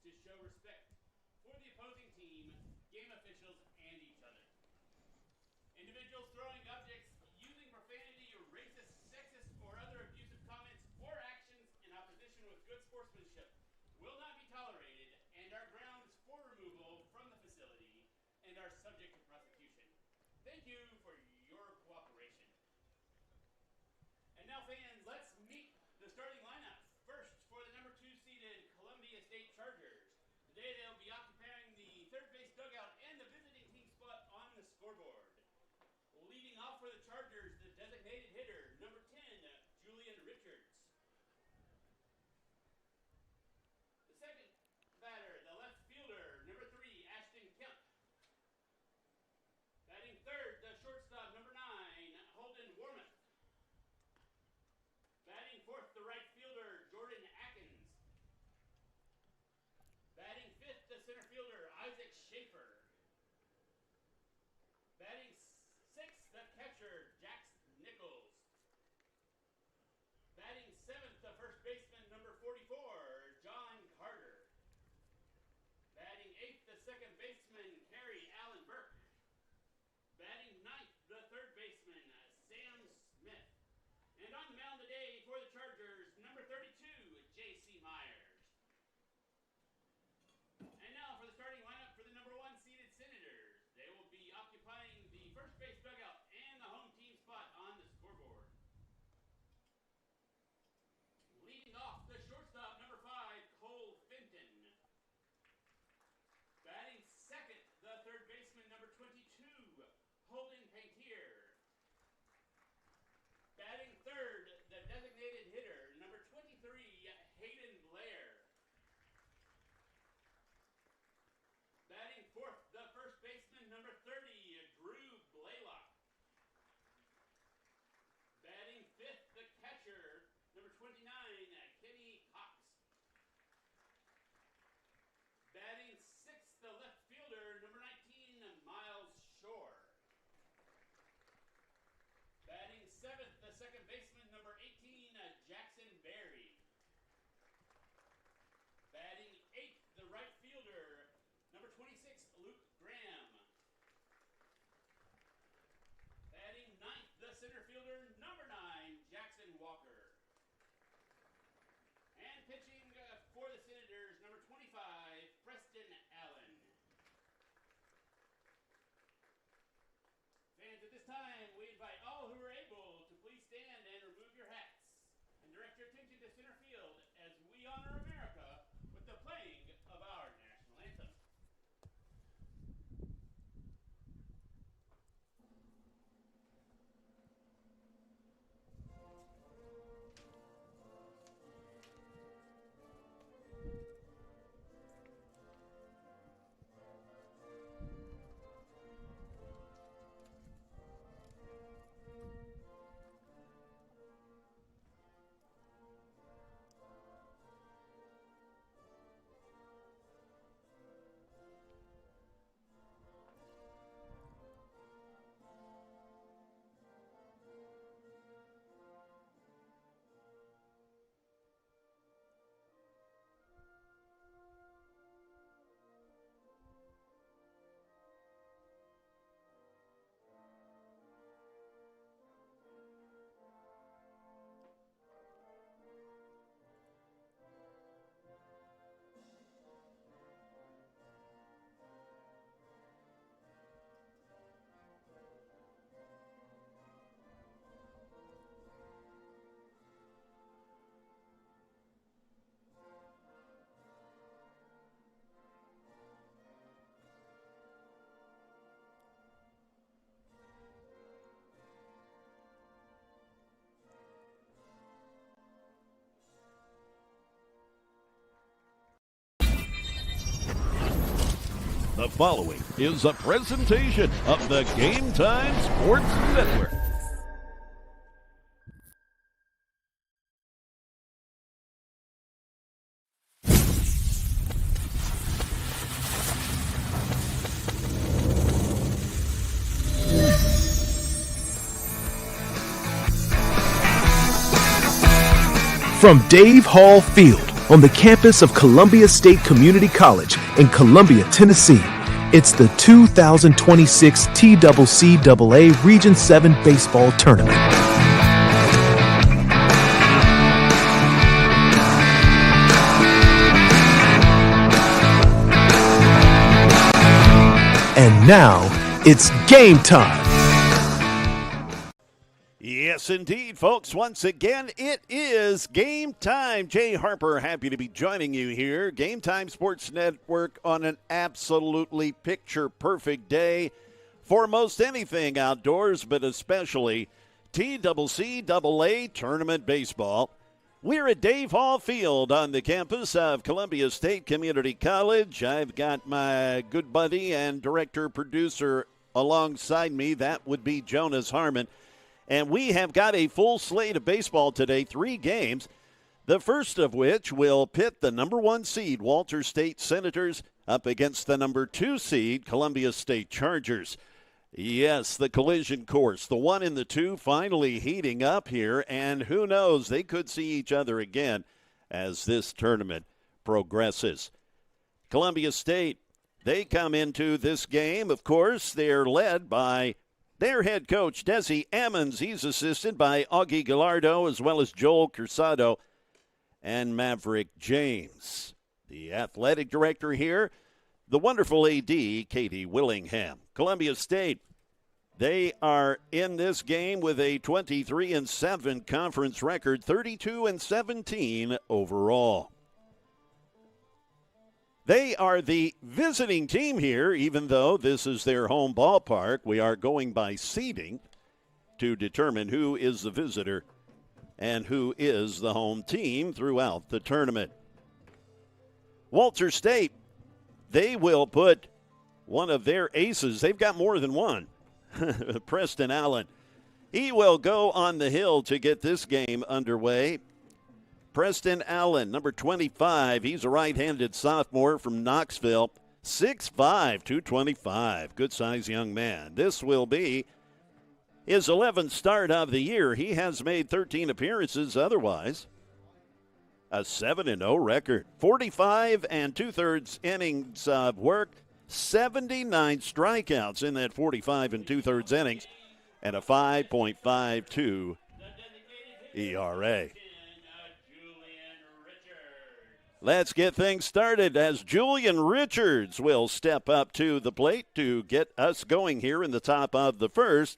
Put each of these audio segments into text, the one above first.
to show respect for the opposing team, game officials, and each other. Individuals throwing objects, using profanity, racist, sexist, or other abusive comments or actions in opposition with good sportsmanship will not be tolerated and are grounds for removal from the facility and are subject to prosecution. Thank you for your cooperation. And now, fans, let's meet the starting lineup. First, for the number 2 seeded Columbia State Chargers. Today they'll be occupying the third base dugout and the visiting team spot on the scoreboard. Leading off for the Chargers, the designated hitter, number 10, Julian Richards. The second batter, the left fielder, number 3, Ashton Kemp. Batting third, the shortstop, number 9, Holden Warmoth. Batting fourth, the right fielder, Jordan Atkins. Batting fifth, the center fielder, Isaac Schaefer. Batting sixth, the catcher, Jax Nichols. Batting seventh, the first baseman, number 44, John Carter. Batting eighth, the second baseman, Kerry Allen Burke. Batting ninth, the third baseman, Sam Smith. And on the mound today for the Chargers, number 32, J.C. Myers. And now for the starting lineup for the number 1 seeded Senators. They will be occupying the first base dugout and the home team spot on the scoreboard. Leading off, the shortstop, number 5, Cole Fenton. Batting second, the third baseman, number 22, Holden Paintier. Batting third, the designated hitter, number 23, Hayden Blair. Batting fourth, the first baseman, number 30, Drew Blaylock. Batting fifth, the catcher, number 29, Kenny Cox. Batting sixth, the left fielder, number 19, Miles Shore. Batting seventh, the second baseman, number 18, Jackson Berry. Batting eighth, the right fielder, number 26, Luke Graham. Batting ninth, the center fielder, number 9, Jackson Walker. And pitching for the Senators, number 25, Preston Allen. Fans, at this time, we invite all who are able to please stand and remove your hats and direct your attention to center field as we honor America with the playing of our national anthem. The following is a presentation of the Game Time Sports Network. From Dave Hall Field on the campus of Columbia State Community College in Columbia, Tennessee. It's the 2026 TCCAA Region 7 Baseball Tournament. And now, it's game time. Yes, indeed, folks. Once again, it is game time. Jay Harper, happy to be joining you here. Game Time Sports Network on an absolutely picture-perfect day for most anything outdoors, but especially TCCAA Tournament Baseball. We're at Dave Hall Field on the campus of Columbia State Community College. I've got my good buddy and director-producer alongside me. That would be Jonas Harmon. And we have got a full slate of baseball today, 3 games, the first of which will pit the number 1 seed, Walter State Senators, up against the number 2 seed, Columbia State Chargers. Yes, the collision course, the 1 and the 2 finally heating up here, and who knows, they could see each other again as this tournament progresses. Columbia State, they come into this game, of course, they're led by their head coach, Desi Ammons. He's assisted by Augie Gallardo as well as Joel Cursado and Maverick James. The athletic director here, the wonderful AD, Katie Willingham. Columbia State, they are in this game with a 23-7 conference record, 32-17 overall. They are the visiting team here, even though this is their home ballpark. We are going by seeding to determine who is the visitor and who is the home team throughout the tournament. Walter State, they will put one of their aces. They've got more than one. Preston Allen. He will go on the hill to get this game underway. Preston Allen, number 25. He's a right-handed sophomore from Knoxville. 6'5", 225. Good-sized young man. This will be his 11th start of the year. He has made 13 appearances otherwise. A 7-0 record. 45 2/3 innings of work. 79 strikeouts in that 45 2/3 innings. And a 5.52 ERA. Let's get things started as Julian Richards will step up to the plate to get us going here in the top of the first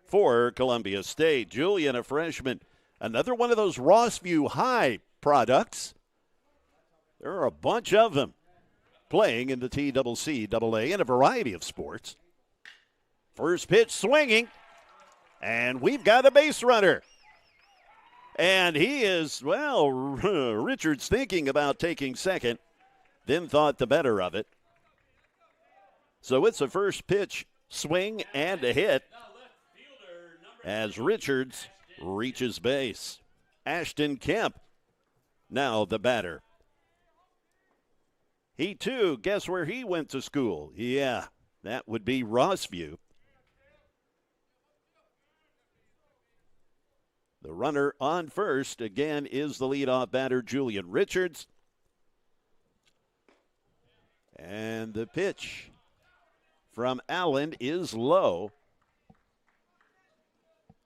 for Columbia State. Julian, a freshman, another one of those Rossview High products. There are a bunch of them playing in the TCCAA in a variety of sports. First pitch swinging, and we've got a base runner. And he is, well, Richards thinking about taking second, then thought the better of it. So it's a first pitch swing and a hit as Richards reaches base. Ashton Kemp, now the batter. He, too, guess where he went to school? Yeah, that would be Rossview. The runner on first, again, is the leadoff batter, Julian Richards. And the pitch from Allen is low.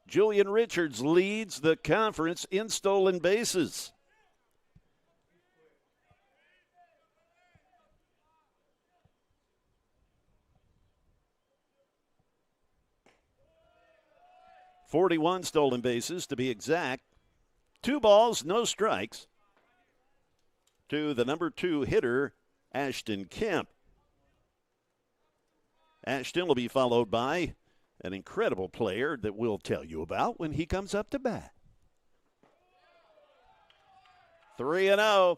Julian Richards leads the conference in stolen bases. .41 stolen bases to be exact. 2 balls, no strikes to the number 2 hitter, Ashton Kemp. Ashton will be followed by an incredible player that we'll tell you about when he comes up to bat. 3-0.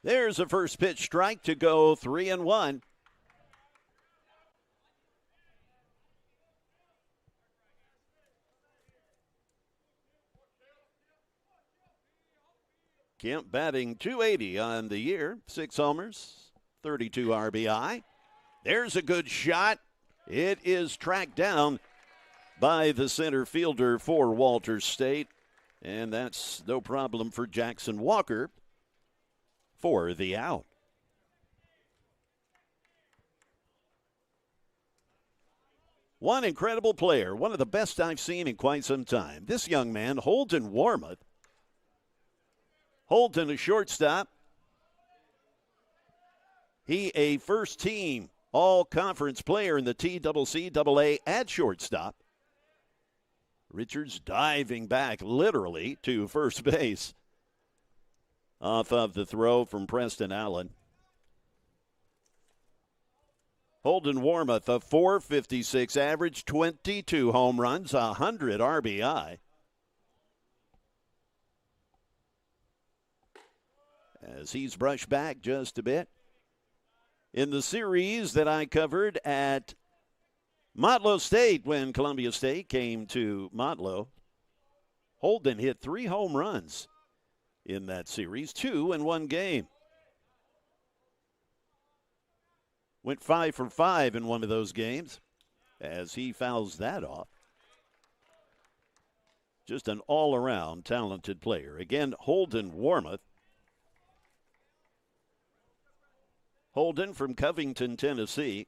There's a first pitch strike to go 3-1. Kemp batting .280 on the year, 6 homers, 32 RBI. There's a good shot. It is tracked down by the center fielder for Walters State, and that's no problem for Jackson Walker for the out. One incredible player, one of the best I've seen in quite some time. This young man, Holden Warmoth. Holden, a shortstop. He a first-team all-conference player in the TCCAA at shortstop. Richards diving back literally to first base off of the throw from Preston Allen. Holden Warmoth, a .456 average, 22 home runs, 100 RBI. As he's brushed back just a bit. In the series that I covered at Motlow State when Columbia State came to Motlow, Holden hit 3 home runs in that series, 2 in one game. Went 5 for 5 in one of those games as he fouls that off. Just an all-around talented player. Again, Holden Warmoth. Holden from Covington, Tennessee.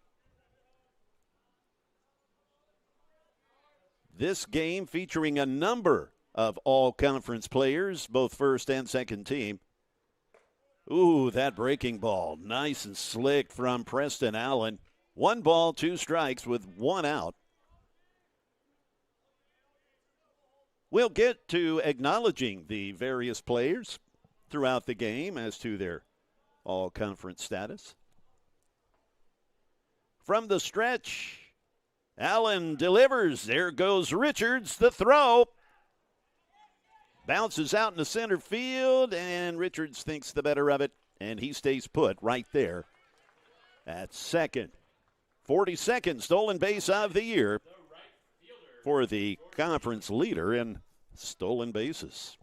This game featuring a number of all-conference players, both first and second team. Ooh, that breaking ball. Nice and slick from Preston Allen. 1 ball, 2 strikes with 1 out. We'll get to acknowledging the various players throughout the game as to their all-conference status. From the stretch, Allen delivers. There goes Richards, the throw. Bounces out in the center field, and Richards thinks the better of it, and he stays put right there at second. 42nd stolen base of the year for the conference leader in stolen bases.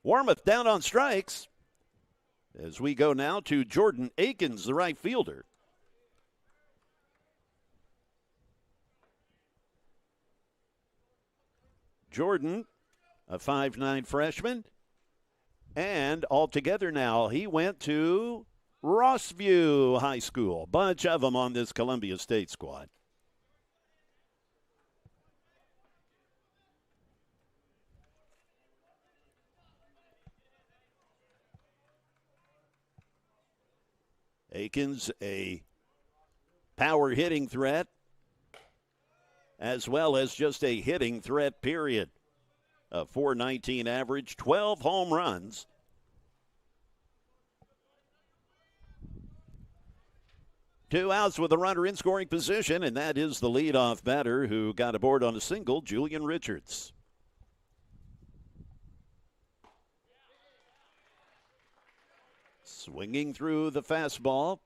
Warmoth down on strikes as we go now to Jordan Akins, the right fielder. Jordan, a 5'9" freshman, and altogether now he went to Rossview High School. Bunch of them on this Columbia State squad. Akins, a power hitting threat, as well as just a hitting threat, period. A .419 average, 12 home runs. Two outs with a runner in scoring position, and that is the leadoff batter who got aboard on a single, Julian Richards. Swinging through the fastball.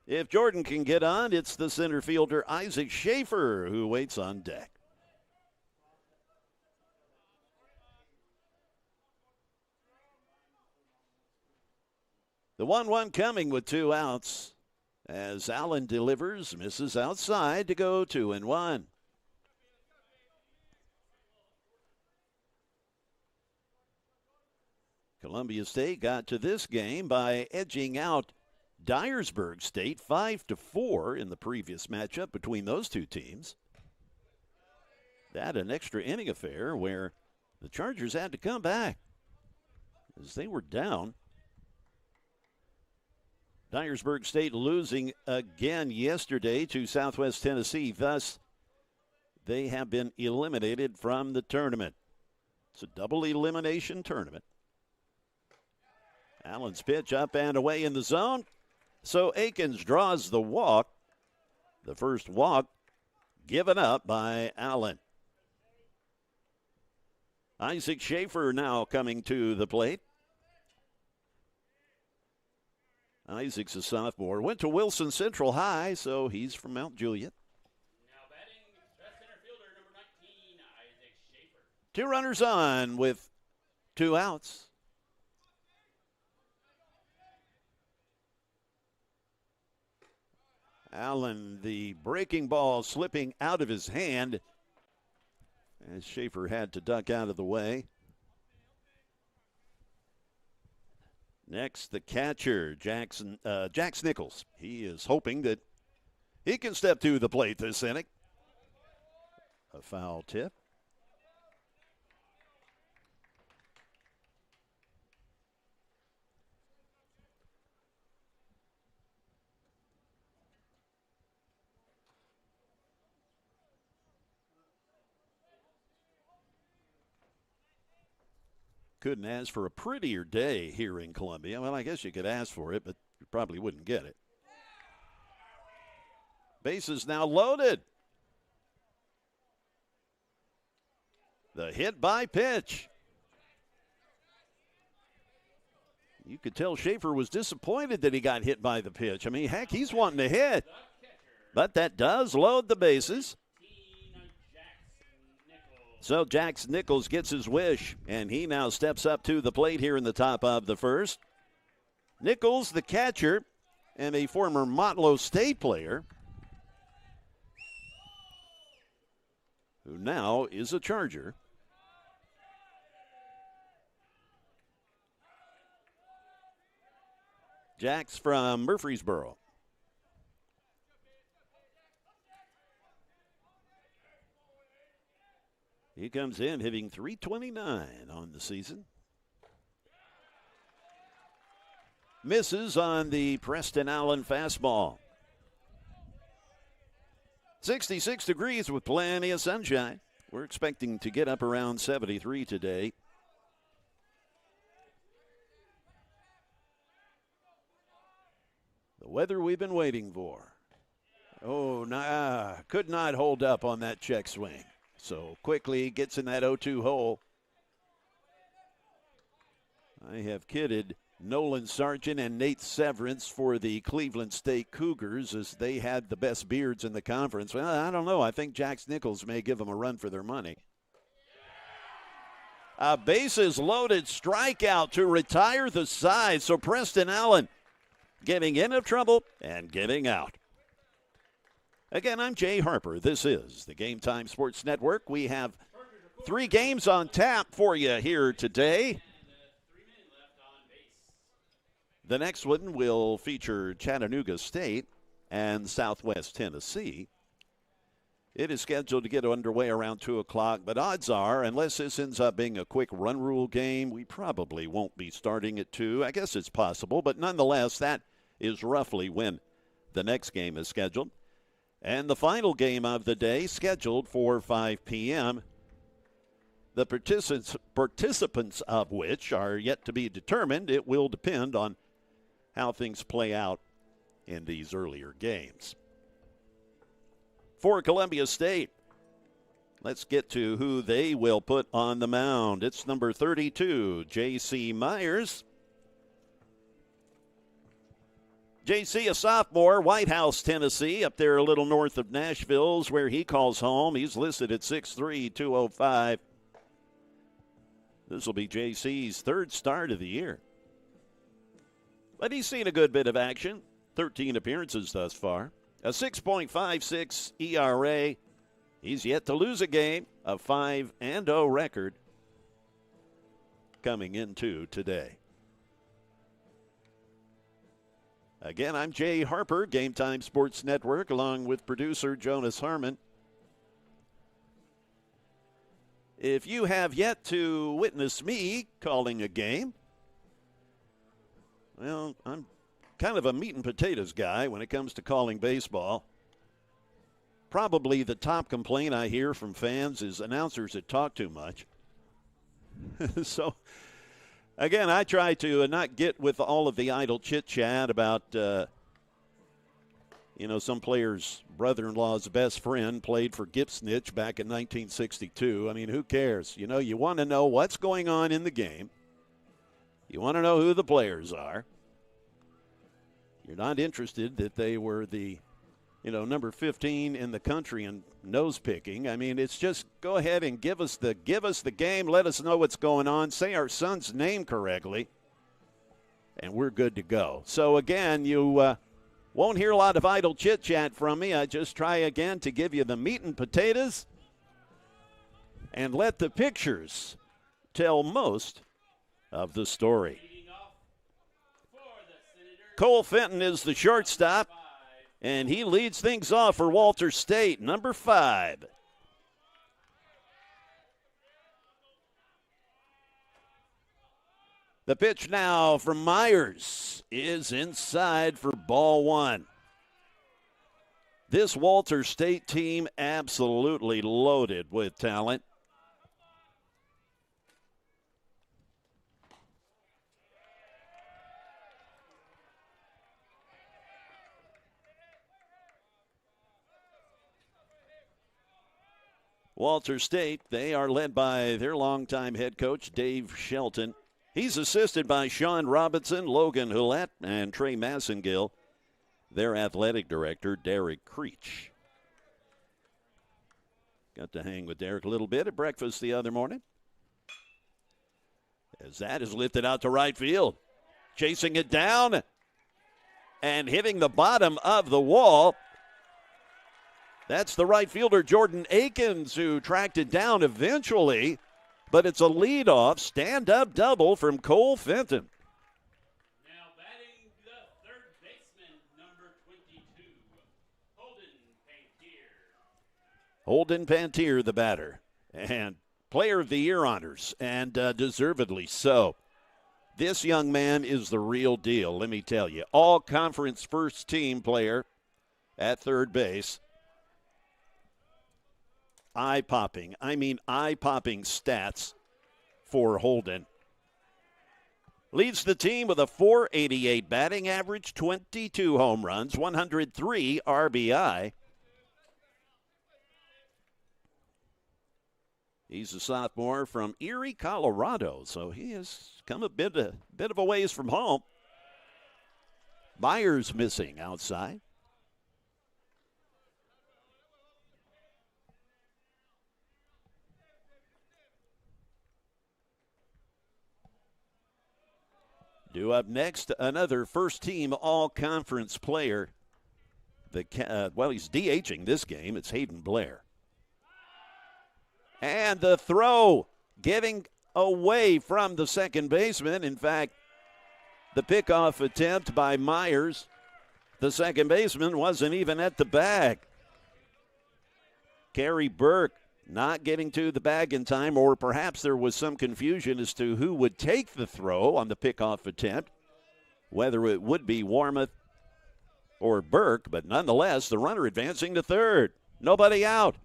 If Jordan can get on, it's the center fielder Isaac Schaefer who waits on deck. The 1-1 coming with 2 outs as Allen delivers, misses outside to go 2-1. Columbia State got to this game by edging out Dyersburg State 5-4 in the previous matchup between those two teams. That an extra inning affair where the Chargers had to come back as they were down. Dyersburg State losing again yesterday to Southwest Tennessee. Thus, they have been eliminated from the tournament. It's a double elimination tournament. Allen's pitch up and away in the zone. So Akins draws the walk. The first walk given up by Allen. Isaac Schaefer now coming to the plate. Isaac's a sophomore. Went to Wilson Central High, so he's from Mount Juliet. Now batting, left center fielder, number Two runners on with 2 outs. Allen, the breaking ball slipping out of his hand as Schaefer had to duck out of the way. Next, the catcher, Jax Nichols. He is hoping that he can step to the plate this inning. A foul tip. Couldn't ask for a prettier day here in Columbia. Well, I guess you could ask for it, but you probably wouldn't get it. Bases now loaded. The hit by pitch. You could tell Schaefer was disappointed that he got hit by the pitch. I mean, heck, he's wanting to hit. But that does load the bases. So Jax Nichols gets his wish, and he now steps up to the plate here in the top of the first. Nichols, the catcher, and a former Motlow State player, who now is a Charger. Jax from Murfreesboro. He comes in hitting .329 on the season. Misses on the Preston Allen fastball. 66 degrees with plenty of sunshine. We're expecting to get up around 73 today. The weather we've been waiting for. Oh, could not hold up on that check swing. So quickly gets in that 0-2 hole. I have kidded Nolan Sargent and Nate Severance for the Cleveland State Cougars as they had the best beards in the conference. Well, I don't know. I think Jax Nichols may give them a run for their money. A bases loaded strikeout to retire the side. So Preston Allen getting into trouble and getting out. Again, I'm Jay Harper. This is the Game Time Sports Network. We have 3 games on tap for you here today. The next one will feature Chattanooga State and Southwest Tennessee. It is scheduled to get underway around 2 o'clock, but odds are, unless this ends up being a quick run rule game, we probably won't be starting at 2. I guess it's possible, but nonetheless, that is roughly when the next game is scheduled. And the final game of the day scheduled for 5 p.m., the participants of which are yet to be determined. It will depend on how things play out in these earlier games. For Columbia State, let's get to who they will put on the mound. It's number 32, J.C. Myers. J.C., a sophomore, White House, Tennessee, up there a little north of Nashville is where he calls home. He's listed at 6'3", 205. This will be J.C.'s 3rd start of the year. But he's seen a good bit of action, 13 appearances thus far. A 6.56 ERA. He's yet to lose a game, a 5-0 record coming into today. Again, I'm Jay Harper, Game Time Sports Network, along with producer Jonas Harmon. If you have yet to witness me calling a game, well, I'm kind of a meat and potatoes guy when it comes to calling baseball. Probably the top complaint I hear from fans is announcers that talk too much. So, again, I try to not get with all of the idle chit-chat about, some player's brother-in-law's best friend played for Gipsnitch back in 1962. I mean, who cares? You want to know what's going on in the game. You want to know who the players are. You're not interested that they were the number 15 in the country in nose picking. I mean, it's just go ahead and give us the game. Let us know what's going on. Say our son's name correctly, and we're good to go. So, again, you won't hear a lot of idle chit-chat from me. I just try again to give you the meat and potatoes and let the pictures tell most of the story. Cole Fenton is the shortstop, and he leads things off for Walter State, number 5. The pitch now from Myers is inside for ball 1. This Walter State team absolutely loaded with talent. Walter State, they are led by their longtime head coach, Dave Shelton. He's assisted by Sean Robinson, Logan Hulett, and Trey Massengill. Their athletic director, Derek Creech. Got to hang with Derek a little bit at breakfast the other morning. As that is lifted out to right field. Chasing it down and hitting the bottom of the wall. That's the right fielder, Jordan Akins, who tracked it down eventually. But it's a leadoff stand-up double from Cole Fenton. Now batting the third baseman, number 22, Holden Pantier. Holden Pantier, the batter. And Player of the Year honors, and deservedly so. This young man is the real deal, let me tell you. All-conference first-team player at third base. Eye-popping stats for Holden. Leads the team with a .488 batting average, 22 home runs, 103 RBI. He's a sophomore from Erie, Colorado, so he has come a bit of a ways from home. Myers missing outside. Due up next, another first-team all-conference player. He's DHing this game. It's Hayden Blair. And the throw getting away from the second baseman. In fact, the pickoff attempt by Myers, the second baseman, wasn't even at the bag. Kerry Burke not getting to the bag in time, or perhaps there was some confusion as to who would take the throw on the pickoff attempt, whether it would be Warmoth or Burke, but nonetheless, the runner advancing to third. Nobody out.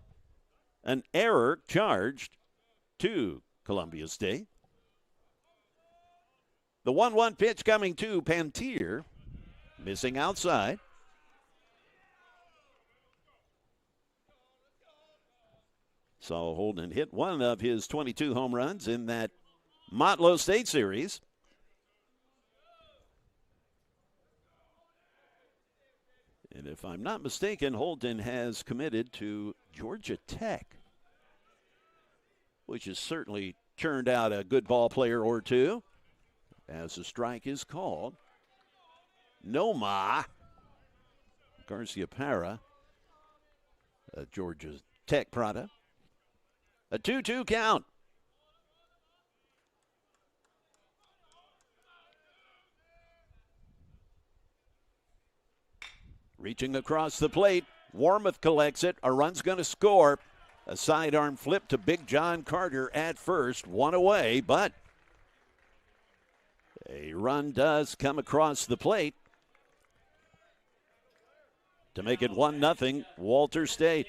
An error charged to Columbia State. The 1-1 pitch coming to Pantier, missing outside. So Holden hit one of his 22 home runs in that Motlow State series. And if I'm not mistaken, Holden has committed to Georgia Tech, which has certainly churned out a good ball player or two, as the strike is called. Noma Garcia-Para, a Georgia Tech product. A 2-2 count. Reaching across the plate, Warmoth collects it. A run's going to score. A sidearm flip to Big John Carter at first. One away, but a run does come across the plate to make it 1-0 Walter State.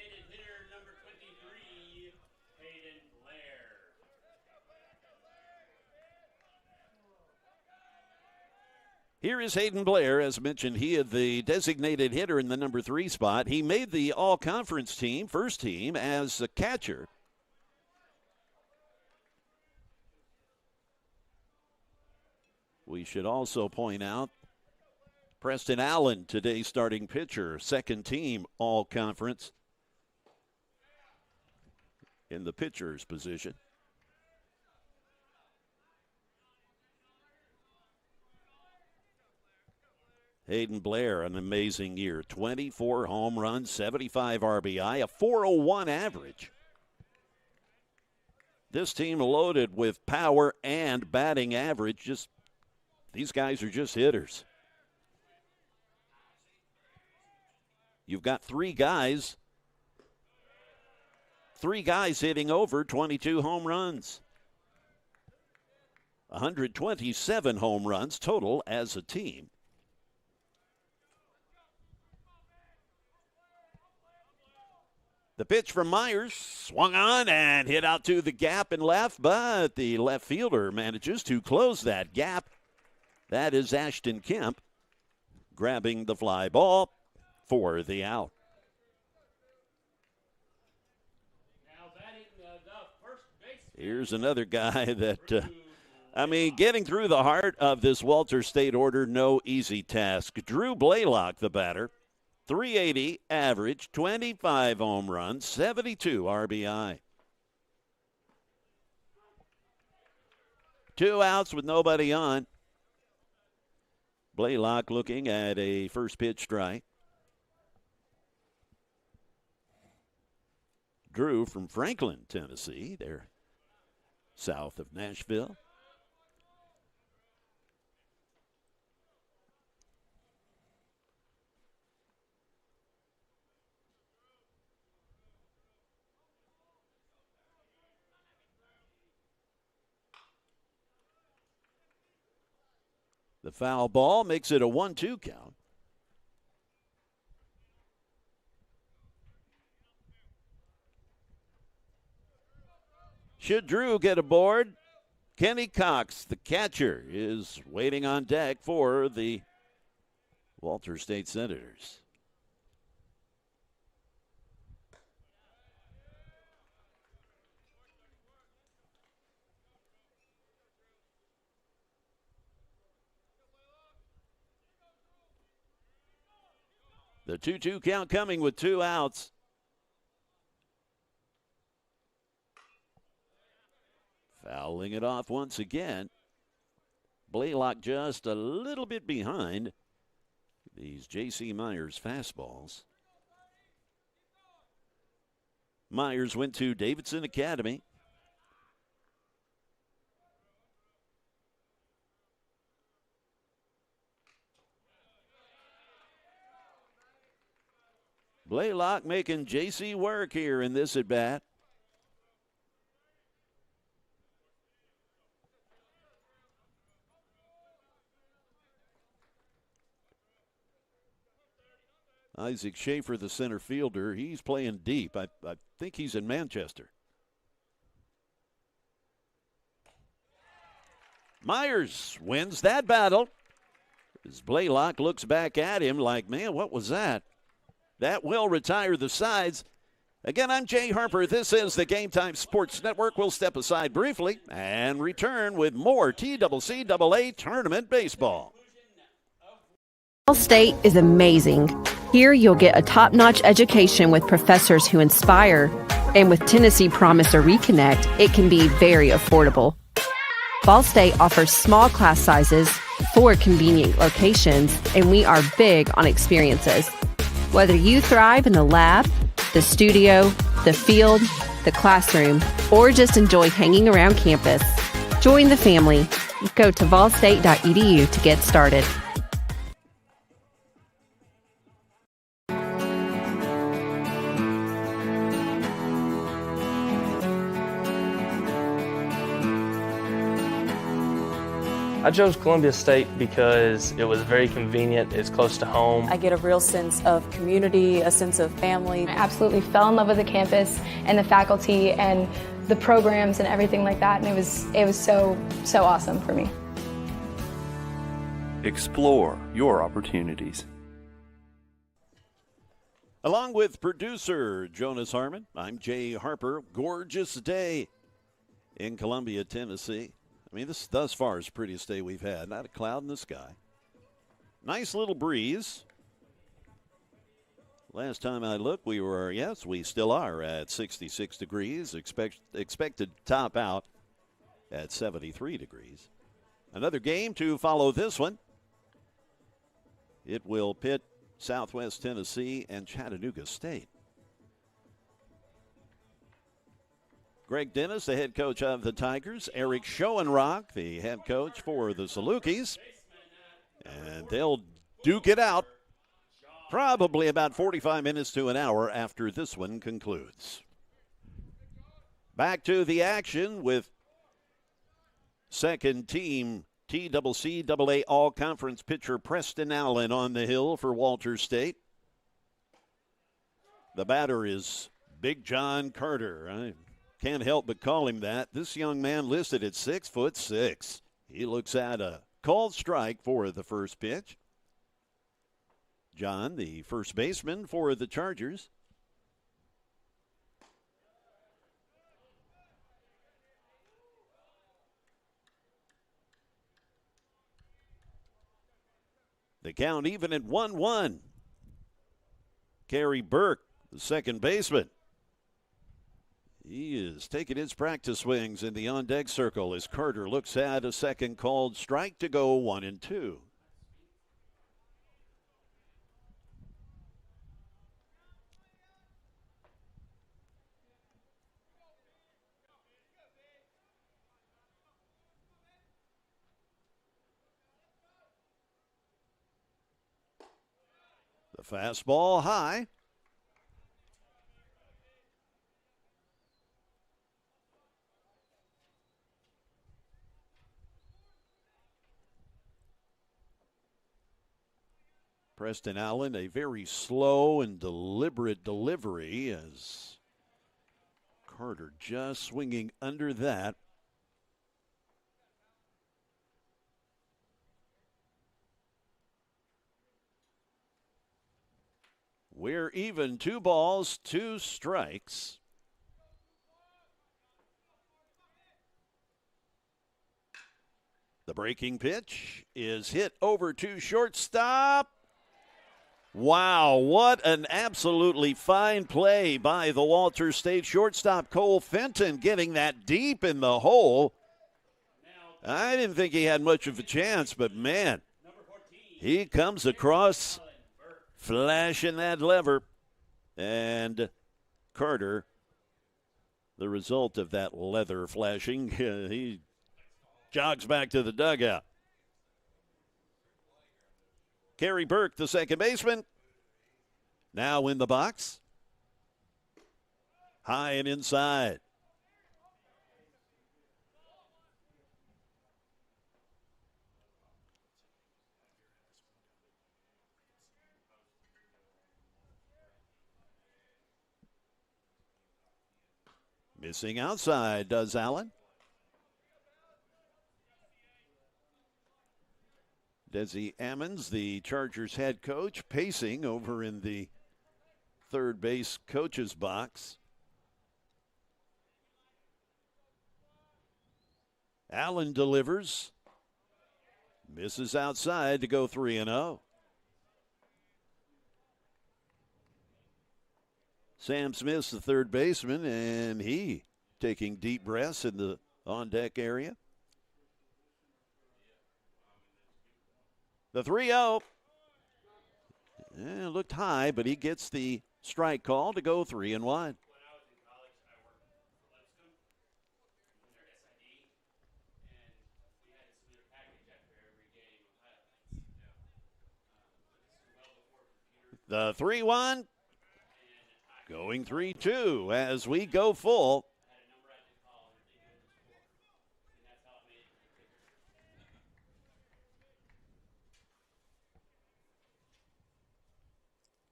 Here is Hayden Blair. As mentioned, he is the designated hitter in the number 3 spot. He made the all-conference team, first team, as a catcher. We should also point out Preston Allen, today's starting pitcher, second team all-conference in the pitcher's position. Hayden Blair, an amazing year. 24 home runs, 75 RBI, a 401 average. This team loaded with power and batting average. These guys are just hitters. You've got three guys hitting over 22 home runs. 127 home runs total as a team. The pitch from Myers, swung on and hit out to the gap and left, but the left fielder manages to close that gap. That is Ashton Kemp grabbing the fly ball for the out. Now batting the first base. Here's another guy that, getting through the heart of this Walter State order, no easy task. Drew Blaylock, the batter. 380 average, 25 home runs, 72 RBI. 2 outs with nobody on. Blaylock looking at a first pitch strike. Drew from Franklin, Tennessee. They're south of Nashville. The foul ball makes it a 1-2 count. Should Drew get aboard, Kenny Cox, the catcher, is waiting on deck for the Walter State Senators. The 2-2 count coming with 2 outs. Fouling it off once again. Blaylock just a little bit behind these J.C. Myers fastballs. Myers went to Davidson Academy. Blaylock making J.C. work here in this at-bat. Isaac Schaefer, the center fielder, he's playing deep. I think he's in Manchester. Myers wins that battle. As Blaylock looks back at him like, man, what was that? That will retire the sides. Again, I'm Jay Harper. This is the Game Time Sports Network. We'll step aside briefly and return with more TCCAA Tournament baseball. Ball State is amazing. Here you'll get a top-notch education with professors who inspire. And with Tennessee Promise or Reconnect, it can be very affordable. Ball State offers small class sizes, 4 convenient locations, and we are big on experiences. Whether you thrive in the lab, the studio, the field, the classroom, or just enjoy hanging around campus, join the family. Go to volstate.edu to get started. I chose Columbia State because it was very convenient, it's close to home. I get a real sense of community, a sense of family. I absolutely fell in love with the campus and the faculty and the programs and everything like that, and it was so awesome for me. Explore your opportunities. Along with producer Jonas Harmon, I'm Jay Harper. Gorgeous day in Columbia, Tennessee. I mean, this thus far is the prettiest day we've had. Not a cloud in the sky. Nice little breeze. Last time I looked, we still are at 66 degrees. Expected to top out at 73 degrees. Another game to follow this one. It will pit Southwest Tennessee and Chattanooga State. Greg Dennis, the head coach of the Tigers. Eric Schoenrock, the head coach for the Salukis. And they'll duke it out probably about 45 minutes to an hour after this one concludes. Back to the action with second team TCCAA All-Conference pitcher Preston Allen on the hill for Walters State. The batter is Big John Carter. I can't help but call him that. This young man listed at 6'6". He looks at a called strike for the first pitch. John, the first baseman for the Chargers. The count even at 1-1. Kerry Burke, the second baseman. He is taking his practice swings in the on-deck circle as Carter looks at a second called strike to go 1-2. The fastball high. Preston Allen, a very slow and deliberate delivery as Carter just swinging under that. We're even, 2 balls, 2 strikes. The breaking pitch is hit over to shortstop. Wow, what an absolutely fine play by the Walters State shortstop Cole Fenton, getting that deep in the hole. I didn't think he had much of a chance, but man, he comes across flashing that lever. And Carter, the result of that leather flashing, he jogs back to the dugout. Kerry Burke, the second baseman, now in the box. High and inside. Missing outside, does Allen. Desi Ammons, the Chargers head coach, pacing over in the third base coach's box. Allen delivers. Misses outside to go 3-0. Sam Smith's the third baseman, and he taking deep breaths in the on-deck area. The 3-0. Looked high, but he gets the strike call to go 3-1. The 3-1. Going 3-2 as we go full.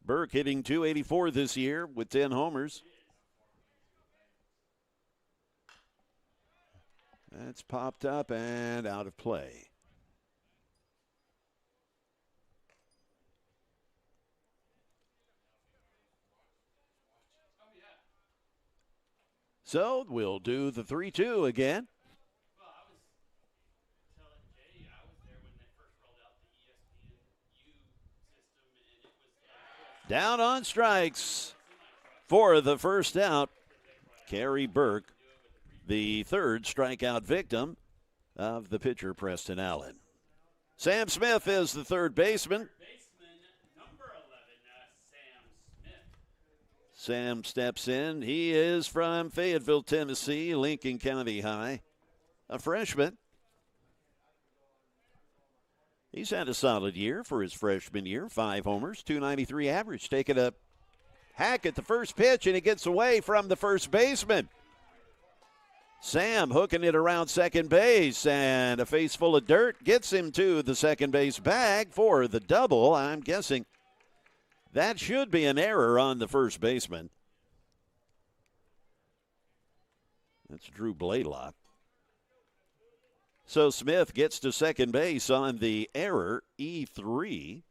Burke hitting .284 this year with 10 homers. That's popped up and out of play. So we'll do the 3-2 again. Down on strikes for the first out. Carrie Burke, the third strikeout victim of the pitcher Preston Allen. Sam Smith is the third baseman. Number 11, Sam Smith. Sam steps in. He is from Fayetteville, Tennessee, Lincoln County High, a freshman. He's had a solid year for his freshman year. 5 homers, .293 average. Taking a hack at the first pitch, and he gets away from the first baseman. Sam hooking it around second base, and a face full of dirt gets him to the second base bag for the double. I'm guessing that should be an error on the first baseman. That's Drew Blaylock. So Smith gets to second base on the error, E3.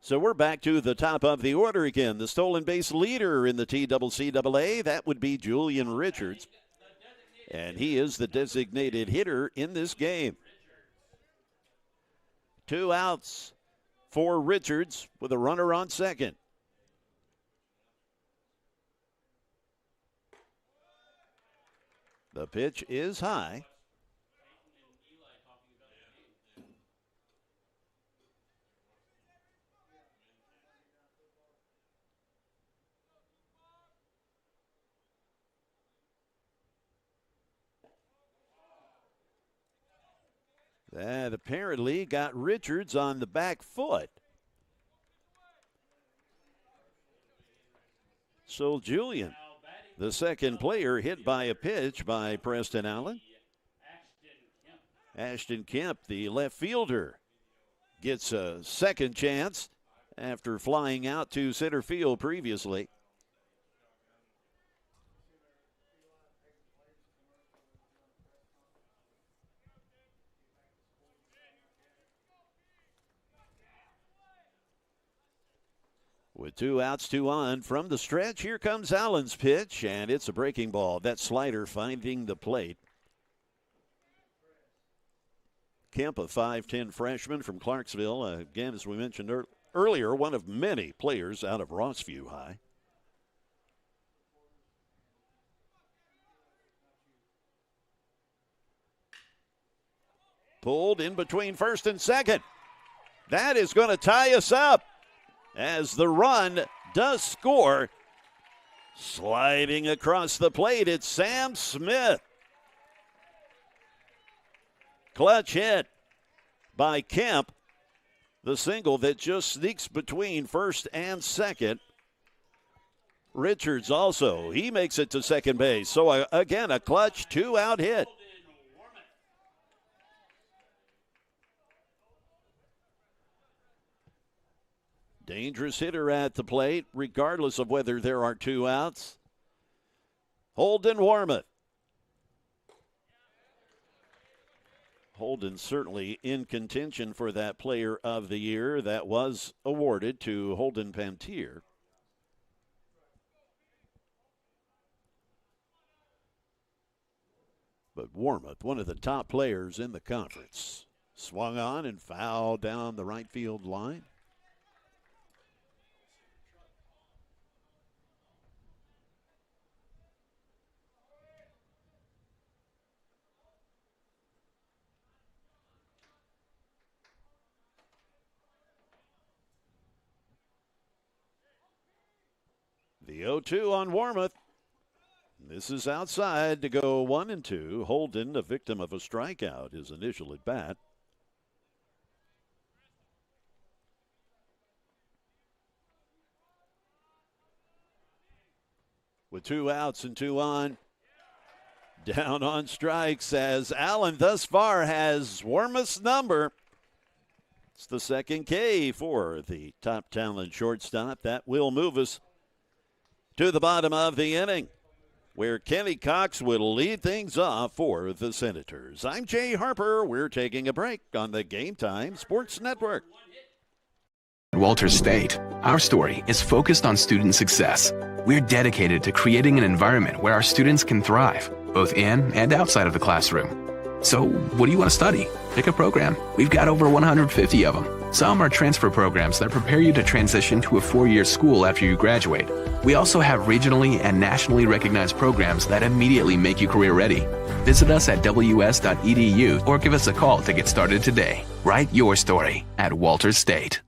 So we're back to the top of the order again. The stolen base leader in the TCCAA, that would be Julian Richards. And he is the designated hitter in this game. 2 outs for Richards with a runner on second. The pitch is high. That apparently got Richards on the back foot. So Julian, the second player hit by a pitch by Preston Allen. Ashton Kemp, the left fielder, gets a second chance after flying out to center field previously. With 2 outs, 2 on from the stretch, here comes Allen's pitch, and it's a breaking ball. That slider finding the plate. Kemp, a 5'10 freshman from Clarksville. Again, as we mentioned earlier, one of many players out of Rossview High. Pulled in between first and second. That is going to tie us up, as the run does score. Sliding across the plate, it's Sam Smith. Clutch hit by Kemp. The single that just sneaks between first and second. Richards also, he makes it to second base. So again, a clutch 2-out hit. Dangerous hitter at the plate, regardless of whether there are 2 outs. Holden Warmoth. Holden certainly in contention for that player of the year. That was awarded to Holden Pantier. But Warmoth, one of the top players in the conference, swung on and fouled down the right field line. The 0-2 on Warmoth. This is outside to go 1-2. Holden, a victim of a strikeout, his initial at bat. With 2 outs and 2 on. Down on strikes as Allen thus far has Warmoth's number. It's the second K for the top talent shortstop. That will move us to the bottom of the inning, where Kenny Cox will lead things off for the Senators. I'm Jay Harper. We're taking a break on the Game Time Sports Network. At Walters State, our story is focused on student success. We're dedicated to creating an environment where our students can thrive, both in and outside of the classroom. So, what do you want to study? Pick a program. We've got over 150 of them. Some are transfer programs that prepare you to transition to a 4-year school after you graduate. We also have regionally and nationally recognized programs that immediately make you career ready. Visit us at ws.edu or give us a call to get started today. Write your story at Walters State.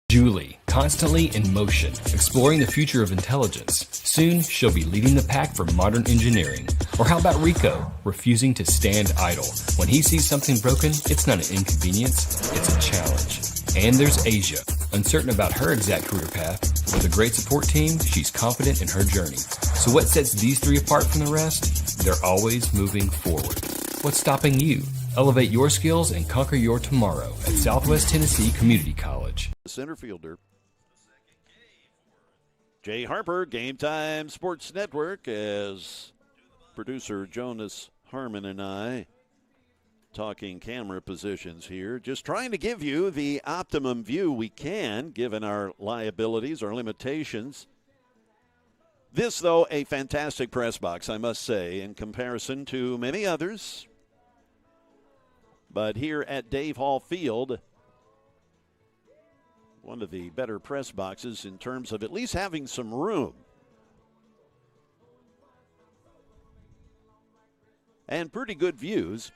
Julie, constantly in motion, exploring the future of intelligence. Soon, she'll be leading the pack for modern engineering. Or how about Rico, refusing to stand idle? When he sees something broken, it's not an inconvenience, it's a challenge. And there's Asia, uncertain about her exact career path. With a great support team, she's confident in her journey. So what sets these three apart from the rest? They're always moving forward. What's stopping you? Elevate your skills and conquer your tomorrow at Southwest Tennessee Community College. Center fielder Jay Harper, Game Time Sports Network, as producer Jonas Harmon and I talking camera positions here, just trying to give you the optimum view we can given our liabilities, our limitations. This, though, a fantastic press box, I must say, in comparison to many others. But here at Dave Hall Field, one of the better press boxes in terms of at least having some room. And pretty good views.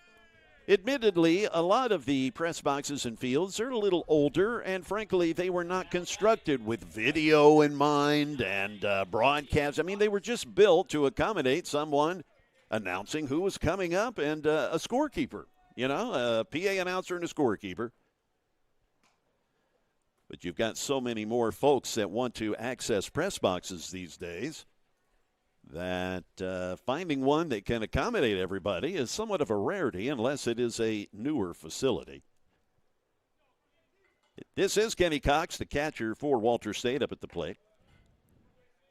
Admittedly, a lot of the press boxes and fields are a little older, and frankly, they were not constructed with video in mind and broadcast. I mean, they were just built to accommodate someone announcing who was coming up and a scorekeeper, you know, a PA announcer and a scorekeeper. But you've got so many more folks that want to access press boxes these days that finding one that can accommodate everybody is somewhat of a rarity unless it is a newer facility. This is Kenny Cox, the catcher for Walters State, up at the plate.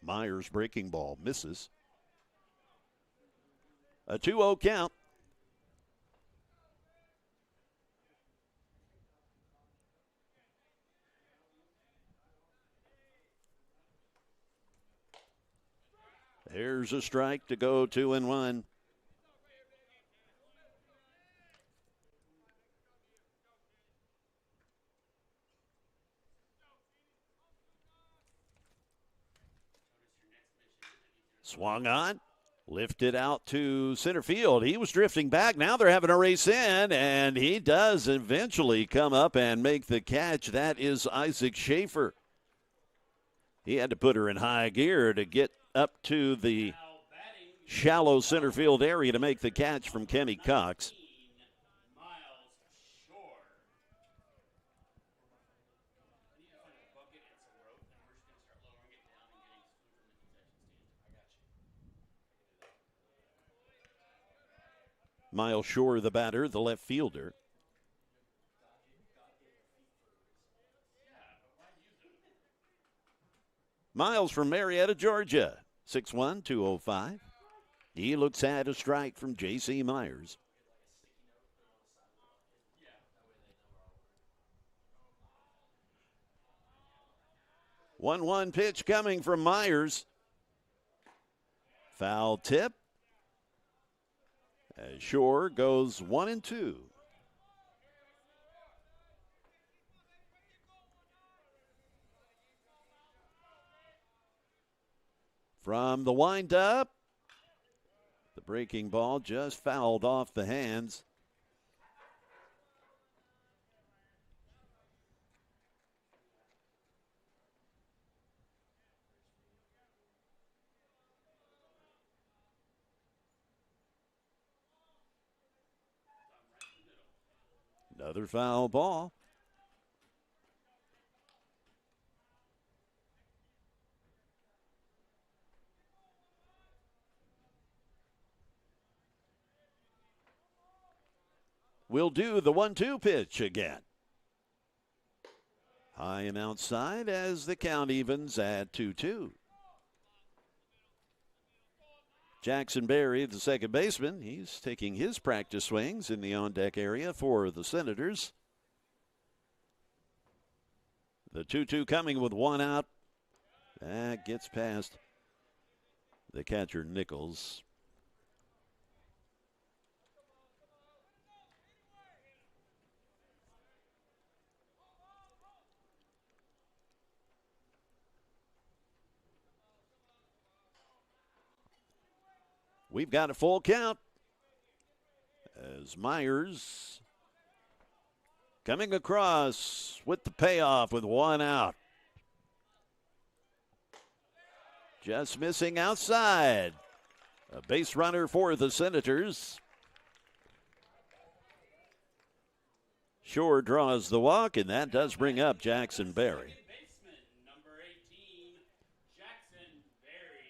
Myers breaking ball misses. A 2-0 count. There's a strike to go 2-1. Swung on, lifted out to center field. He was drifting back. Now they're having a race in, and he does eventually come up and make the catch. That is Isaac Schaefer. He had to put her in high gear to get up to the shallow center field area to make the catch from Kenny Cox. Miles Shore, the batter, the left fielder. Miles from Marietta, Georgia, 6'1", 205. He looks at a strike from J.C. Myers. One pitch coming from Myers. Foul tip. As Shore goes 1-2. From the windup, the breaking ball just fouled off the hands. Another foul ball. We'll do the 1-2 pitch again. High and outside as the count evens at 2-2. Jackson Berry, the second baseman, he's taking his practice swings in the on-deck area for the Senators. The 2-2 coming with one out. That gets past the catcher, Nichols. We've got a full count as Myers coming across with the payoff with one out. Just missing outside. A base runner for the Senators. Shore draws the walk, and that does bring up Jackson Berry. Number 18, Jackson Berry.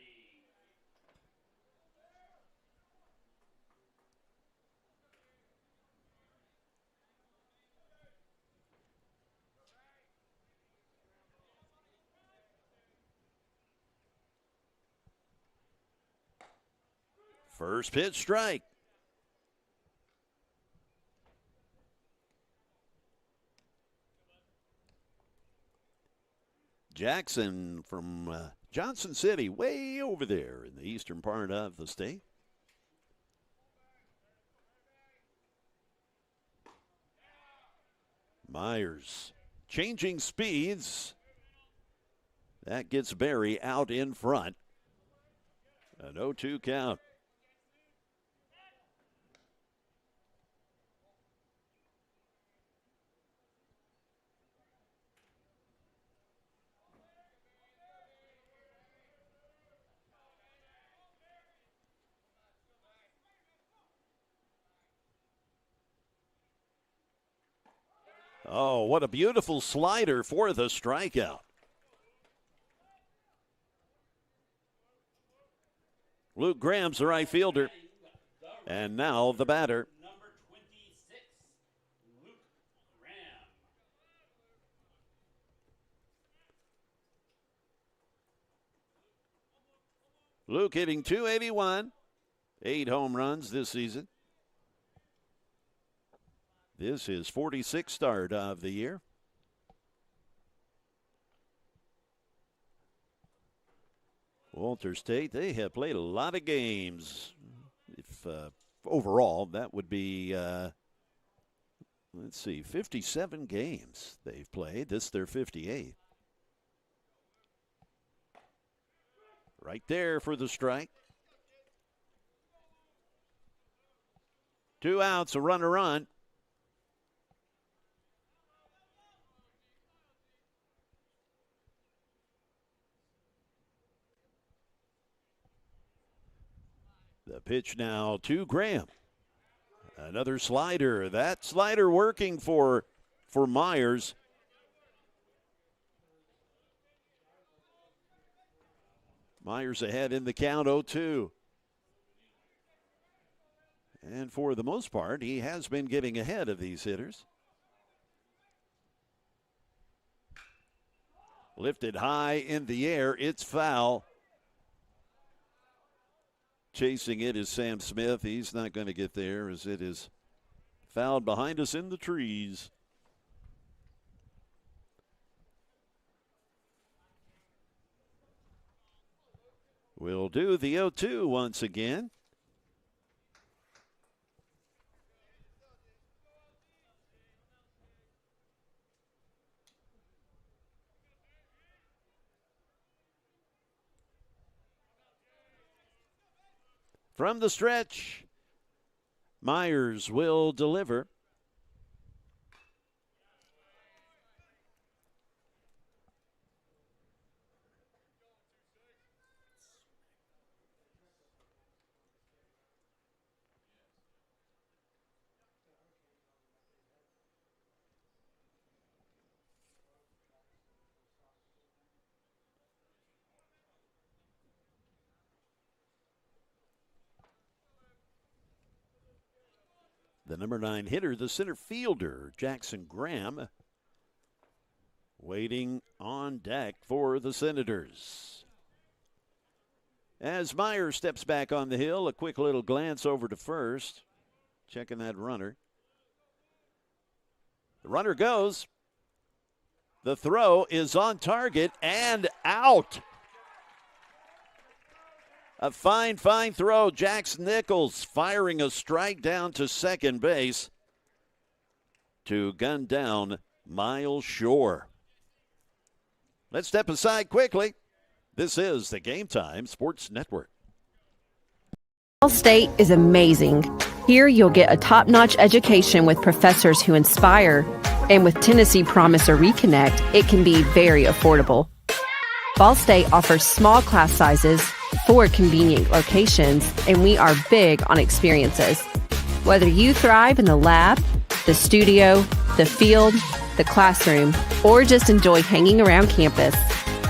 First pitch strike. Jackson from Johnson City, way over there in the eastern part of the state. Myers changing speeds. That gets Berry out in front. An 0-2 count. Oh, what a beautiful slider for the strikeout. Luke Graham's the right fielder. And now the batter. Number 26, Luke Graham. Luke hitting .281, 8 home runs this season. This is 46th start of the year. Walter State, they have played a lot of games. If overall, that would be, let's see, 57 games they've played. This is their 58th. Right there for the strike. 2 outs, a runner on. The pitch now to Graham. Another slider. That slider working for Myers. Myers ahead in the count, 0-2. And for the most part, he has been getting ahead of these hitters. Lifted high in the air. It's foul. Chasing it is Sam Smith. He's not going to get there as it is fouled behind us in the trees. We'll do the 0-2 once again. From the stretch, Myers will deliver. The number 9 hitter, the center fielder, Jackson Graham, waiting on deck for the Senators. As Myers steps back on the hill, a quick little glance over to first, checking that runner. The runner goes. The throw is on target and out. A fine throw. Jackson Nichols firing a strike down to second base to gun down Miles Shore. Let's step aside quickly. This is the Game Time Sports Network. Ball State is amazing. Here you'll get a top-notch education with professors who inspire, and with Tennessee Promise or Reconnect, it can be very affordable. Ball State offers small class sizes, 4 convenient locations, and we are big on experiences. Whether you thrive in the lab, the studio, the field, the classroom, or just enjoy hanging around campus,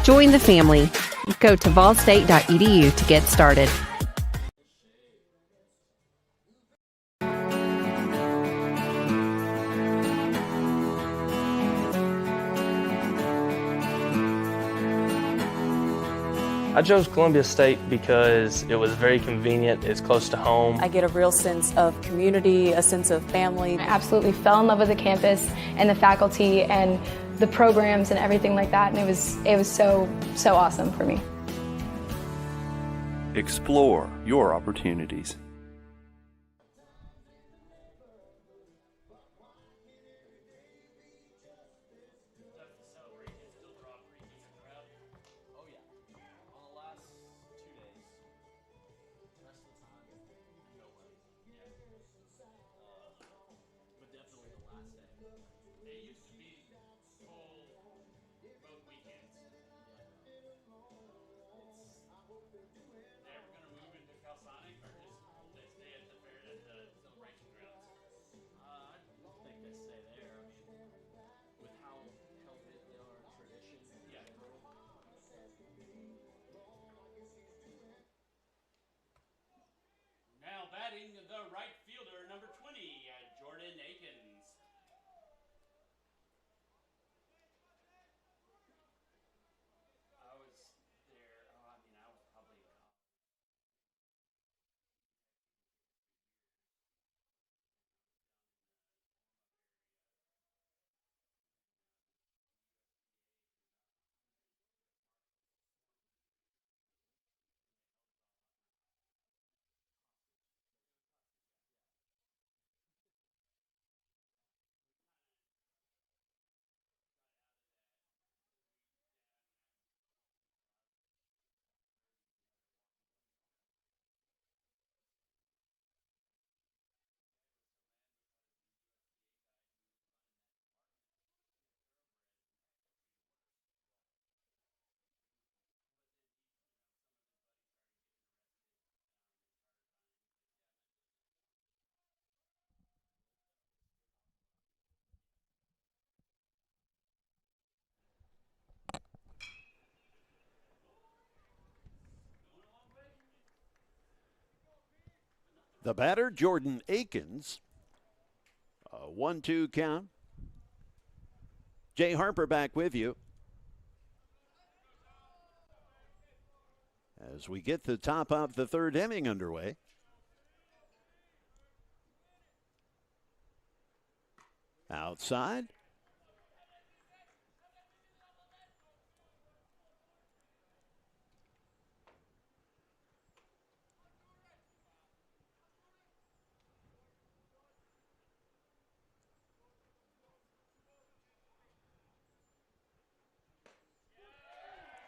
join the family. Go to ballstate.edu to get started. I chose Columbia State because it was very convenient, it's close to home. I get a real sense of community, a sense of family. I absolutely fell in love with the campus and the faculty and the programs and everything like that, and it was so awesome for me. Explore your opportunities. Now batting the right fielder, number 20, Jordan Akins. I was there, I was probably in college. The batter, Jordan Akins. A 1-2 count. Jay Harper back with you as we get the top of the third inning underway. Outside.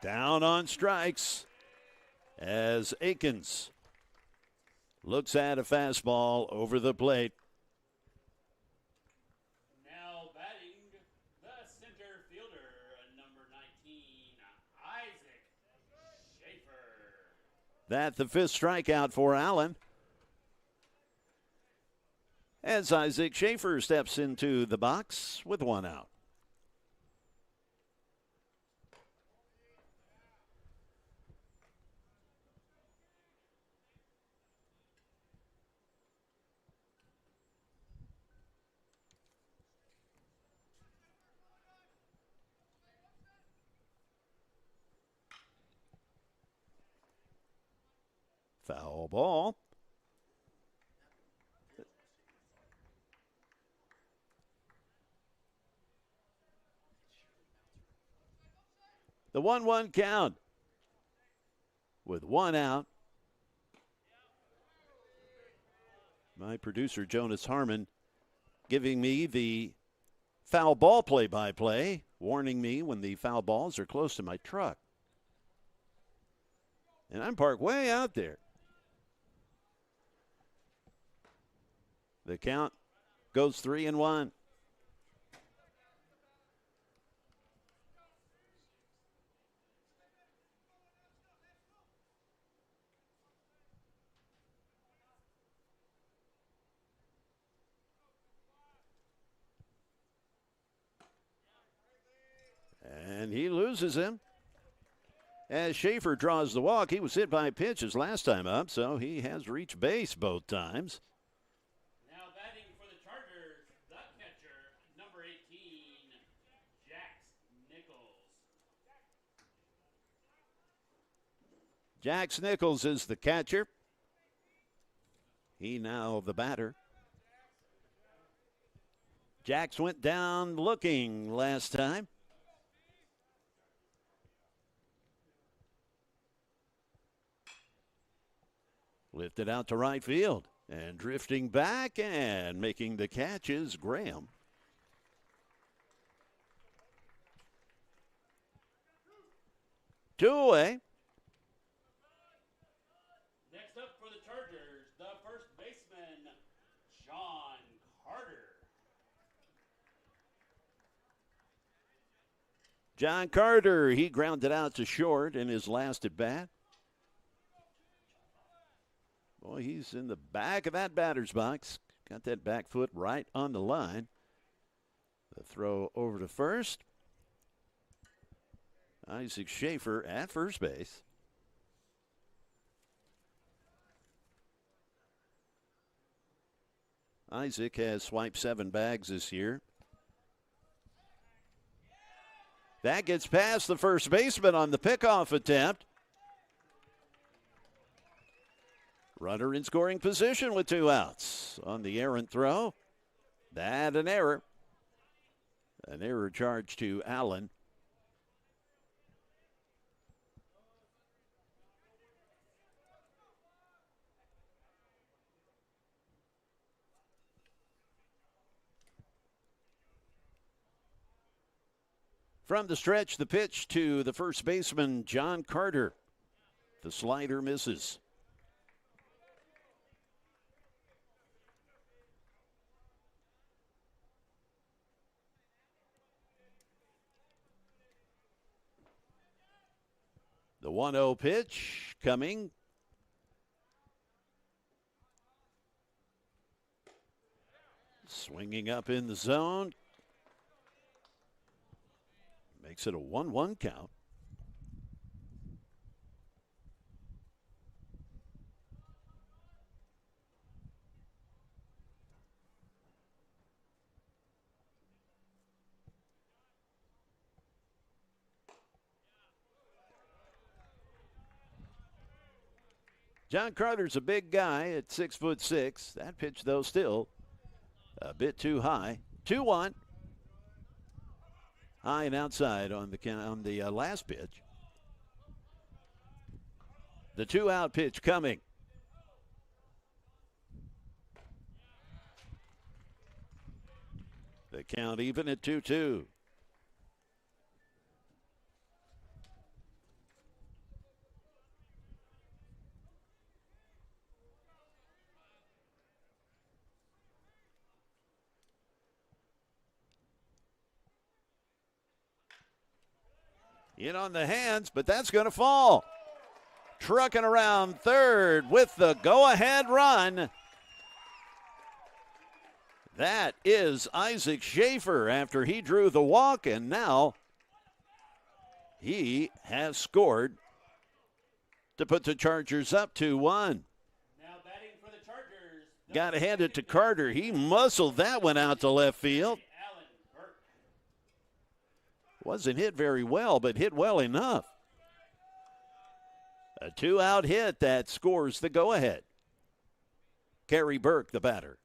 Down on strikes as Akins looks at a fastball over the plate. Now batting the center fielder, number 19, Isaac Schaefer. That the 5th strikeout for Allen. As Isaac Schaefer steps into the box with 1 out. Foul ball. The 1-1 count with 1 out. My producer, Jonas Harmon, giving me the foul ball play-by-play, warning me when the foul balls are close to my truck. And I'm parked way out there. The count goes 3-1. And he loses him. As Schaefer draws the walk, he was hit by pitches last time up, so he has reached base both times. Now batting for the Chargers, the catcher, number 18, Jax Nichols. Jax Nichols is the catcher. He now the batter. Jax went down looking last time. Lifted out to right field. And drifting back and making the catch is Graham. Two away. Next up for the Chargers, the first baseman, John Carter. John Carter, he grounded out to short in his last at bat. Boy, he's in the back of that batter's box. Got that back foot right on the line. The throw over to first. Isaac Schaefer at first base. Isaac has swiped 7 bags this year. That gets past the first baseman on the pickoff attempt. Runner in scoring position with 2 outs on the errant throw. That an error. An error charge to Allen. From the stretch, the pitch to the first baseman, John Carter. The slider misses. The 1-0 pitch coming. Swinging up in the zone. Makes it a 1-1 count. John Carter's a big guy at 6'6". That pitch, though, still a bit too high. 2-1. High and outside on the last pitch. The 2-out pitch coming. The count even at 2-2. In on the hands, but that's going to fall. Trucking around third with the go-ahead run. That is Isaac Schaefer after he drew the walk, and now he has scored to put the Chargers up 2-1. Now batting for the Chargers. Got to hand it to Carter. He muscled that one out to left field. Wasn't hit very well, but hit well enough. A 2-out hit that scores the go-ahead. Kerry Burke, the batter.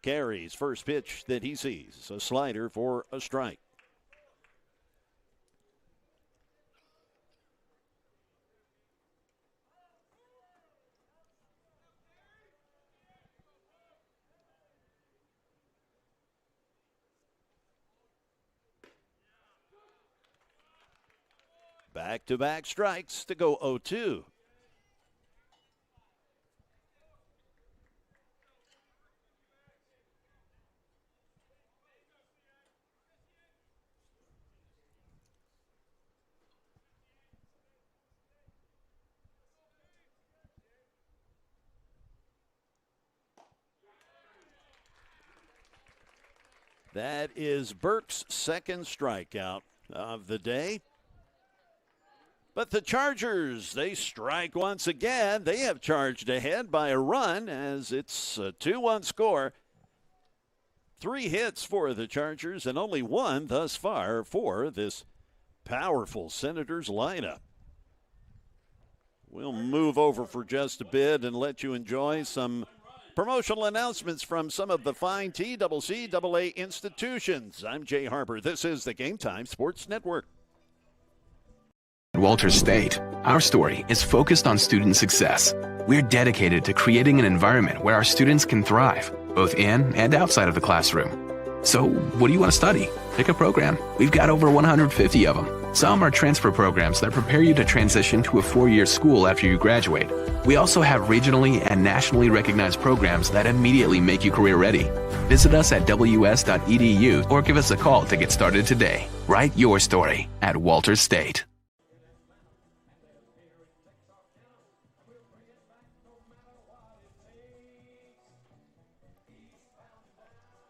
Kerry's first pitch that he sees, a slider for a strike. Back-to-back strikes to go 0-2. That is Burke's second strikeout of the day. But the Chargers, they strike once again. They have charged ahead by a run as it's a 2-1 score. 3 hits for the Chargers and only 1 thus far for this powerful Senators lineup. We'll move over for just a bit and let you enjoy some promotional announcements from some of the fine TCCAA institutions. I'm Jay Harper. This is the Game Time Sports Network. At Walters State, our story is focused on student success. We're dedicated to creating an environment where our students can thrive, both in and outside of the classroom. So, what do you want to study? Pick a program. We've got over 150 of them. Some are transfer programs that prepare you to transition to a 4-year school after you graduate. We also have regionally and nationally recognized programs that immediately make you career ready. Visit us at ws.edu or give us a call to get started today. Write your story at Walters State.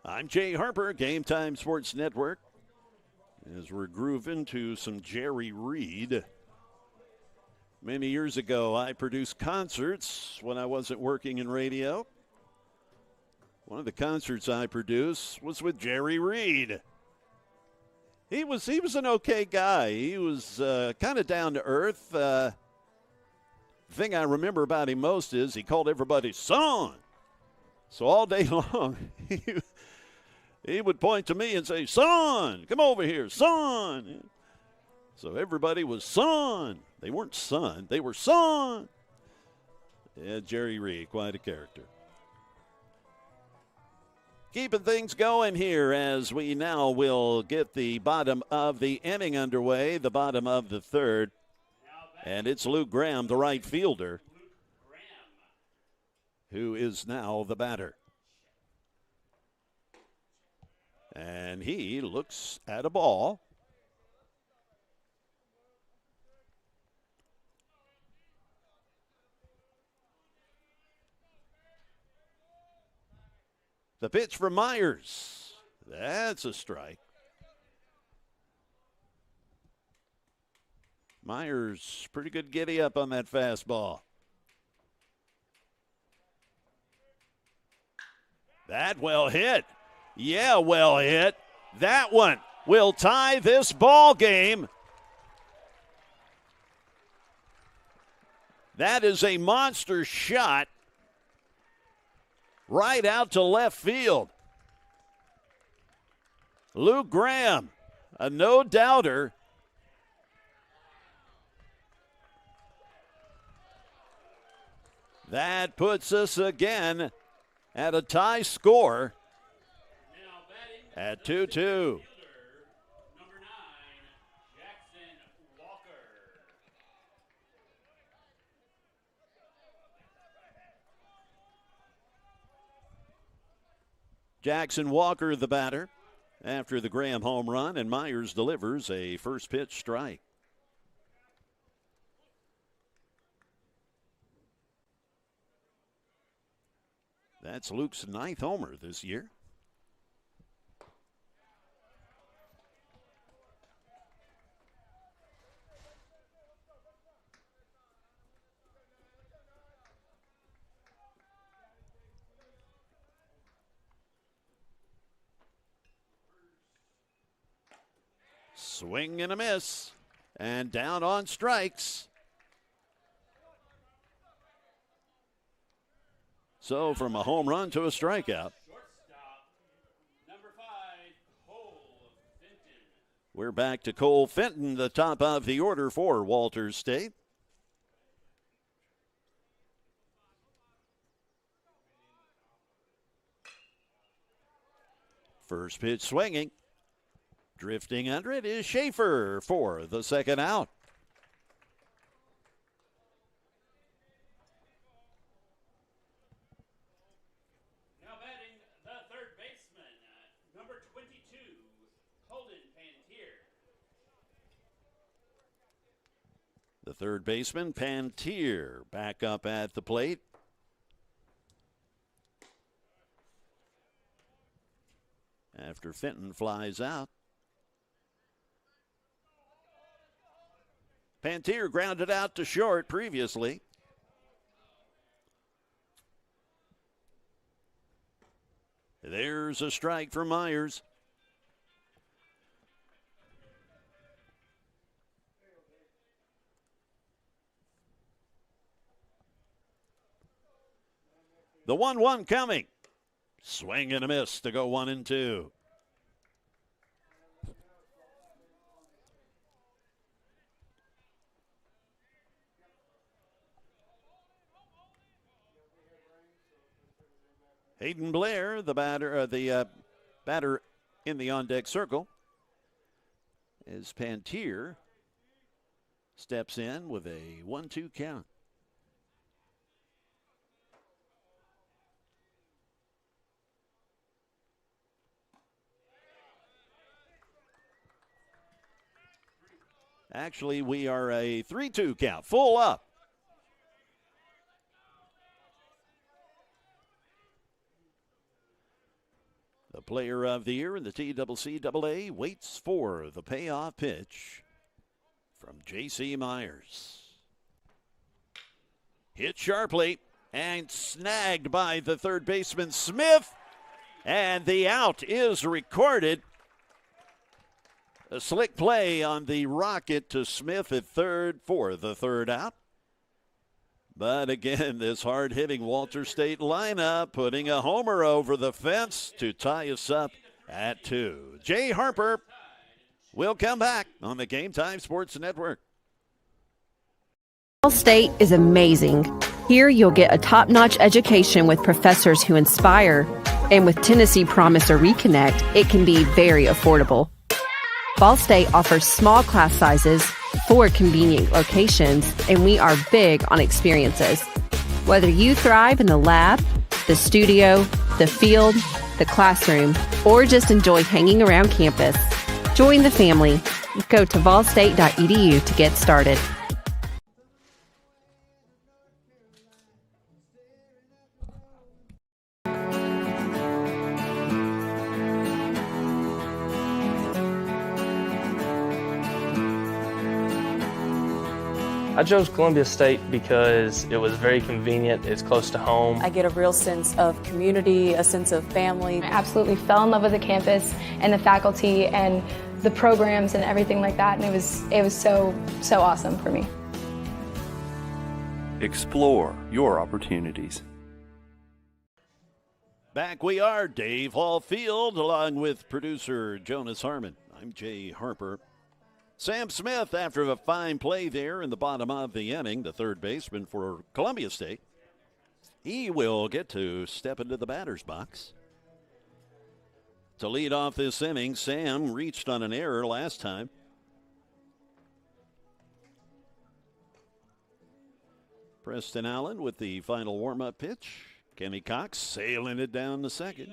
I'm Jay Harper, Game Time Sports Network, as we're grooving to some Jerry Reed. Many years ago, I produced concerts when I wasn't working in radio. One of the concerts I produced was with Jerry Reed. He was an okay guy. He was kind of down to earth. The thing I remember about him most is he called everybody son. So all day long, he would point to me and say, son, come over here, son. So everybody was son. They weren't son, they were son. Yeah, Jerry Reed, quite a character. Keeping things going here as we now will get the bottom of the inning underway, the bottom of the third. And it's Luke Graham, the right fielder, who is now the batter. And he looks at a ball. The pitch from Myers. That's a strike. Myers, pretty good giddy up on that fastball. That well hit. Yeah, well hit. That one will tie this ball game. That is a monster shot right out to left field. Luke Graham, a no-doubter. That puts us again at a tie score at 2-2. Jackson Walker, the batter, after the Graham home run, and Myers delivers a first pitch strike. That's Luke's 9th homer this year. Swing and a miss, and down on strikes. So from a home run to a strikeout. We're back to Cole Fenton, the top of the order for Walters State. First pitch swinging. Drifting under it is Schaefer for the second out. Now batting the third baseman, number 22, Holden Pantier. The third baseman, Pantier, back up at the plate. after Fenton flies out. Pantier grounded out to short previously. There's a strike for Myers. The 1-1 coming. Swing and a miss to go 1-2. Hayden Blair, the batter in the on-deck circle, as Pantier steps in with a 1-2 count. Actually, we are a 3-2 count, full up. The player of the year in the TCCAA waits for the payoff pitch from J.C. Myers. Hit sharply and snagged by the third baseman Smith, and the out is recorded. A slick play on the rocket to Smith at third for the third out. But again, this hard-hitting Walter State lineup putting a homer over the fence to tie us up at 2. Jay Harper will come back on the Game Time Sports Network. Ball State is amazing. Here you'll get a top-notch education with professors who inspire. And with Tennessee Promise or Reconnect, it can be very affordable. Ball State offers small class sizes, 4 convenient locations, and we are big on experiences. Whether you thrive in the lab, the studio, the field, the classroom, or just enjoy hanging around campus, join the family. Go to volstate.edu to get started. I chose Columbia State because it was very convenient, it's close to home. I get a real sense of community, a sense of family. I absolutely fell in love with the campus and the faculty and the programs and everything like that, and it was so awesome for me. Explore your opportunities. Back we are, Dave Hall Field, along with producer Jonas Harmon. I'm Jay Harper. Sam Smith, after a fine play there in the bottom of the inning, the third baseman for Columbia State, he will get to step into the batter's box. To lead off this inning, Sam reached on an error last time. Preston Allen with the final warm-up pitch. Kenny Cox sailing it down the second.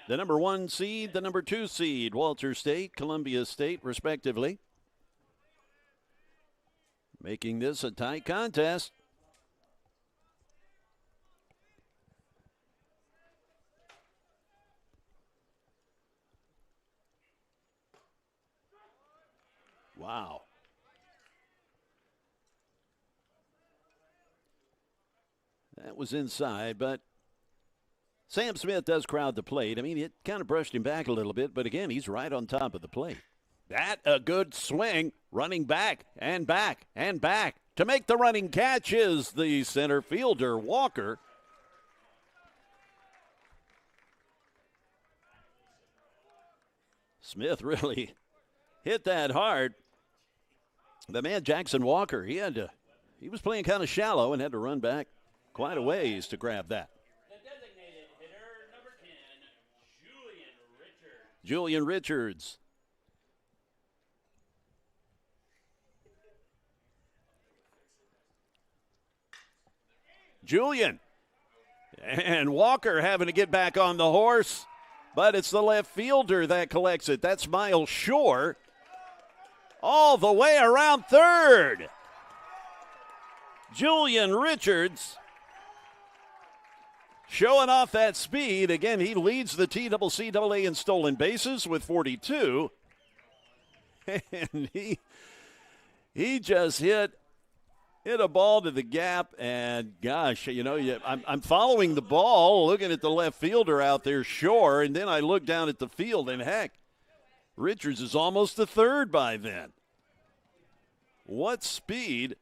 The number 1 seed, the number 2 seed, Walter State, Columbia State, respectively. Making this a tight contest. Wow. That was inside, but Sam Smith does crowd the plate. I mean, it kind of brushed him back a little bit, but again, he's right on top of the plate. That a good swing, running back and back and back. To make the running catch is the center fielder, Walker. Smith really hit that hard. The man, Jackson Walker, he was playing kind of shallow and had to run back quite a ways to grab that. Julian Richards. Julian. And Walker having to get back on the horse, but it's the left fielder that collects it. That's Miles Shore. All the way around third. Julian Richards Showing off that speed. Again, he leads the TCCAA in stolen bases with 42. And he just hit a ball to the gap, and gosh, I'm following the ball, looking at the left fielder out there, Shore, and then I look down at the field, and heck, Richards is almost to third by then. What speed.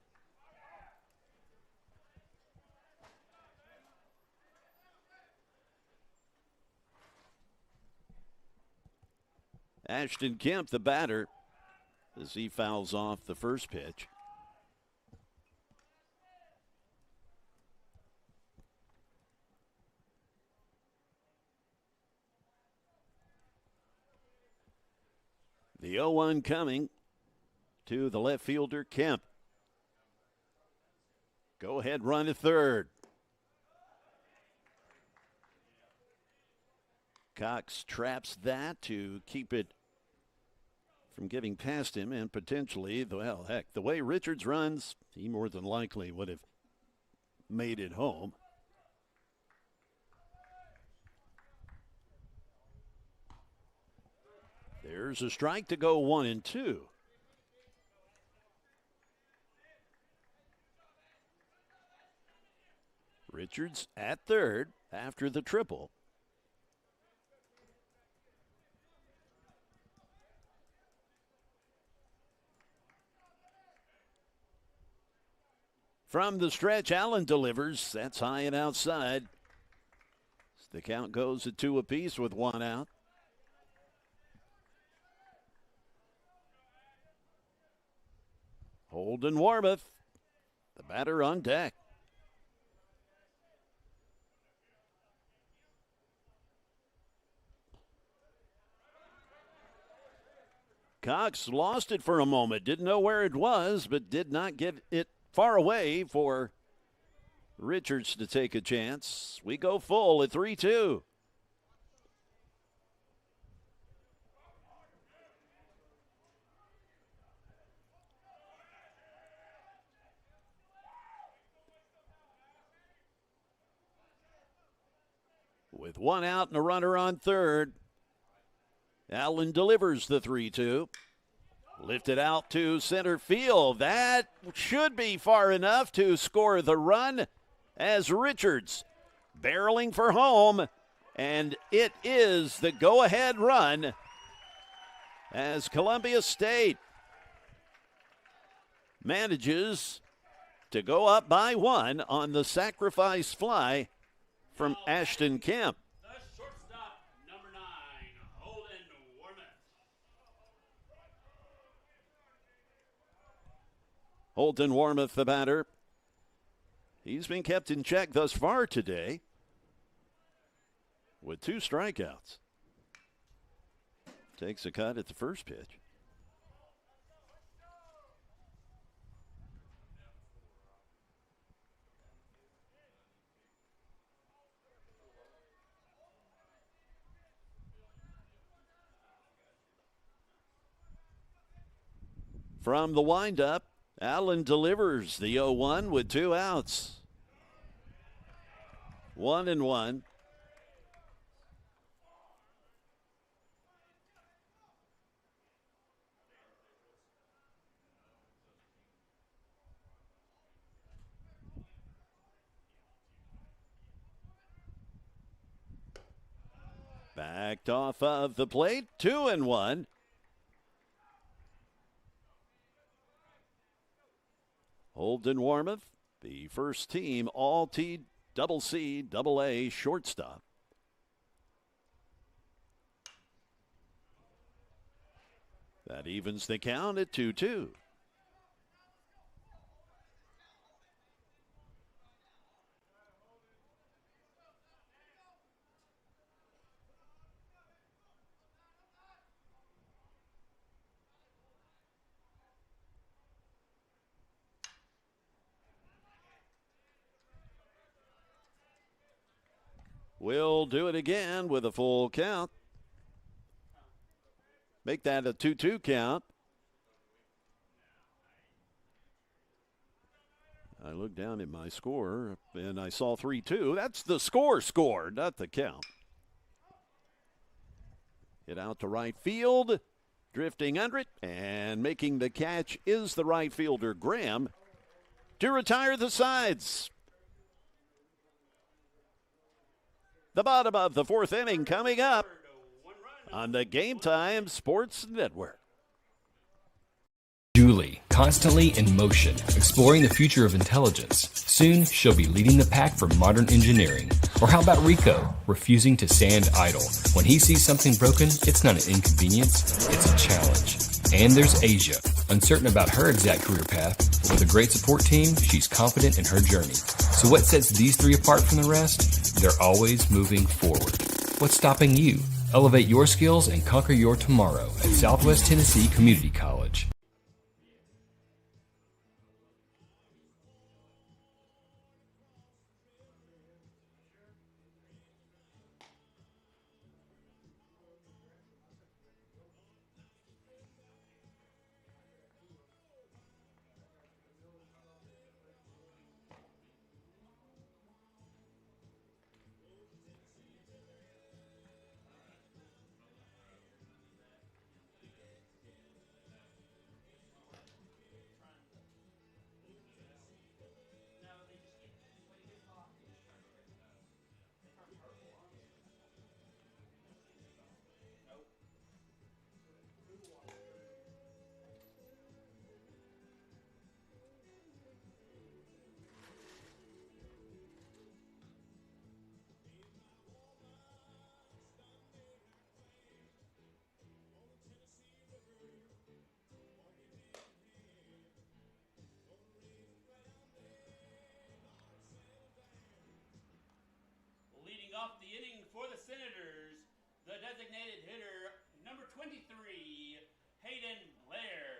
Ashton Kemp, the batter, as he fouls off the first pitch. The 0-1 coming to the left fielder, Kemp. Go ahead, run to third. Cox traps that to keep it from getting past him, and potentially, well, heck, the way Richards runs, he more than likely would have made it home. There's a strike to go 1-2. Richards at third after the triple. From the stretch, Allen delivers. That's high and outside. The count goes at 2 apiece with 1 out. Holden Warmoth, the batter on deck. Cox lost it for a moment. Didn't know where it was, but did not get it far away for Richards to take a chance. We go full at 3-2. With 1 out and a runner on third, Allen delivers the 3-2. Lifted out to center field. That should be far enough to score the run as Richards barreling for home. And it is the go-ahead run as Columbia State manages to go up by 1 on the sacrifice fly from Ashton Kemp. The shortstop, number 9, Holden Warmoth. Holden Warmoth, the batter. He's been kept in check thus far today with 2 strikeouts. Takes a cut at the first pitch. From the windup, Allen delivers the 0-1 with 2 outs. 1-1. Backed off of the plate, 2-1. Holden Warmoth, the first team all TCCAA shortstop. That evens the count at 2-2. We'll do it again with a full count. Make that a 2-2 count. I looked down at my score, and I saw 3-2. That's the score, not the count. Hit out to right field, drifting under it, and making the catch is the right fielder, Graham, to retire the sides. The bottom of the fourth inning coming up on the Game Time Sports Network. Julie, constantly in motion, exploring the future of intelligence. Soon, she'll be leading the pack for modern engineering. Or how about Rico, refusing to stand idle? When he sees something broken, it's not an inconvenience, it's a challenge. And there's Asia, uncertain about her exact career path, but with a great support team, she's confident in her journey. So what sets these three apart from the rest? They're always moving forward. What's stopping you? Elevate your skills and conquer your tomorrow at Southwest Tennessee Community College. Off the inning for the Senators, the designated hitter, number 23, Hayden Blair.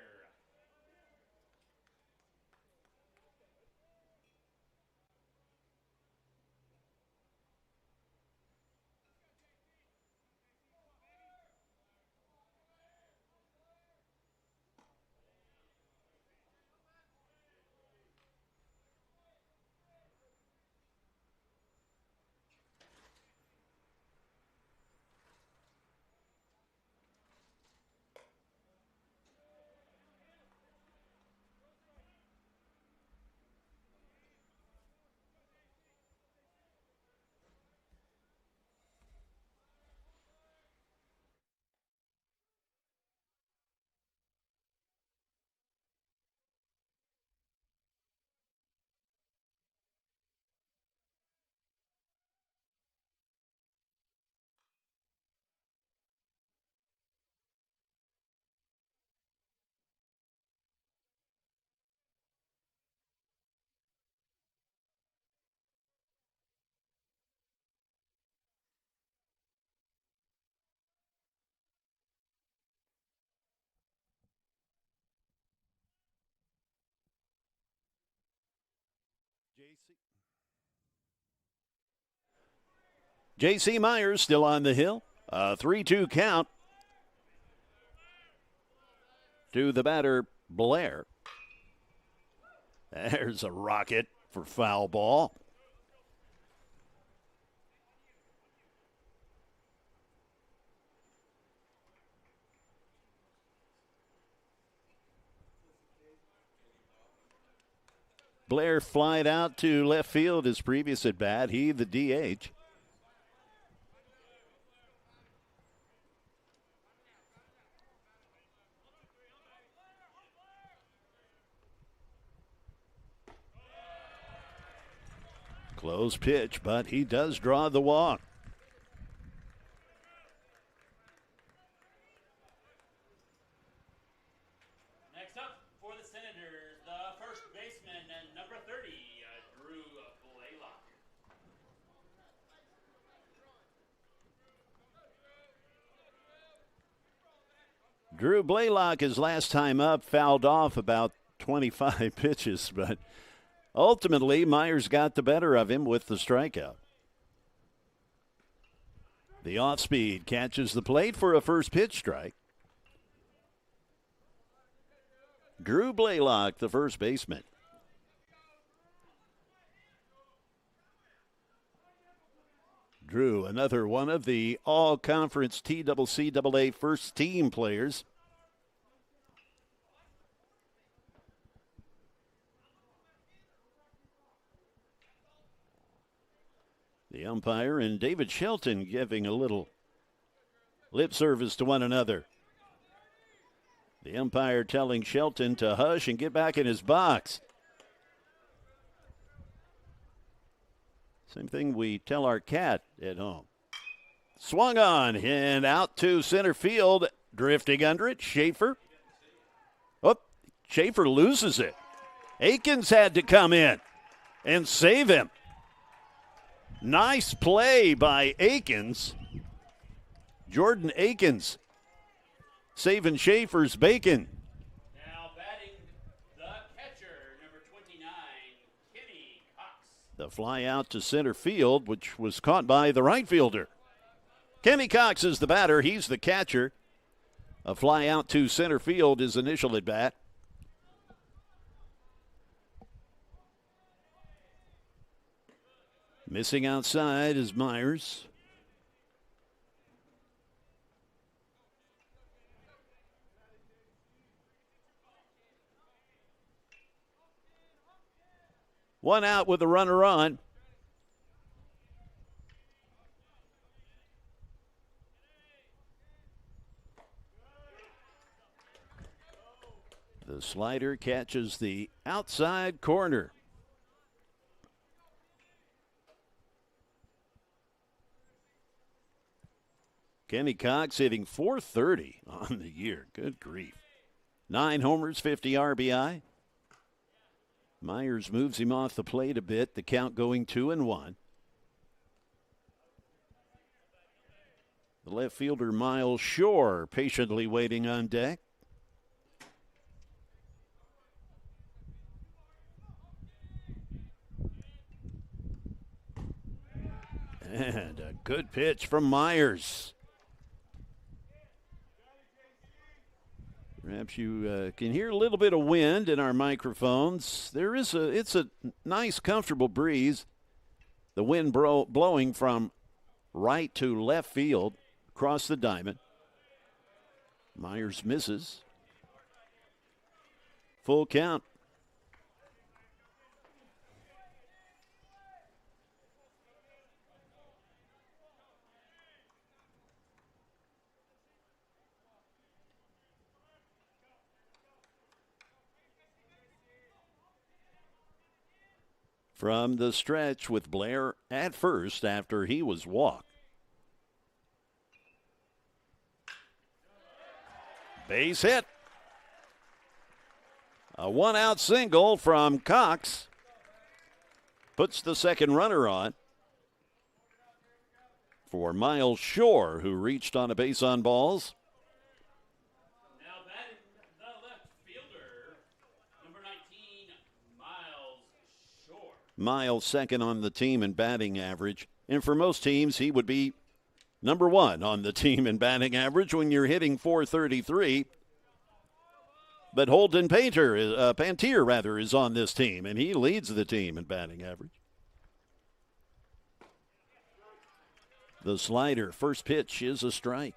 J.C. Myers still on the hill. A 3-2 count to the batter, Blair. There's a rocket for foul ball. Blair flied out to left field his previous at bat. He the DH. Close pitch, but he does draw the walk. Next up for the Senators, the first baseman, number 30, Drew Blaylock. Drew Blaylock, his last time up, fouled off about 25 pitches, but ultimately, Myers got the better of him with the strikeout. The off-speed catches the plate for a first pitch strike. Drew Blaylock, the first baseman. Drew, another one of the all-conference TCCAA first-team players. The umpire and David Shelton giving a little lip service to one another. The umpire telling Shelton to hush and get back in his box. Same thing we tell our cat at home. Swung on and out to center field. Drifting under it, Schaefer. Oh, Schaefer loses it. Akins had to come in and save him. Nice play by Akins. Jordan Akins saving Schaefer's bacon. Now batting the catcher, number 29, Kenny Cox. The fly out to center field, which was caught by the right fielder. Kenny Cox is the batter. He's the catcher. A fly out to center field, his initial at bat. Missing outside is Myers. One out with a runner on. The slider catches the outside corner. Kenny Cox hitting .430 on the year. Good grief. 9 homers, 50 RBI. Myers moves him off the plate a bit. The count going 2-1. The left fielder, Miles Shore, patiently waiting on deck. And a good pitch from Myers. Perhaps you can hear a little bit of wind in our microphones. It's a nice, comfortable breeze. The wind blowing from right to left field across the diamond. Myers misses. Full count. From the stretch with Blair at first after he was walked. Base hit. A one-out single from Cox. Puts the second runner on for Miles Shore, who reached on a base on balls. Now batting the left fielder, number 19, Miles Shore. Miles second on the team in batting average. And for most teams, he would be number 1 on the team in batting average when you're hitting .433. But Holden Pantier is on this team, and he leads the team in batting average. The slider, first pitch is a strike.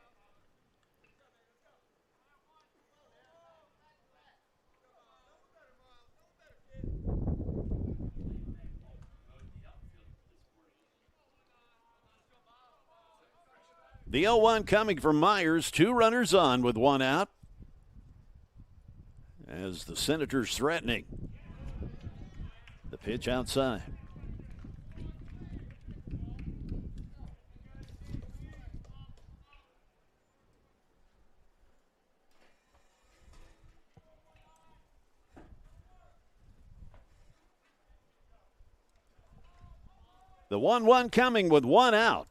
The 0-1 coming from Myers, 2 runners on with 1 out. As the Senators threatening. The pitch outside. The 1-1 coming with 1 out.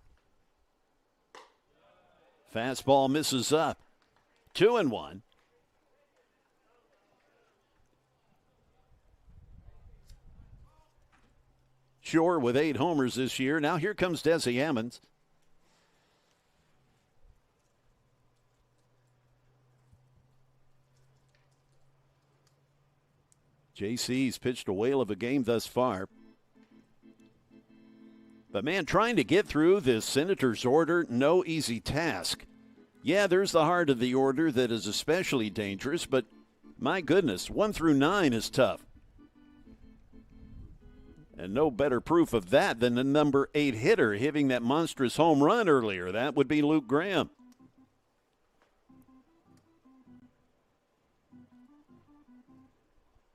Fastball misses up. 2-1. Shore with 8 homers this year. Now here comes Desi Ammons. JC's pitched a whale of a game thus far. But, man, trying to get through this Senators order, no easy task. Yeah, there's the heart of the order that is especially dangerous, but my goodness, 1 through 9 is tough. And no better proof of that than the number 8 hitter hitting that monstrous home run earlier. That would be Luke Graham.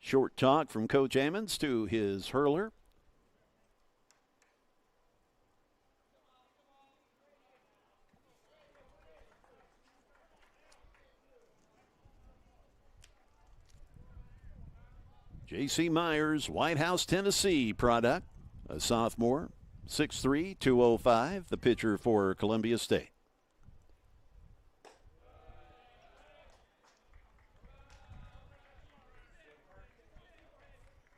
Short talk from Coach Ammons to his hurler. J.C. Myers, White House, Tennessee product, a sophomore, 6'3", 205, the pitcher for Columbia State.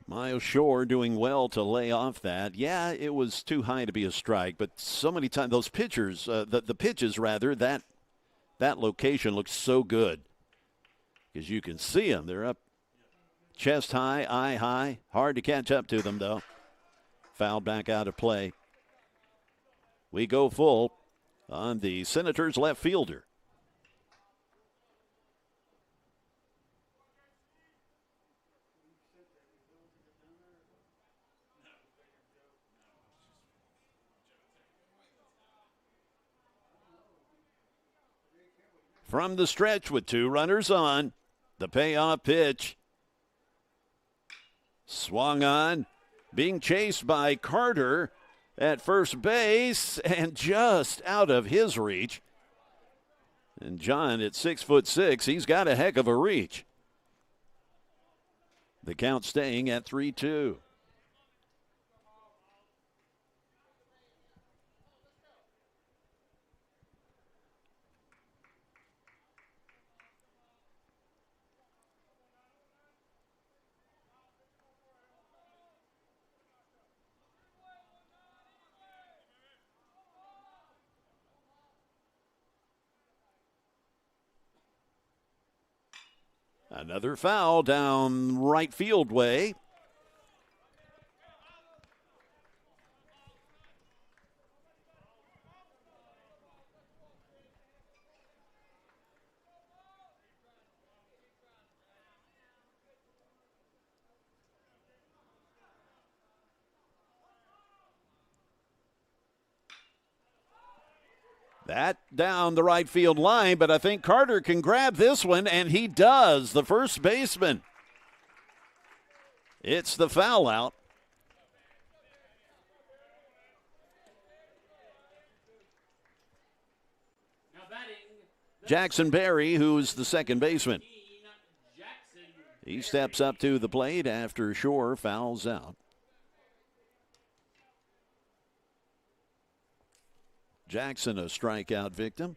Miles Shore doing well to lay off that. Yeah, it was too high to be a strike, but so many times those pitchers, the pitches rather, that location looks so good because you can see them. They're up chest high, eye high. Hard to catch up to them, though. Fouled back out of play. We go full on the Senators left fielder. From the stretch with 2 runners on, the payoff pitch. Swung on, being chased by Carter at first base and just out of his reach. And John at 6'6", he's got a heck of a reach. The count staying at 3-2. Another foul down right field way. That down the right field line, but I think Carter can grab this one, and he does, the first baseman. It's the foul out. Jackson Berry, who's the second baseman. He steps up to the plate after Shore fouls out. Jackson, a strikeout victim.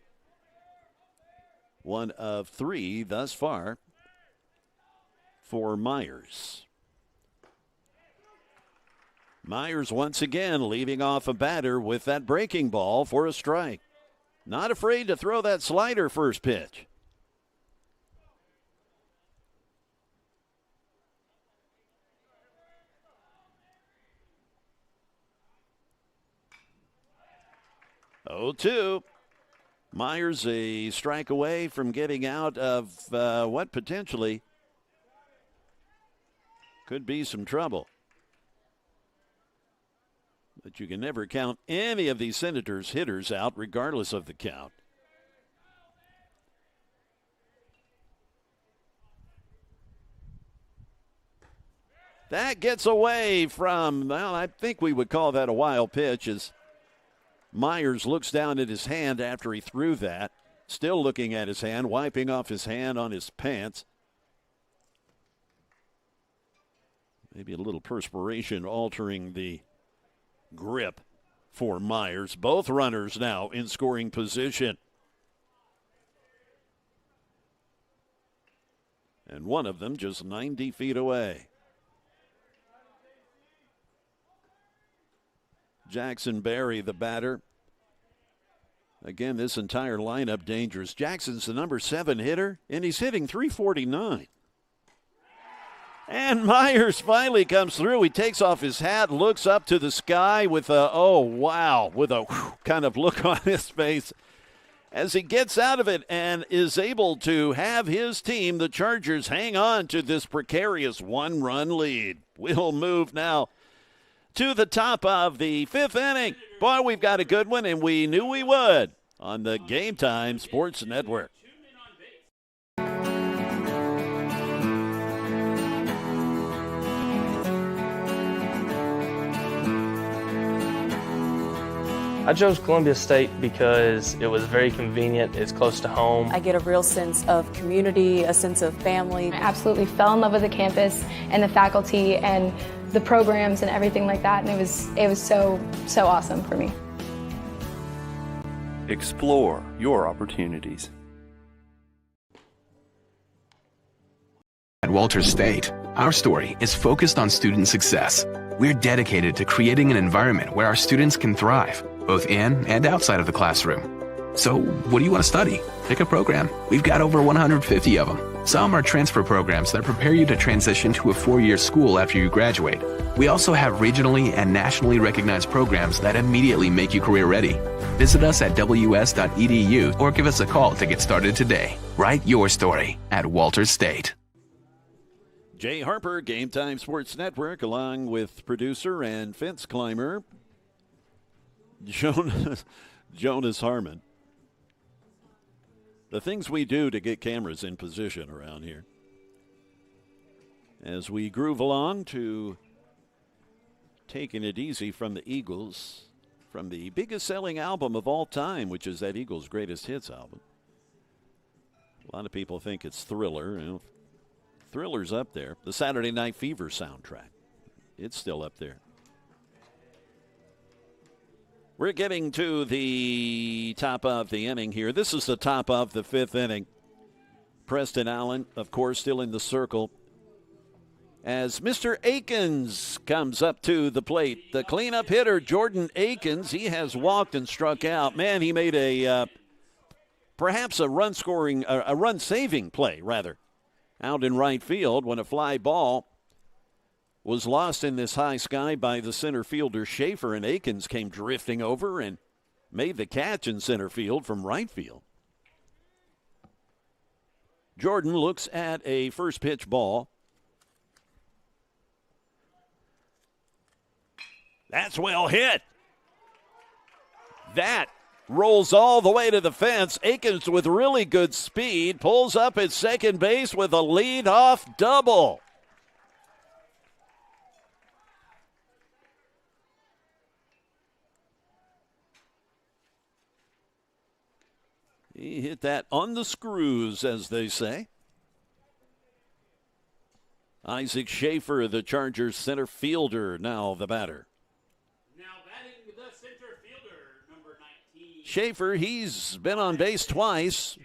1 of 3 thus far for Myers. Myers once again leading off a batter with that breaking ball for a strike. Not afraid to throw that slider first pitch. Oh, 2. Myers a strike away from getting out of what potentially could be some trouble. But you can never count any of these Senators hitters out regardless of the count. That gets away from, well, I think we would call that a wild pitch as Myers looks down at his hand after he threw that. Still looking at his hand, wiping off his hand on his pants. Maybe a little perspiration altering the grip for Myers. Both runners now in scoring position. And one of them just 90 feet away. Jackson Berry, the batter. Again, this entire lineup dangerous. Jackson's the number 7 hitter, and he's hitting .349. And Myers finally comes through. He takes off his hat, looks up to the sky with a, oh, wow, with a kind of look on his face as he gets out of it and is able to have his team, the Chargers, hang on to this precarious one-run lead. We'll move now to the top of the fifth inning. Boy, we've got a good one, and we knew we would on the Game Time Sports Network. I chose Columbia State because it was very convenient, it's close to home. I get a real sense of community, a sense of family. I absolutely fell in love with the campus and the faculty and the programs and everything like that, and it was so awesome for me. Explore your opportunities. At Walters State, our story is focused on student success. We're dedicated to creating an environment where our students can thrive, both in and outside of the classroom. So, what do you want to study? Pick a program. We've got over 150 of them. Some are transfer programs that prepare you to transition to a 4-year school after you graduate. We also have regionally and nationally recognized programs that immediately make you career ready. Visit us at ws.edu or give us a call to get started today. Write your story at Walters State. Jay Harper, Game Time Sports Network, along with producer and fence climber Jonas Harmon. The things we do to get cameras in position around here. As we groove along to Taking It Easy from the Eagles, from the biggest selling album of all time, which is that Eagles' Greatest Hits album. A lot of people think it's Thriller. You know, Thriller's up there. The Saturday Night Fever soundtrack. It's still up there. We're getting to the top of the inning here. This is the top of the fifth inning. Preston Allen, of course, still in the circle. As Mr. Akins comes up to the plate. The cleanup hitter, Jordan Akins, he has walked and struck out. Man, he made perhaps a run-saving play, rather, out in right field when a fly ball was lost in this high sky by the center fielder Schaefer, and Akins came drifting over and made the catch in center field from right field. Jordan looks at a first pitch ball. That's well hit. That rolls all the way to the fence. Akins with really good speed pulls up at second base with a lead-off double. He hit that on the screws, as they say. Isaac Schaefer, the Chargers center fielder, now the batter. Now batting the center fielder, number 19. Schaefer, he's been on base twice.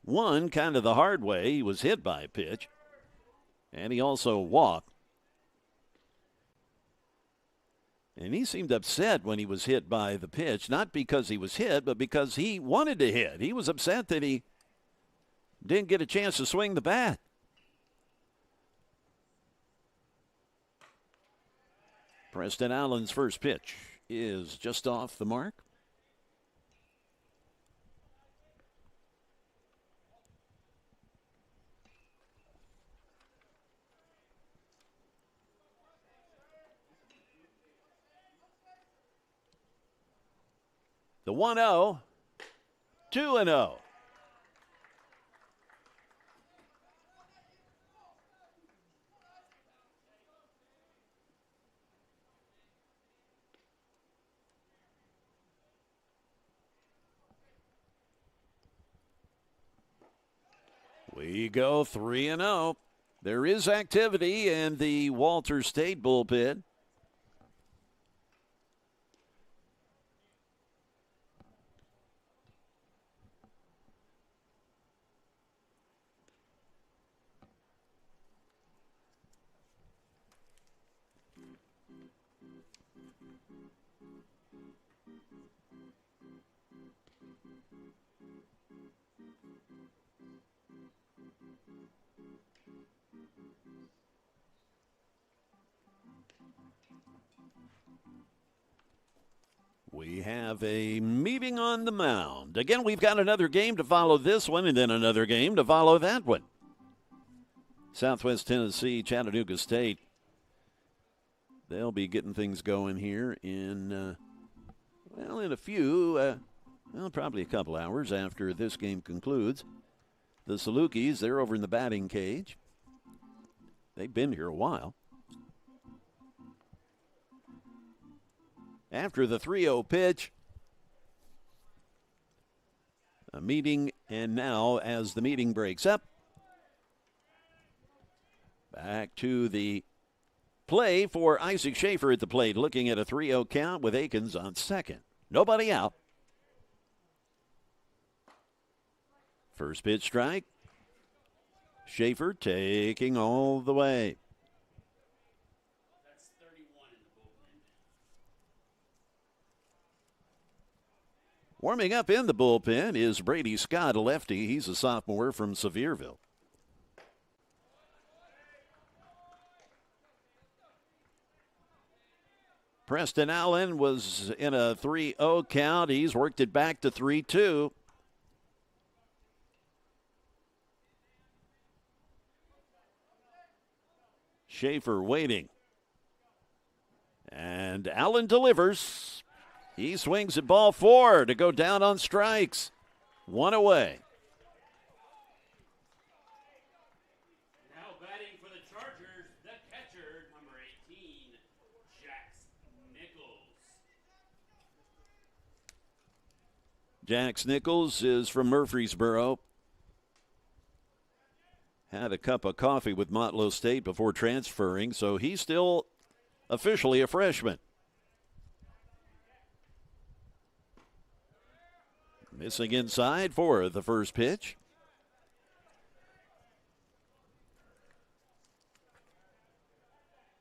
One kind of the hard way. He was hit by a pitch. And he also walked. And he seemed upset when he was hit by the pitch, not because he was hit, but because he wanted to hit. He was upset that he didn't get a chance to swing the bat. Preston Allen's first pitch is just off the mark. The 1-0, 2-0. We go 3-0. There is activity in the Walters State bullpen. We have a meeting on the mound. Again, we've got another game to follow this one and then another game to follow that one. Southwest Tennessee, Chattanooga State. They'll be getting things going here in a few, probably a couple hours after this game concludes. The Salukis, they're over in the batting cage. They've been here a while. After the 3-0 pitch, a meeting, and now as the meeting breaks up, back to the play for Isaac Schaefer at the plate, looking at a 3-0 count with Akins on second. Nobody out. First pitch strike. Schaefer taking all the way. That's 31 in the bullpen. Warming up in the bullpen is Brady Scott, a lefty. He's a sophomore from Sevierville. Preston Allen was in a 3-0 count. He's worked it back to 3-2. Schaefer waiting. And Allen delivers. He swings at ball 4 to go down on strikes. One away. Now batting for the Chargers, the catcher, number 18, Jax Nichols. Jax Nichols is from Murfreesboro. Had a cup of coffee with Motlow State before transferring, so he's still officially a freshman. Missing inside for the first pitch.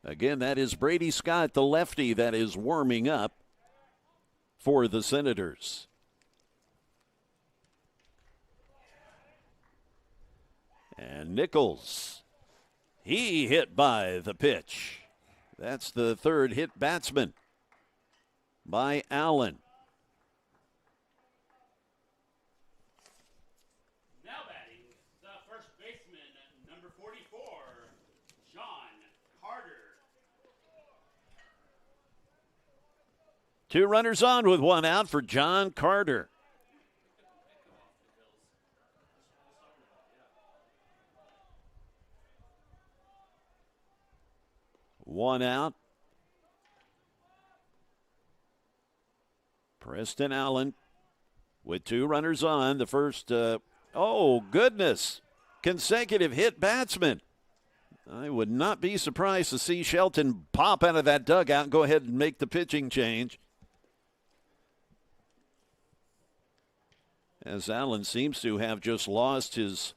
Again, that is Brady Scott, the lefty, that is warming up for the Senators. And Nichols, he hit by the pitch. That's the third hit batsman by Allen. Now batting, the first baseman, number 44, John Carter. 2 runners on with 1 out for John Carter. One out. Preston Allen with 2 runners on. The first, oh, goodness, consecutive hit batsman. I would not be surprised to see Shelton pop out of that dugout and go ahead and make the pitching change. As Allen seems to have just lost his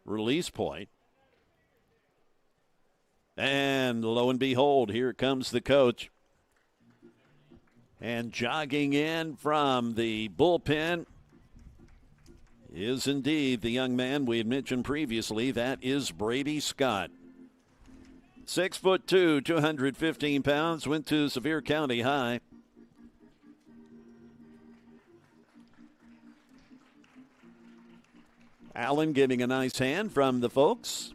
release point. And lo and behold, here comes the coach. And jogging in from the bullpen is indeed the young man we had mentioned previously. That is Brady Scott. 6'2", 215 pounds, went to Sevier County High. Allen getting a nice hand from the folks.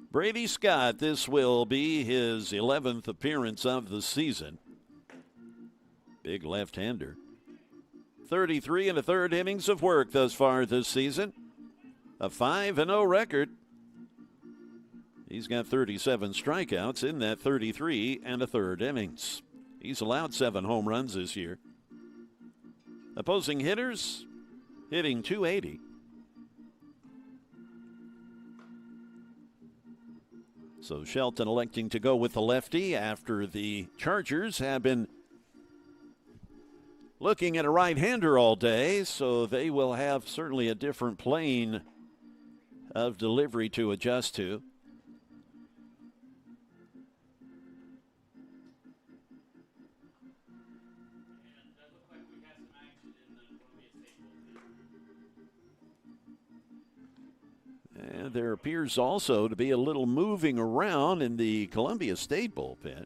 Brady Scott, this will be his 11th appearance of the season. Big left-hander. 33 1/3 innings of work thus far this season. A 5-0 record. He's got 37 strikeouts in that 33 1/3 innings. He's allowed 7 home runs this year. Opposing hitters hitting .280. So Shelton electing to go with the lefty after the Chargers have been looking at a right-hander all day, so they will have certainly a different plane of delivery to adjust to. And there appears also to be a little moving around in the Columbia State bullpen.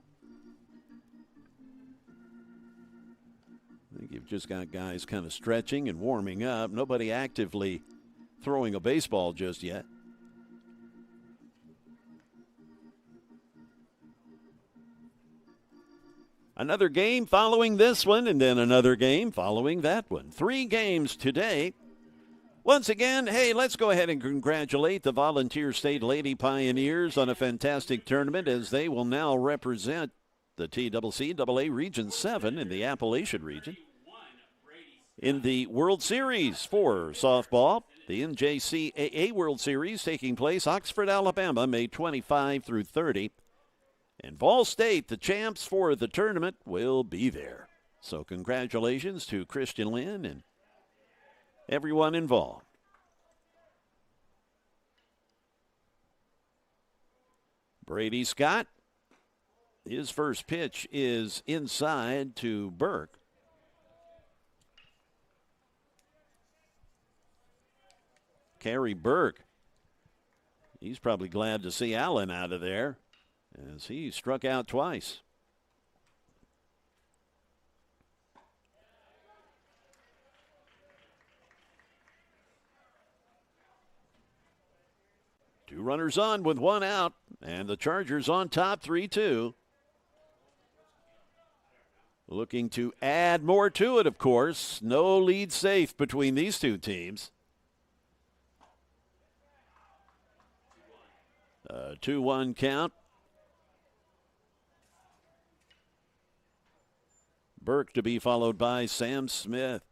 I think you've just got guys kind of stretching and warming up. Nobody actively throwing a baseball just yet. Another game following this one, and then another game following that one. 3 games today. Once again, hey, let's go ahead and congratulate the Volunteer State Lady Pioneers on a fantastic tournament, as they will now represent the TCCAA Region 7 in the Appalachian region in the World Series for softball. The NJCAA World Series taking place Oxford, Alabama, May 25 through 30. And Vol State, the champs for the tournament, will be there. So congratulations to Christian Lynn and everyone involved. Brady Scott, his first pitch is inside to Burke. Kerry Burke, he's probably glad to see Allen out of there, as he struck out twice. Two runners on with one out, and the Chargers on top 3-2. Looking to add more to it, of course. No lead safe between these two teams. 2-1 count. Burke to be followed by Sam Smith.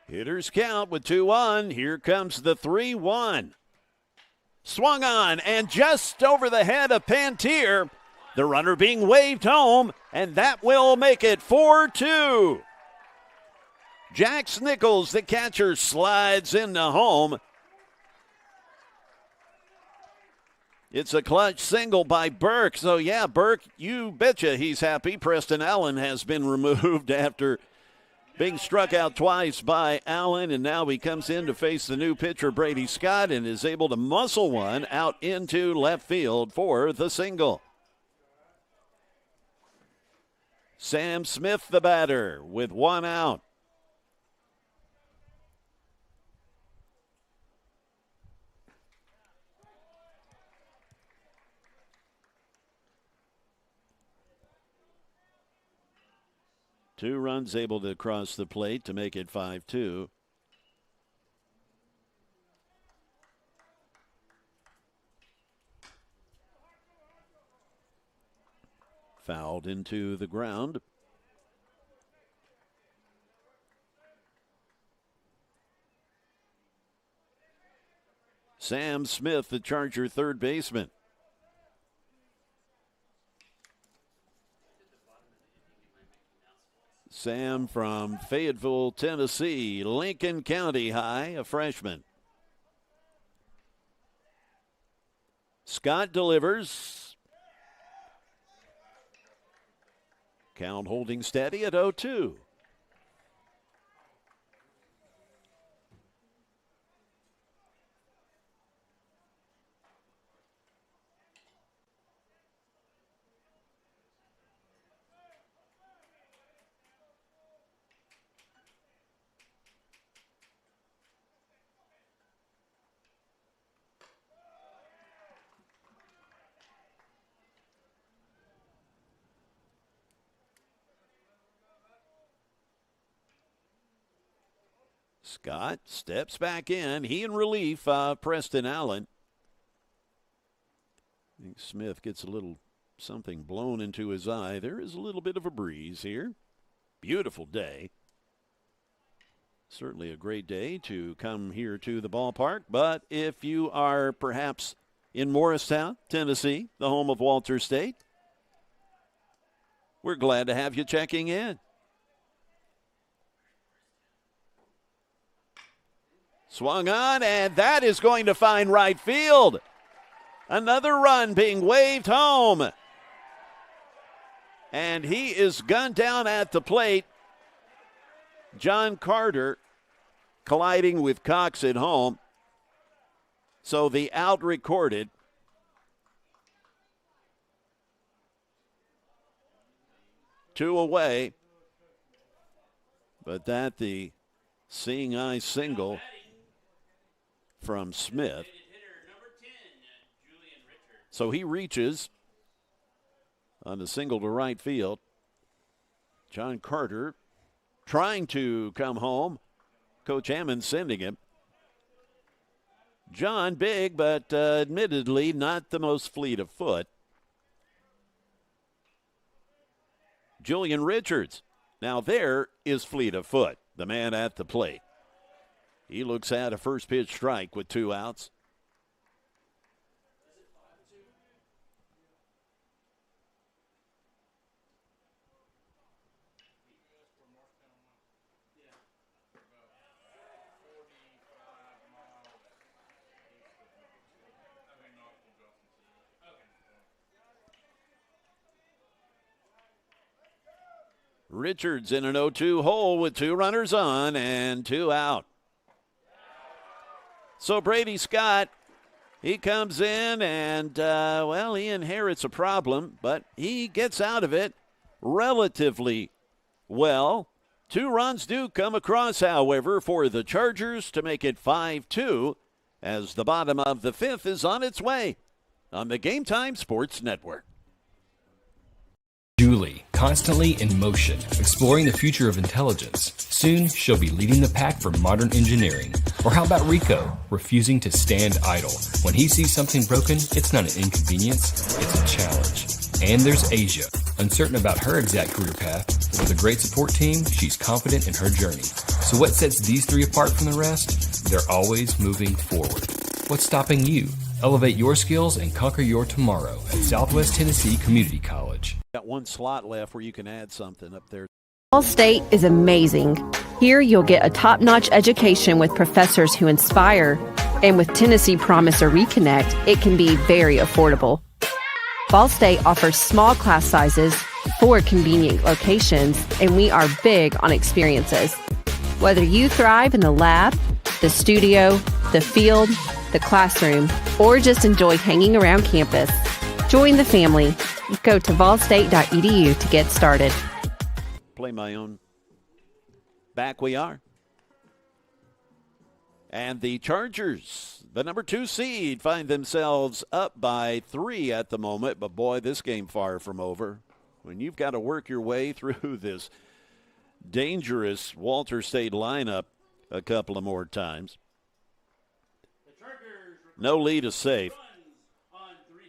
Hitters count with 2-1. Here comes the 3-1. Swung on and just over the head of Pantier. The runner being waved home, and that will make it 4-2. Jax Nichols, the catcher, slides into home. It's a clutch single by Burke. So, yeah, Burke, you betcha he's happy. Preston Allen has been removed after being struck out twice by Allen, and now he comes in to face the new pitcher, Brady Scott, and is able to muscle one out into left field for the single. Sam Smith, the batter, with one out. Two runs able to cross the plate to make it 5-2. Fouled into the ground. Sam Smith, the Charger third baseman. Sam from Fayetteville, Tennessee, Lincoln County High, a freshman. Scott delivers. Count holding steady at 0-2. Scott steps back in. He in relief, Preston Allen. I think Smith gets a little something blown into his eye. There is a little bit of a breeze here. Beautiful day. Certainly a great day to come here to the ballpark. But if you are perhaps in Morristown, Tennessee, the home of Walter State, We're glad to have you checking in. Swung on, and that is going to find right field. Another run being waved home. And he is gunned down at the plate. John Carter colliding with Cox at home. So the out recorded. Two away. But that the seeing eye single from Smith. So he reaches on the single to right field. John Carter trying to come home. Coach Hammond sending him. John big, but admittedly not the most fleet of foot. Julian Richards. Now there is fleet of foot, the man at the plate. He looks at a first pitch strike with 2 outs. Richards in an 0-2 hole with 2 runners on and 2 out. So Brady Scott, he comes in and, he inherits a problem, but he gets out of it relatively well. 2 runs do come across, however, for the Chargers to make it 5-2 as the bottom of the 5th is on its way on the Game Time Sports Network. Julie, constantly in motion, exploring the future of intelligence. Soon, she'll be leading the pack for modern engineering. Or how about Rico, refusing to stand idle? When he sees something broken, it's not an inconvenience, it's a challenge. And there's Asia, uncertain about her exact career path. With a great support team, she's confident in her journey. So what sets these 3 apart from the rest? They're always moving forward. What's stopping you? Elevate your skills and conquer your tomorrow at Southwest Tennessee Community College. Got 1 slot left where you can add something up there. Ball State is amazing. Here you'll get a top-notch education with professors who inspire. And with Tennessee Promise or Reconnect, it can be very affordable. Ball State offers small class sizes, 4 convenient locations, and we are big on experiences. Whether you thrive in the lab, the studio, the field, the classroom, or just enjoy hanging around campus, join the family. Go to ballstate.edu to get started. Play my own. Back we are. And the Chargers, the number 2 seed, find themselves up by 3 at the moment. But, boy, this game far from over. When you've got to work your way through this dangerous Walter State lineup a couple of more times. No lead is safe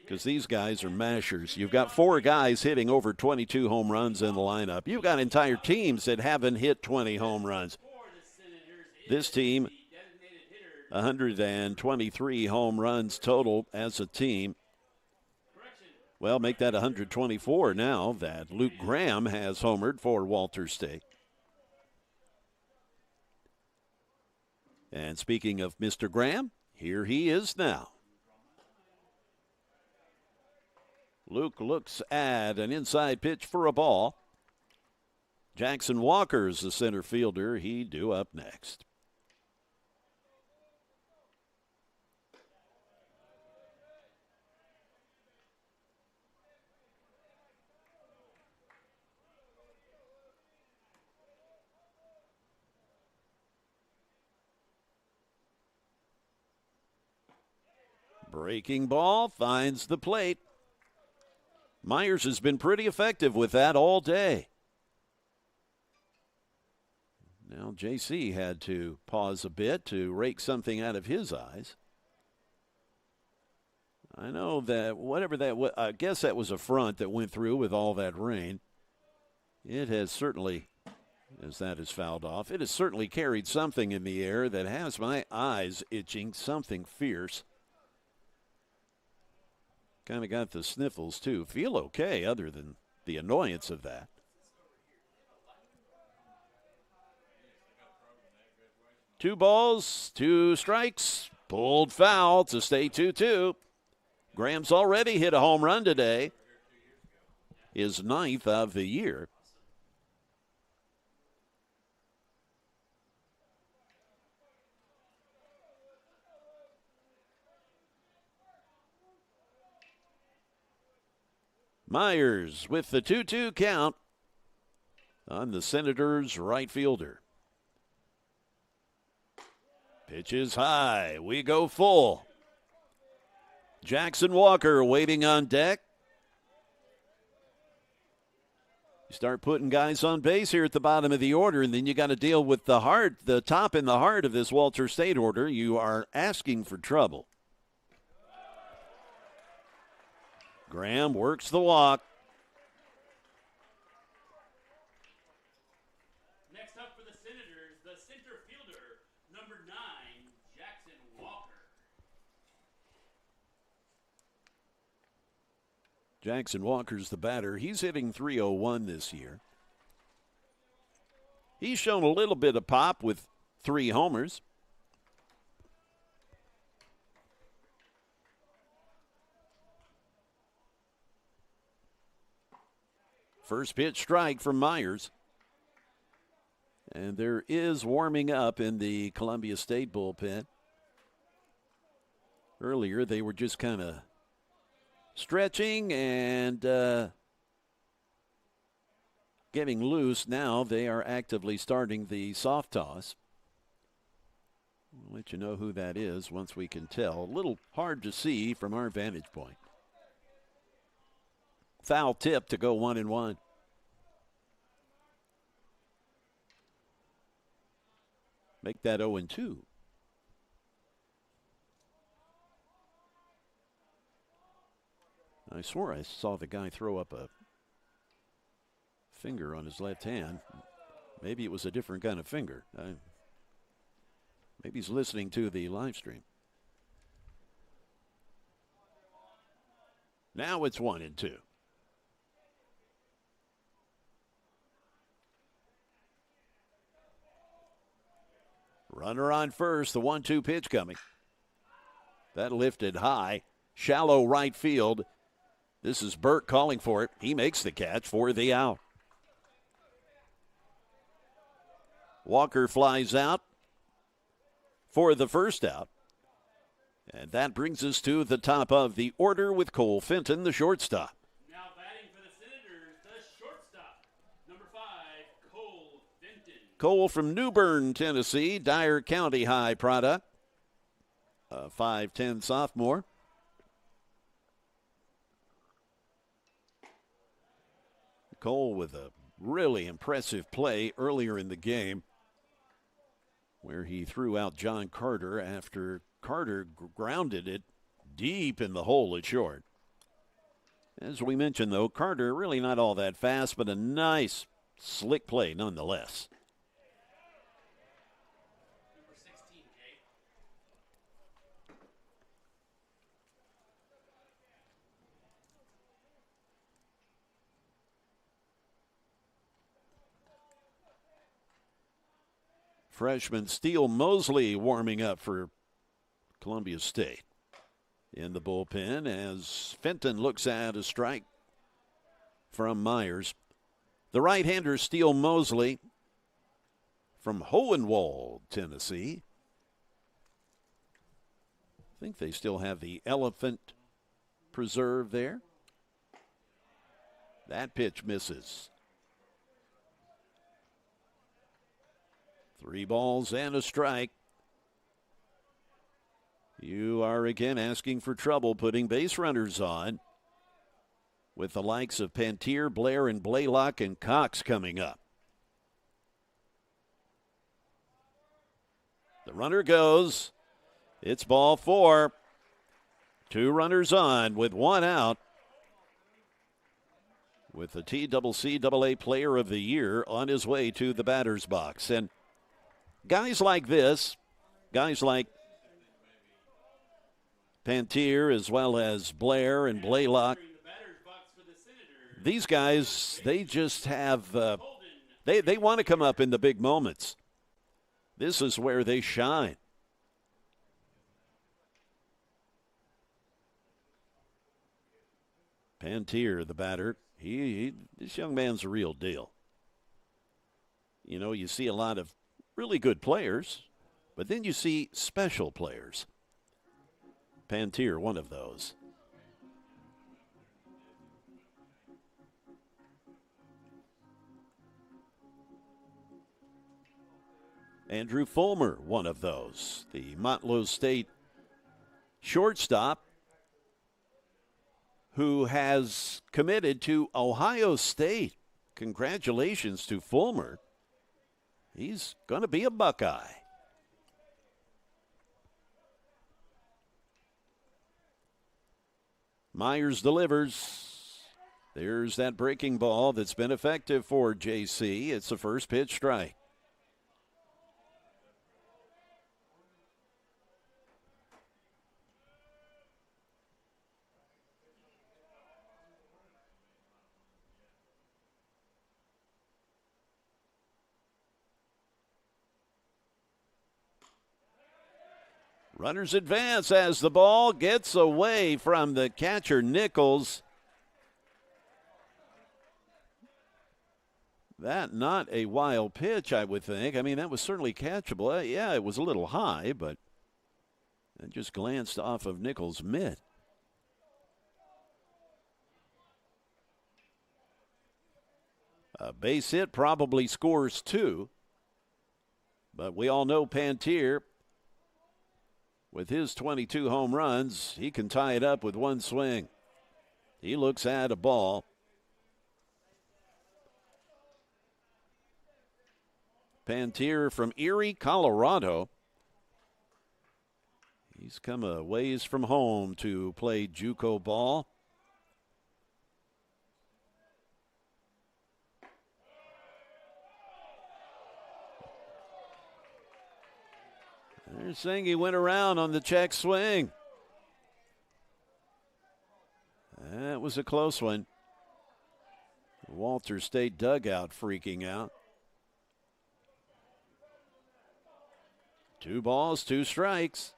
because these guys are mashers. You've got 4 guys hitting over 22 home runs in the lineup. You've got entire teams that haven't hit 20 home runs. This team, 123 home runs total as a team. Well, make that 124 now that Luke Graham has homered for Walter State. And speaking of Mr. Graham, here he is now. Luke looks at an inside pitch for a ball. Jackson Walker's the center fielder. He due up next. Breaking ball finds the plate. Myers has been pretty effective with that all day. Now JC had to pause a bit to rake something out of his eyes. I know that whatever that was, I guess that was a front that went through with all that rain. It has certainly, as that is fouled off, it has certainly carried something in the air that has my eyes itching, something fierce. Kind of got the sniffles, too. Feel okay other than the annoyance of that. Two balls, two strikes, pulled foul to stay 2-2. Graham's already hit a home run today, his 9th of the year. Myers with the 2-2 count on the Senators' right fielder. Pitch is high. We go full. Jackson Walker waiting on deck. You start putting guys on base here at the bottom of the order, and then you got to deal with the top and the heart of this Walter State order. You are asking for trouble. Graham works the walk. Next up for the Senators, the center fielder, number 9, Jackson Walker. Jackson Walker's the batter. He's hitting .301 this year. He's shown a little bit of pop with 3 homers. First pitch strike from Myers. And there is warming up in the Columbia State bullpen. Earlier, they were just kind of stretching and getting loose. Now they are actively starting the soft toss. I'll let you know who that is once we can tell. A little hard to see from our vantage point. Foul tip to go 1-1. Make that 0-2. I swore I saw the guy throw up a finger on his left hand. Maybe it was a different kind of finger. Maybe he's listening to the live stream. Now it's 1-2. Runner on first, the 1-2 pitch coming. That lifted high, shallow right field. This is Burt calling for it. He makes the catch for the out. Walker flies out for the first out. And that brings us to the top of the order with Cole Fenton, the shortstop. Now batting for the Senators, the shortstop, number 5, Cole Fenton. Cole from New Bern, Tennessee, Dyer County High product. A 5'10" sophomore. Cole with a really impressive play earlier in the game where he threw out John Carter after Carter grounded it deep in the hole at short. As we mentioned, though, Carter really not all that fast, but a nice, slick play nonetheless. Number 16, Jake. Freshman Steele Mosley warming up for Columbia State in the bullpen as Fenton looks at a strike from Myers. The right-hander Steele Mosley from Hohenwald, Tennessee. I think they still have the Elephant Preserve there. That pitch misses. 3 balls and a strike. You are again asking for trouble putting base runners on with the likes of Pantier, Blair, and Blaylock and Cox coming up. The runner goes. It's ball 4. 2 runners on with 1 out. With the TCCAA Player of the Year on his way to the batter's box. And guys like this, guys like Pantier as well as Blair and Blaylock, these guys, they just have, they want to come up in the big moments. This is where they shine. Pantier, the batter, this young man's a real deal. You know, you see a lot of really good players, but then you see special players. Pantier, one of those. Andrew Fulmer, one of those. The Motlow State shortstop who has committed to Ohio State. Congratulations to Fulmer. He's going to be a Buckeye. Myers delivers. There's that breaking ball that's been effective for JC. It's the first pitch strike. Runners advance as the ball gets away from the catcher, Nichols. That not a wild pitch, I would think. I mean, that was certainly catchable. Yeah, it was a little high, but it just glanced off of Nichols' mitt. A base hit probably scores 2. But we all know Pantier, with his 22 home runs, he can tie it up with one swing. He looks at a ball. Pantier from Erie, Colorado. He's come a ways from home to play JUCO ball. They're saying he went around on the check swing. That was a close one. Walter State dugout freaking out. 2 balls, 2 strikes.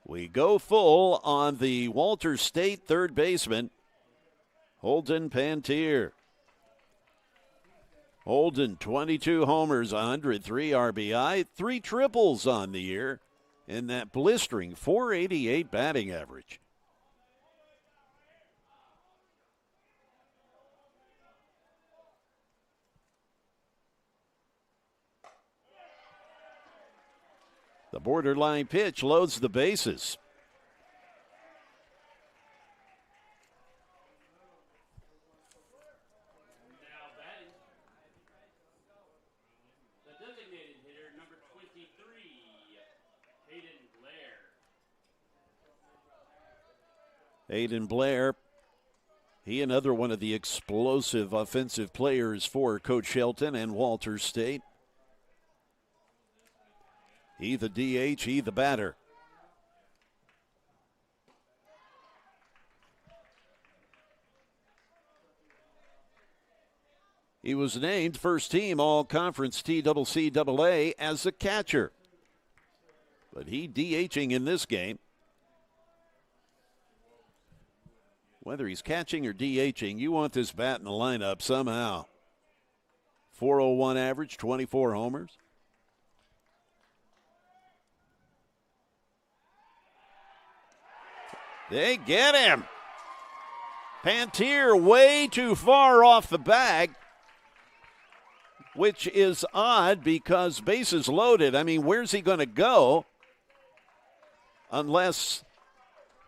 We go full on the Walter State third baseman, Holden Pantier. Holden, 22 homers, 103 RBI, 3 triples on the year, and that blistering .488 batting average. The borderline pitch loads the bases. Now batting, the designated hitter, number 23, Hayden Blair. Hayden Blair, he another one of the explosive offensive players for Coach Shelton and Walter State. He the DH, he the batter. He was named first team all-conference TCCAA as a catcher. But he DHing in this game. Whether he's catching or DHing, you want this bat in the lineup somehow. .401 average, 24 homers. They get him. Pantier way too far off the bag, which is odd because bases loaded. I mean, where's he going to go unless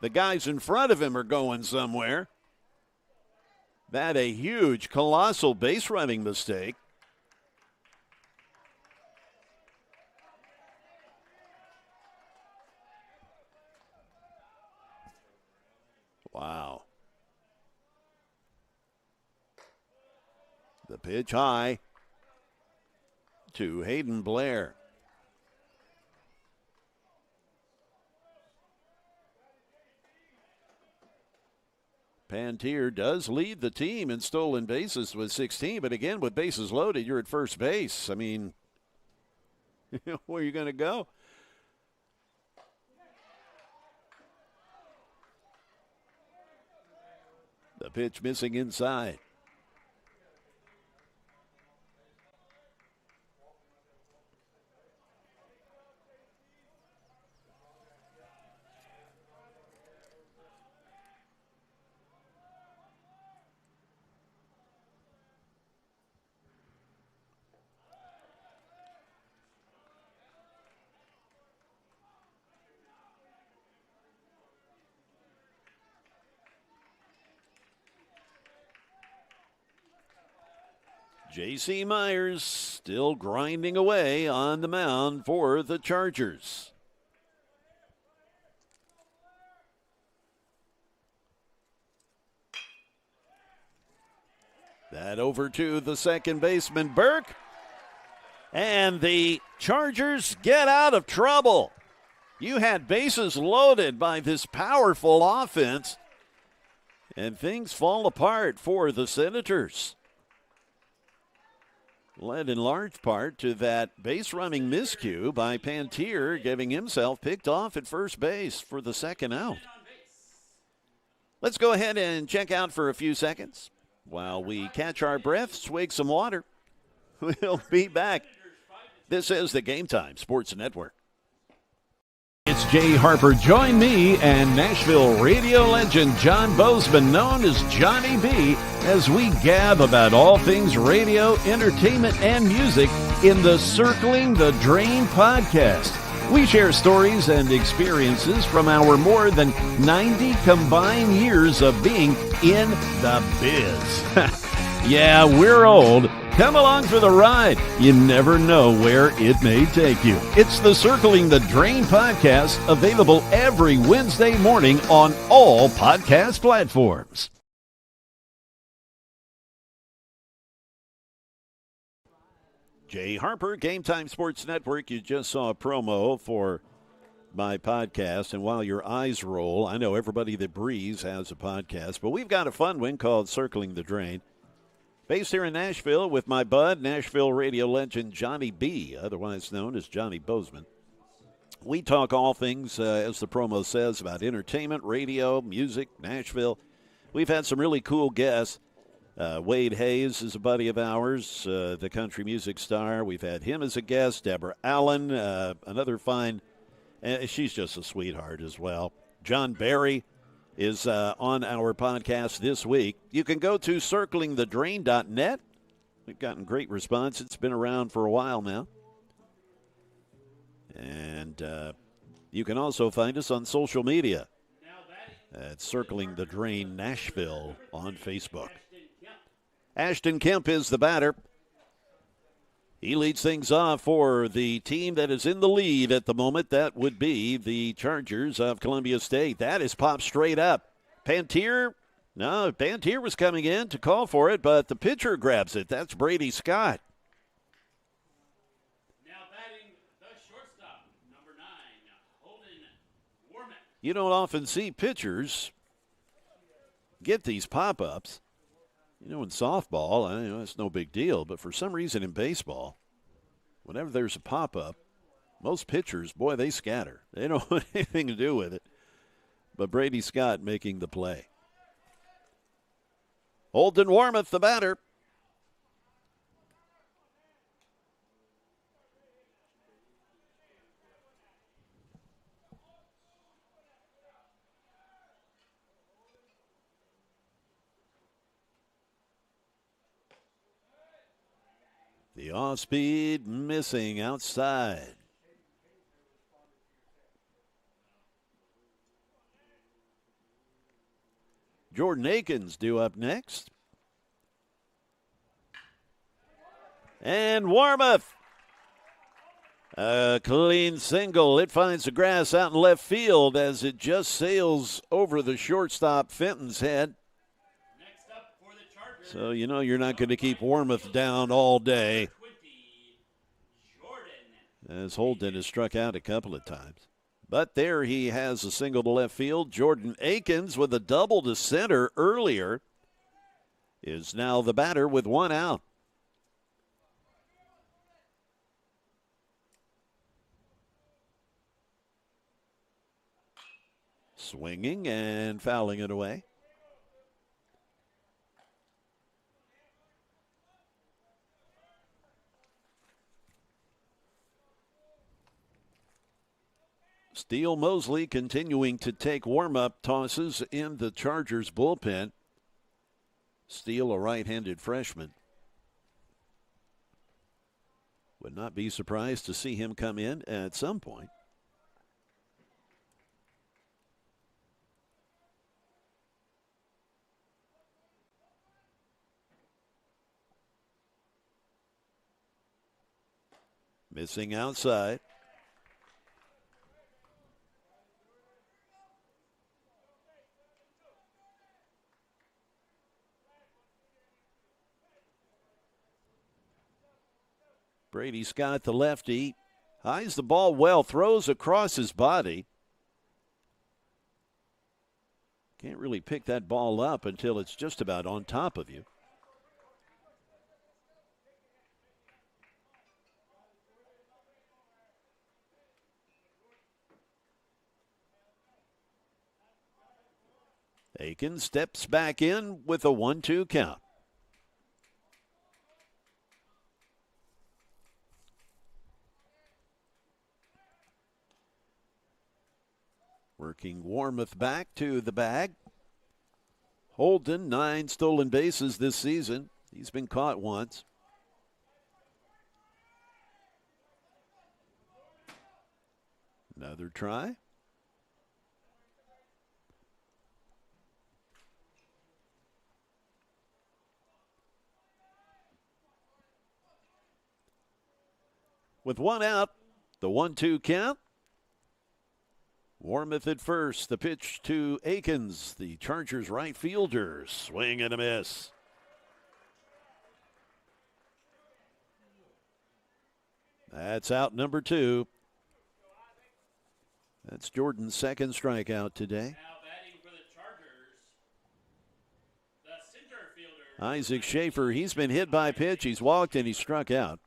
the guys in front of him are going somewhere? That a huge, colossal base running mistake. Wow. The pitch high. to Hayden Blair. Pantier does lead the team in stolen bases with 16, but again, with bases loaded, you're at first base. I mean, where are you going to go? The pitch missing inside. J.C. Myers still grinding away on the mound for the Chargers. That over to the second baseman, Burke. And the Chargers get out of trouble. You had bases loaded by this powerful offense, and things fall apart for the Senators. Led in large part to that base-running miscue by Pantier, getting himself picked off at first base for the second out. Let's go ahead and check out for a few seconds while we catch our breath, swig some water. We'll be back. This is the Game Time Sports Network. It's Jay Harper. Join me and Nashville radio legend John Bozeman, known as Johnny B, as we gab about all things radio, entertainment, and music in the Circling the Drain podcast. We share stories and experiences from our more than 90 combined years of being in the biz. Yeah, we're old. Come along for the ride. You never know where it may take you. It's the Circling the Drain podcast, available every Wednesday morning on all podcast platforms. Jay Harper, Game Time Sports Network. You just saw a promo for my podcast, and while your eyes roll, I know everybody that breathes has a podcast, but we've got a fun one called Circling the Drain. Based here in Nashville with my bud, Nashville radio legend Johnny B, otherwise known as Johnny Bozeman. We talk all things, as the promo says, about entertainment, radio, music, Nashville. We've had some really cool guests. Wade Hayes is a buddy of ours, the country music star. We've had him as a guest. Deborah Allen, another fine, she's just a sweetheart as well. John Barry is on our podcast this week. You can go to circlingthedrain.net. We've gotten great response. It's been around for a while now. And you can also find us on social media at Circling the Drain Nashville on Facebook. Ashton Kemp is the batter. He leads things off for the team that is in the lead at the moment. That would be the Chargers of Columbia State. That is popped straight up. Pantier was coming in to call for it, but the pitcher grabs it. That's Brady Scott. Now batting the shortstop, number 9, Holden Warman. You don't often see pitchers get these pop-ups. You know, in softball, I know it's no big deal, but for some reason in baseball, whenever there's a pop-up, most pitchers, boy, they scatter. They don't want anything to do with it. But Brady Scott making the play. Holden Warmoth, the batter. The off-speed missing outside. Jordan Akins due up next. And Warmoth. A clean single. It finds the grass out in left field as it just sails over the shortstop Fenton's head. So you know you're not going to keep Warmoth down all day. as Holden has struck out a couple of times. But there he has a single to left field. Jordan Akins with a double to center earlier is now the batter with one out. Swinging and fouling it away. Steele Mosley continuing to take warm-up tosses in the Chargers bullpen. Steele, a right-handed freshman. Would not be surprised to see him come in at some point. Missing outside. Brady Scott, the lefty, eyes the ball well, throws across his body. Can't really pick that ball up until it's just about on top of you. Akins steps back in with a 1-2 count. Working Warmoth back to the bag. Holden, 9 stolen bases this season. He's been caught once. Another try. With one out, the 1-2 count. Warmoth at first. The pitch to Akins, the Chargers right fielder. Swing and a miss. That's out number 2. That's Jordan's second strikeout today. Now batting for the Chargers, the center fielder. Isaac Schaefer, he's been hit by a pitch. He's walked and he struck out.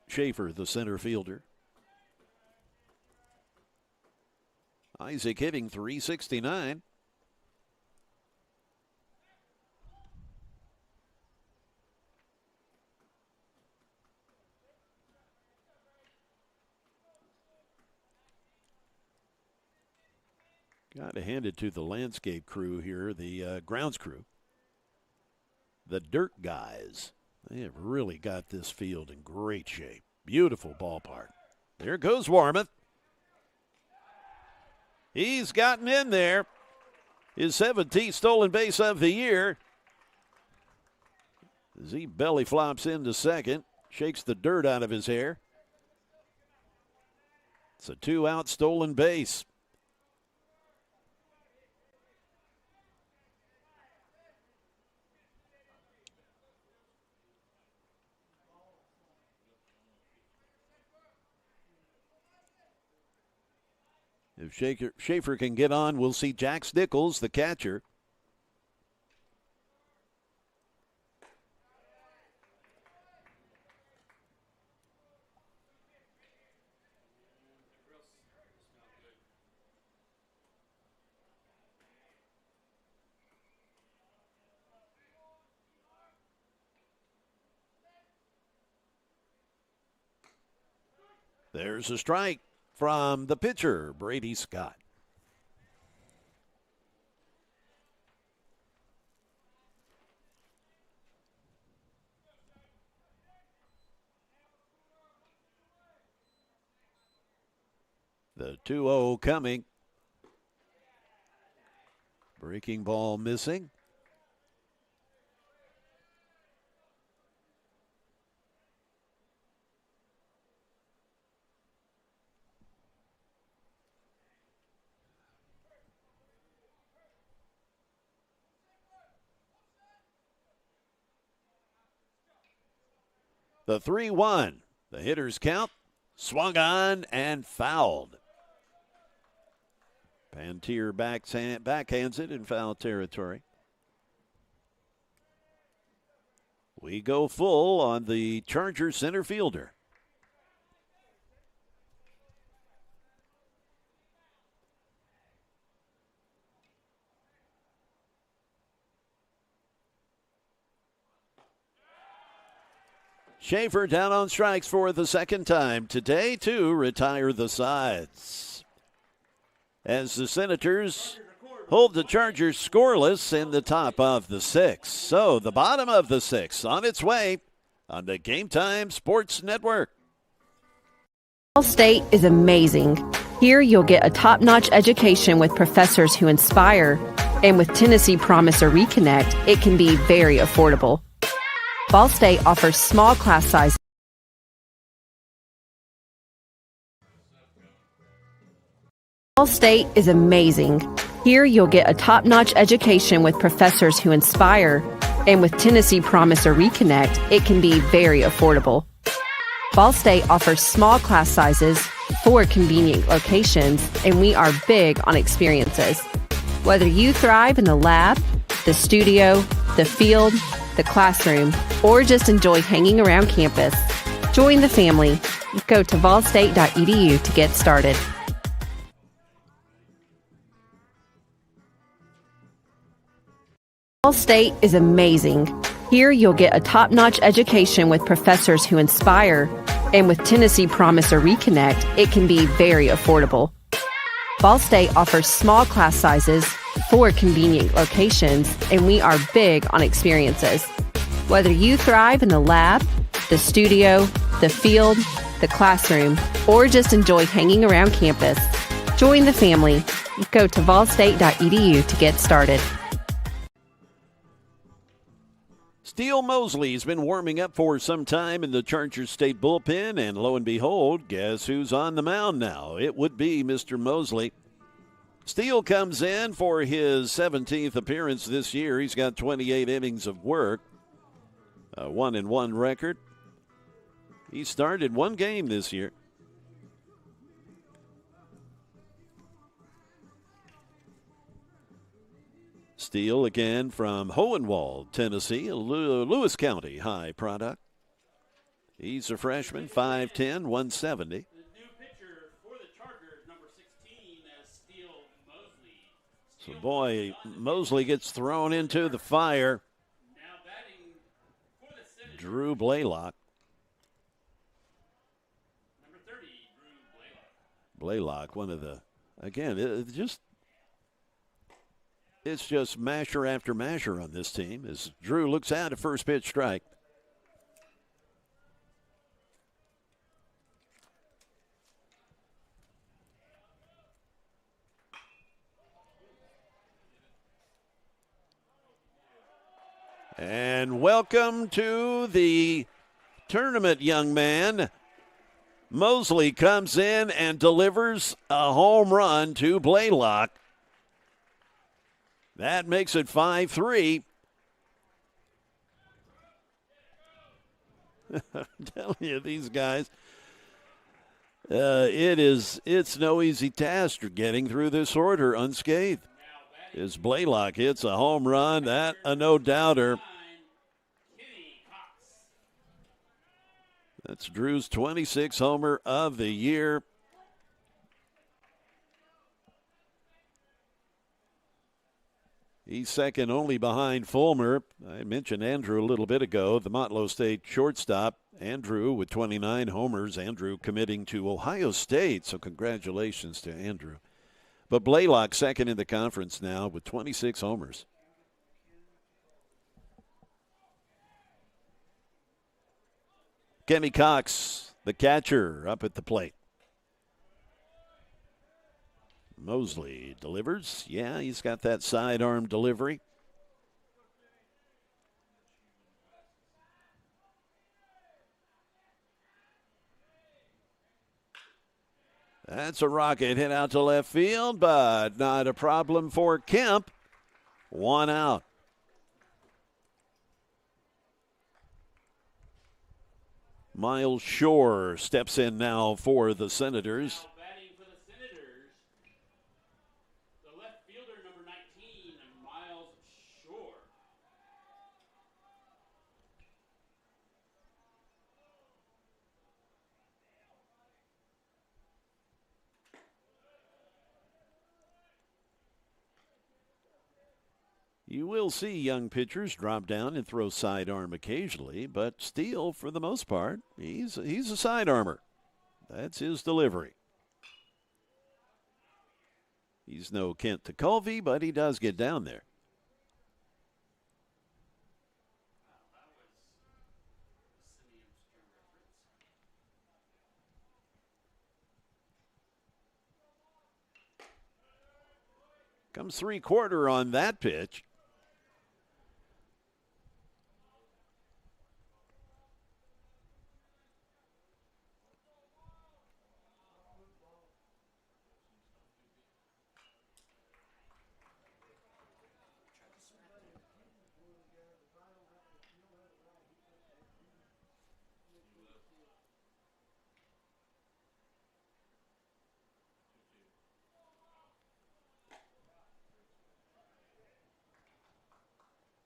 Schaefer, the center fielder. Isaac hitting .369. Got to hand it to the landscape crew here, the grounds crew. The dirt guys. They have really got this field in great shape. Beautiful ballpark. There goes Warmoth. He's gotten in there. His 17th stolen base of the year. As he belly flops into second, shakes the dirt out of his hair. It's a 2-out stolen base. If Schaefer can get on, we'll see Jax Nichols, the catcher. There's a strike from the pitcher, Brady Scott. The 2-0 coming. Breaking ball missing. The 3-1 The hitter's count, swung on and fouled. Pantier backhands it in foul territory. We go full on the Chargers center fielder. Schaefer down on strikes for the second time today to retire the sides. As the Senators hold the Chargers scoreless in the top of the sixth. So the bottom of the sixth on its way on the Game Time Sports Network. Ball State is amazing. Here you'll get a top-notch education with professors who inspire. And with Tennessee Promise or Reconnect, it can be very affordable. Ball State offers small class sizes. Ball State is amazing. Here you'll get a top-notch education with professors who inspire. And with Tennessee Promise or Reconnect, it can be very affordable. Ball State offers small class sizes, 4 convenient locations, and we are big on experiences. Whether you thrive in the lab, the studio, the field, the classroom, or just enjoy hanging around campus, join the family. Go to volstate.edu to get started. Ball State is amazing. Here you'll get a top-notch education with professors who inspire. And with Tennessee Promise or Reconnect, it can be very affordable. Ball State offers small class sizes, 4 convenient locations, and we are big on experiences. Whether you thrive in the lab, the studio, the field, the classroom, or just enjoy hanging around campus, join the family. Go to volstate.edu to get started. Steele Mosley's been warming up for some time in the Chargers State bullpen, and lo and behold, guess who's on the mound now? It would be Mr. Mosley. Steele comes in for his 17th appearance this year. He's got 28 innings of work, a 1-1 record. He started 1 game this year. Steele again from Hohenwald, Tennessee, a Lewis County high product. He's a freshman, 5'10", 170. The new pitcher for the Chargers, number 16, Steele Mosley. So, boy, Mosley gets thrown into the fire. Now batting for the Senators, Drew Blaylock. number 30, Drew Blaylock. Blaylock, one of the, again, it's just masher after masher on this team as Drew looks at a first pitch strike. And welcome to the tournament, young man. Mosley comes in and delivers a home run to Blaylock. That makes it 5-3. I'm telling you, these guys, it's no easy task getting through this order unscathed. As Blaylock hits a home run, that a no-doubter. That's Drew's 26th homer of the year. He's second only behind Fulmer. I mentioned Andrew a little bit ago, the Motlow State shortstop. Andrew with 29 homers. Andrew committing to Ohio State, so congratulations to Andrew. But Blaylock second in the conference now with 26 homers. Kenny Cox, the catcher, up at the plate. Mosley delivers. Yeah, he's got that sidearm delivery. That's a rocket hit out to left field, but not a problem for Kemp. 1 out. Miles Shore steps in now for the Senators. Now batting for the Senators, the left fielder, number 19, Miles Shore. You will see young pitchers drop down and throw sidearm occasionally, but Steele, for the most part, he's a sidearmer. That's his delivery. He's no Kent Tekulve, but he does get down there. Comes 3/4 on that pitch.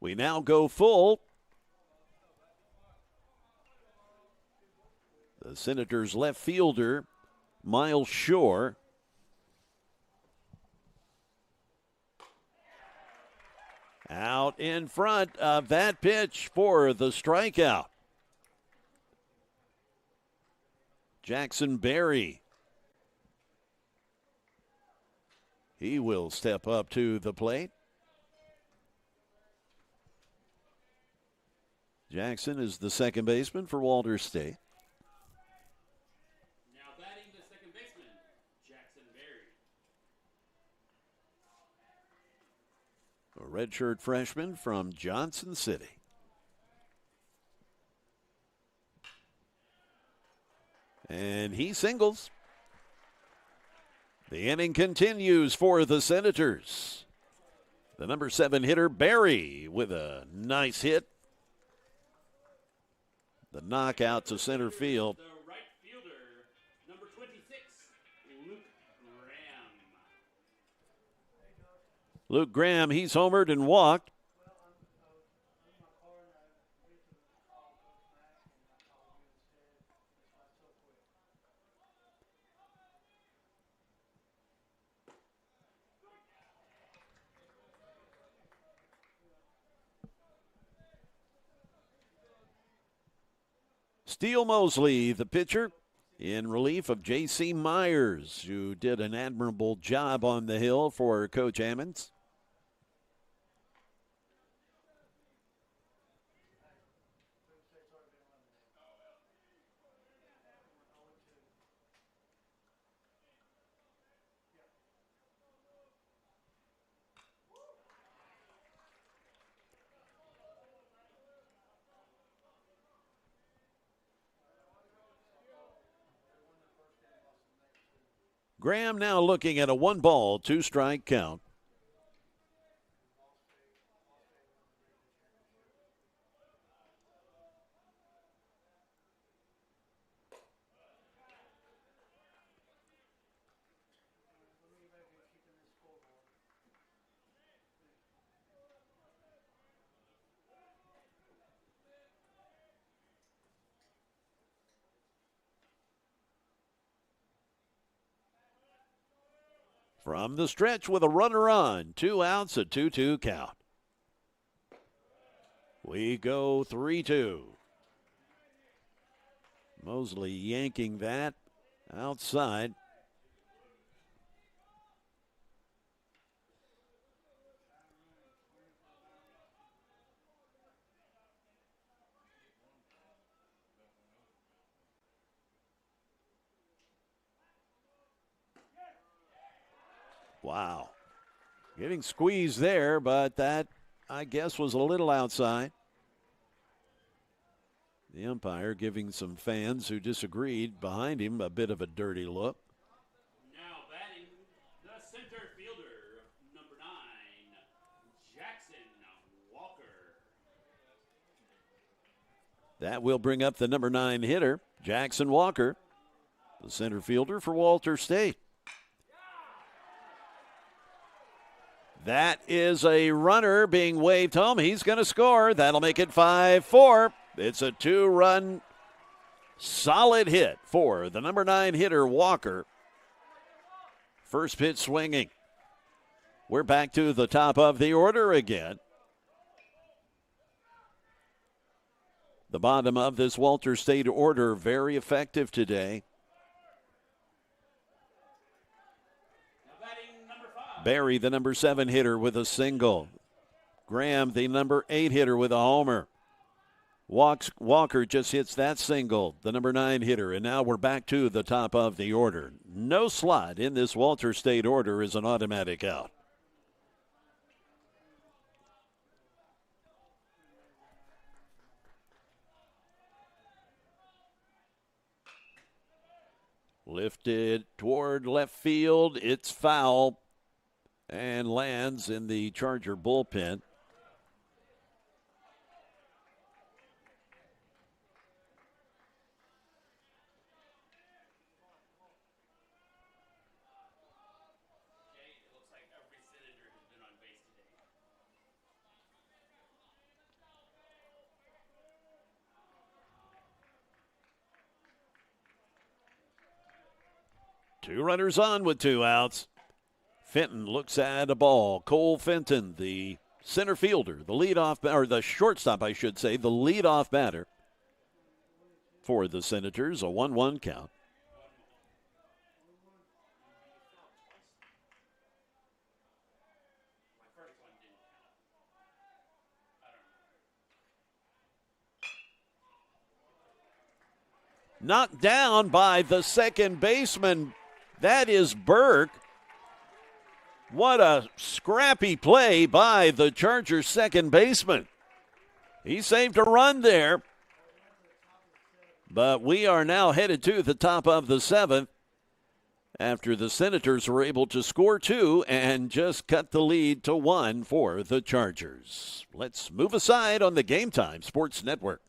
We now go full. The Senators' left fielder, Miles Shore. Out in front of that pitch for the strikeout. Jackson Berry. He will step up to the plate. Jackson is the second baseman for Walters State. Now batting the second baseman, Jackson Berry. A redshirt freshman from Johnson City. And he singles. The inning continues for the Senators. The number 7 hitter, Berry, with a nice hit. The knockout to center field. The right fielder, number 26, Luke Graham. Luke Graham, he's homered and walked. Steele Mosley, the pitcher, in relief of J.C. Myers, who did an admirable job on the hill for Coach Ammons. Graham now looking at a 1-ball, 2-strike count. From the stretch with a runner on, 2 outs, a 2-2 count. We go 3-2. Mosley yanking that outside. Wow. Getting squeezed there, but that, I guess, was a little outside. The umpire giving some fans who disagreed behind him a bit of a dirty look. Now batting the center fielder, number 9, Jackson Walker. That will bring up the number 9 hitter, Jackson Walker, the center fielder for Walter State. That is a runner being waved home. He's going to score. That'll make it 5-4. It's a 2-run solid hit for the number 9 hitter, Walker. First pitch swinging. We're back to the top of the order again. The bottom of this Walter State order, very effective today. Barry, the number 7 hitter, with a single. Graham, the number 8 hitter, with a homer. Walker just hits that single, the number 9 hitter, and now we're back to the top of the order. No slot in this Walter State order is an automatic out. Lifted toward left field. It's foul and lands in the Charger bullpen. It looks like every Senator has been on base today. Two runners on with 2 outs. Fenton looks at a ball. Cole Fenton, the center fielder, the leadoff, or the shortstop, I should say, the leadoff batter for the Senators. A 1-1 count. Knocked down by the second baseman. That is Burke. What a scrappy play by the Chargers second baseman. He saved a run there. But we are now headed to the top of the 7th after the Senators were able to score 2 and just cut the lead to 1 for the Chargers. Let's move aside on the Game Time Sports Network.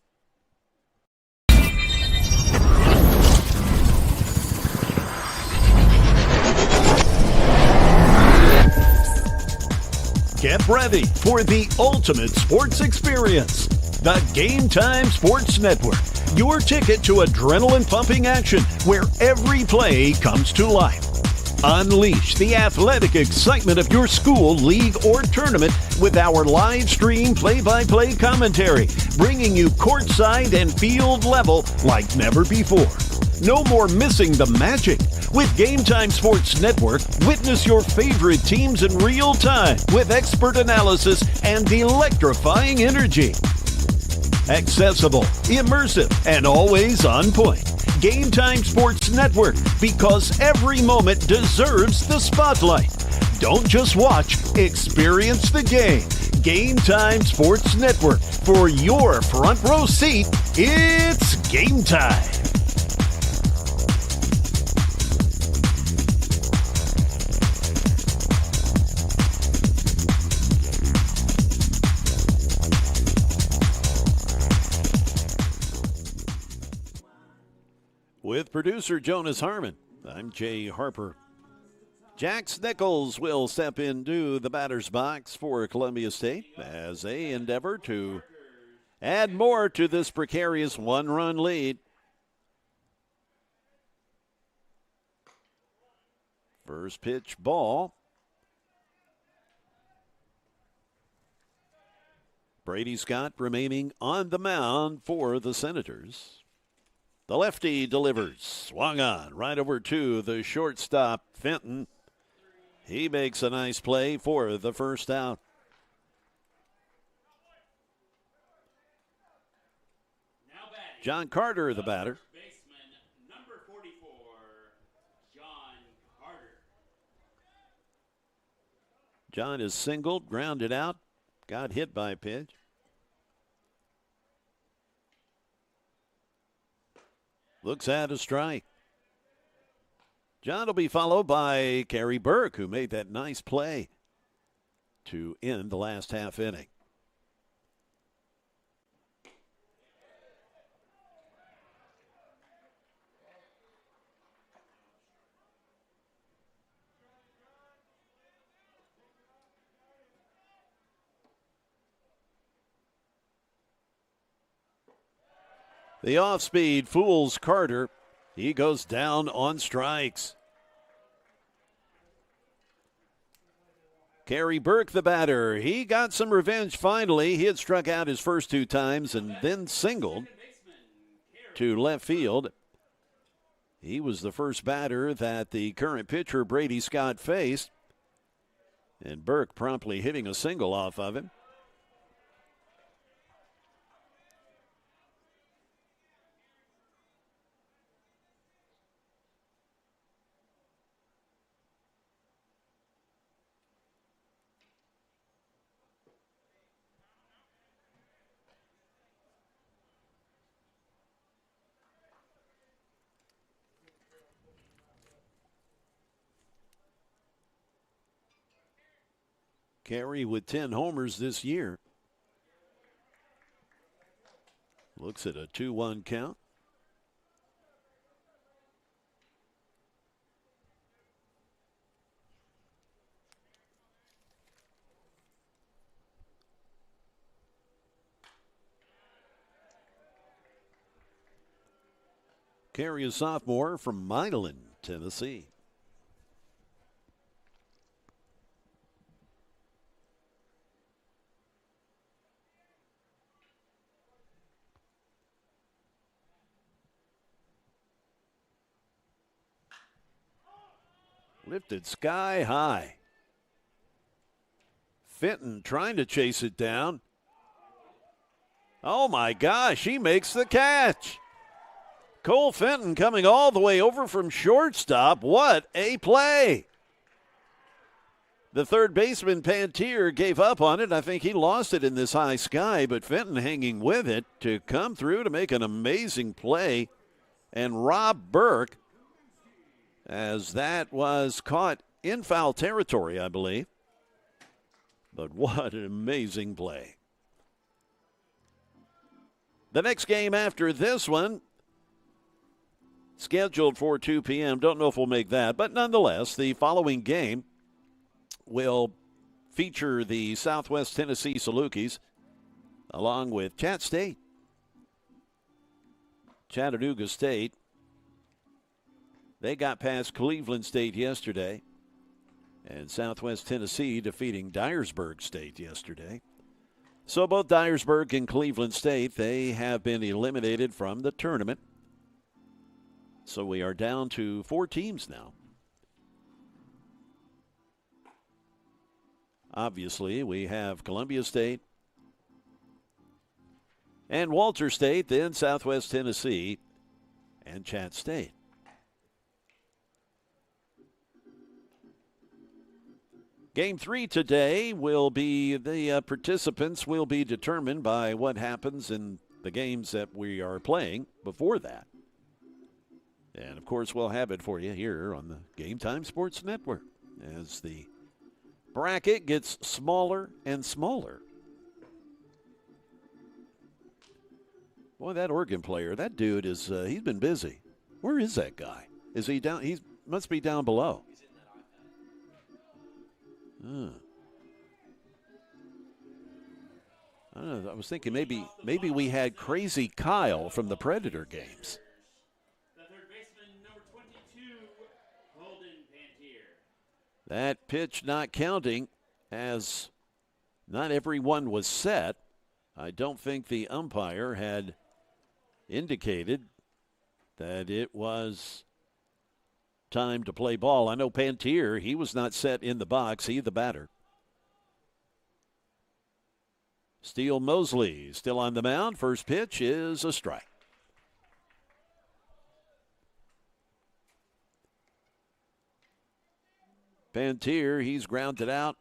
Get ready for the ultimate sports experience. The Game Time Sports Network, your ticket to adrenaline-pumping action where every play comes to life. Unleash the athletic excitement of your school, league, or tournament with our live stream play-by-play commentary, bringing you courtside and field level like never before. No more missing the magic. With Game Time Sports Network, witness your favorite teams in real time with expert analysis and electrifying energy. Accessible, immersive, and always on point. Game Time Sports Network, because every moment deserves the spotlight. Don't just watch, experience the game. Game Time Sports Network. For your front row seat, it's game time. With producer Jonas Harmon, I'm Jay Harper. Jax Nichols will step into the batter's box for Columbia State as they endeavor to add more to this precarious 1-run lead. First pitch ball. Brady Scott remaining on the mound for the Senators. The lefty delivers. Swung on right over to the shortstop, Fenton. He makes a nice play for the first out. John Carter, the batter. Baseman, number 44, John Carter. John is singled, grounded out, got hit by a pitch. Looks at a strike. John will be followed by Kerry Burke, who made that nice play to end the last half inning. The off-speed fools Carter. He goes down on strikes. Kerry Burke, the batter. He got some revenge finally. He had struck out his first 2 times and then singled to left field. He was the first batter that the current pitcher, Brady Scott, faced. And Burke promptly hitting a single off of him. Carey with 10 homers this year. Looks at a 2-1 count. Carey, a sophomore from Milan, Tennessee. Lifted sky high. Fenton trying to chase it down. Oh my gosh, he makes the catch. Cole Fenton coming all the way over from shortstop. What a play. The third baseman, Pantier, gave up on it. I think he lost it in this high sky, but Fenton hanging with it to come through to make an amazing play and rob Burke, as that was caught in foul territory, I believe. But what an amazing play. The next game after this one, scheduled for 2 p.m. Don't know if we'll make that, but nonetheless, the following game will feature the Southwest Tennessee Salukis along with Chat State. Chattanooga State. They got past Cleveland State yesterday, and Southwest Tennessee defeating Dyersburg State yesterday. So both Dyersburg and Cleveland State, they have been eliminated from the tournament. So we are down to 4 teams now. Obviously, we have Columbia State and Walter State, then Southwest Tennessee and Chat State. Game 3 today will be, the participants will be determined by what happens in the games that we are playing before that. And, of course, we'll have it for you here on the Game Time Sports Network as the bracket gets smaller and smaller. Boy, that organ player, that dude is, he's been busy. Where is that guy? Is he down? He must be down below. I don't know. I was thinking maybe we had Crazy Kyle from the Predator games. The third baseman, number 22, Holden Pantier. That pitch not counting, as not everyone was set. I don't think the umpire had indicated that it was time to play ball. I know Pantier, he was not set in the box. He the batter. Steele Mosley still on the mound. First pitch is a strike. Pantier, he's grounded out,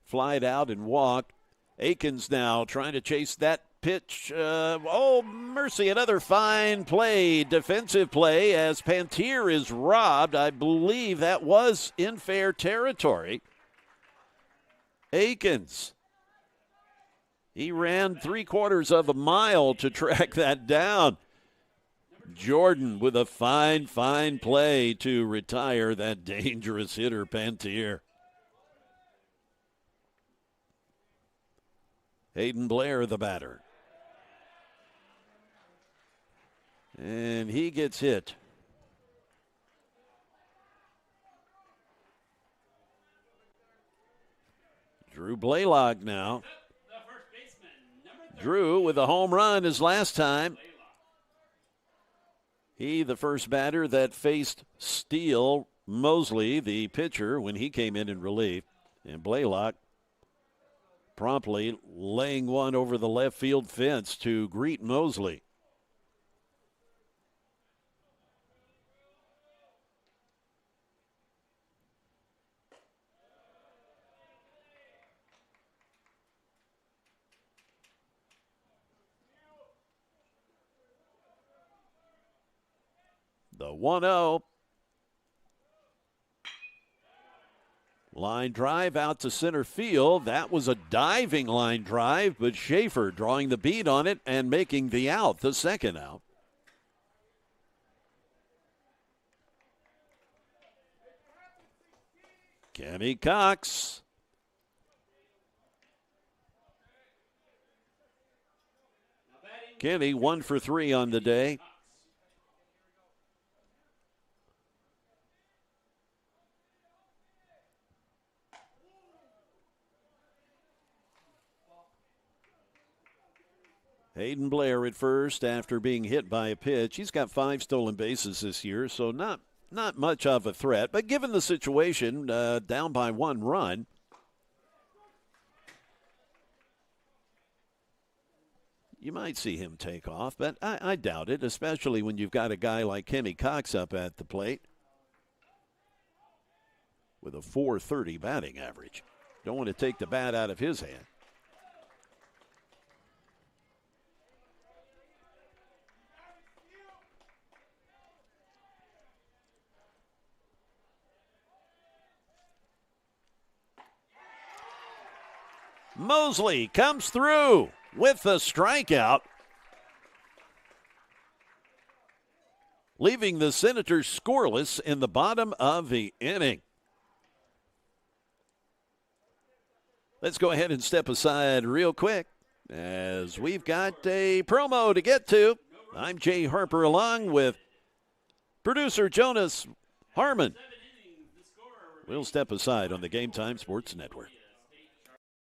flied out and walked. Akins now trying to chase that pitch. Oh, mercy, another fine play, defensive play, as Pantier is robbed. I believe that was in fair territory. Akins, he ran 3/4 of a mile to track that down. Jordan with a fine play to retire that dangerous hitter, Pantier. Hayden Blair, the batter. And he gets hit. Drew Blaylock now. Drew with a home run his last time. He, the first batter that faced Steele Mosley, the pitcher, when he came in relief. And Blaylock promptly laying one over the left field fence to greet Mosley. The 1-0. Line drive out to center field. That was a diving line drive, but Schaefer drawing the beat on it and making the out, the second out. Kenny Cox. Kenny 1 for 3 on the day. Hayden Blair at first after being hit by a pitch. He's got 5 stolen bases this year, so not much of a threat. But given the situation, down by 1 run, you might see him take off, but I doubt it, especially when you've got a guy like Kenny Cox up at the plate with a .430 batting average. Don't want to take the bat out of his hand. Mosley comes through with the strikeout, leaving the Senators scoreless in the bottom of the inning. Let's go ahead and step aside real quick as we've got a promo to get to. I'm Jay Harper along with producer Jonas Harmon. We'll step aside on the Game Time Sports Network.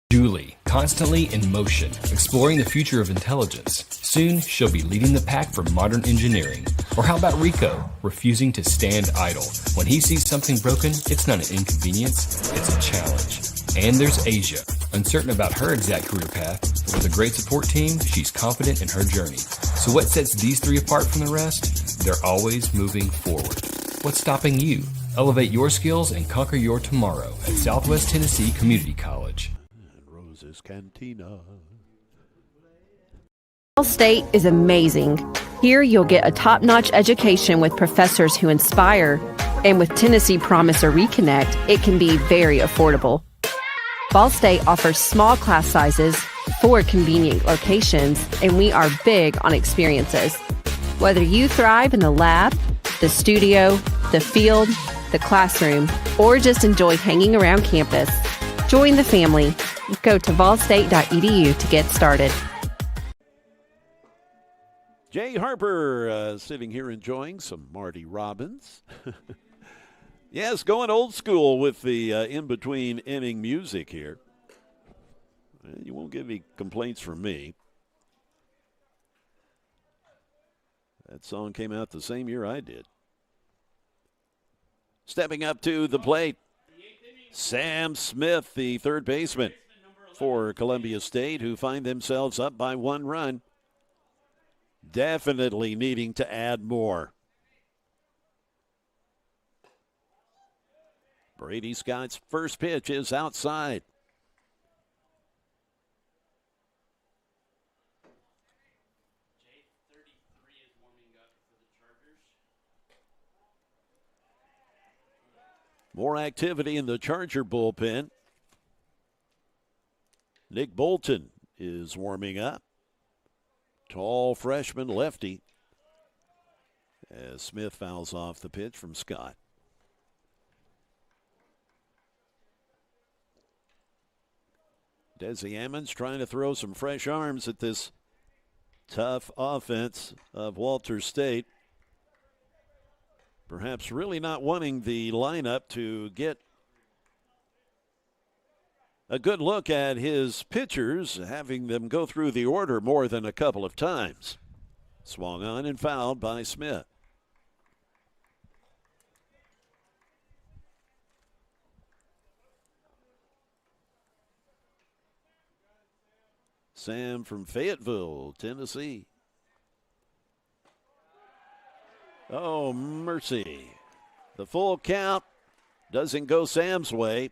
Julie, constantly in motion, exploring the future of intelligence. Soon, she'll be leading the pack for modern engineering. Or how about Rico, refusing to stand idle? When he sees something broken, it's not an inconvenience, it's a challenge. And there's Asia, uncertain about her exact career path. With a great support team, she's confident in her journey. So what sets these three apart from the rest? They're always moving forward. What's stopping you? Elevate your skills and conquer your tomorrow at Southwest Tennessee Community College. Rose's Cantina. Ball State is amazing. Here you'll get a top-notch education with professors who inspire. And with Tennessee Promise or Reconnect, it can be very affordable. Ball State offers small class sizes, 4 convenient locations, and we are big on experiences. Whether you thrive in the lab, the studio, the field, the classroom, or just enjoy hanging around campus, join the family. Go to ballstate.edu to get started. Jay Harper sitting here enjoying some Marty Robbins. Yes, going old school with the in-between inning music here. You won't get any complaints from me. That song came out the same year I did. Stepping up to the plate, Sam Smith, the third baseman for Columbia State, who find themselves up by 1 run. Definitely needing to add more. Brady Scott's first pitch is outside. More activity in the Charger bullpen. Nick Bolton is warming up. Tall freshman lefty. As Smith fouls off the pitch from Scott. Desi Ammons trying to throw some fresh arms at this Tough offense of Walter State. Perhaps really not wanting the lineup to get a good look at his pitchers, having them go through the order more than a couple of times. Swung on and fouled by Smith. Sam from Fayetteville, Tennessee. Oh, mercy. The full count doesn't go Sam's way,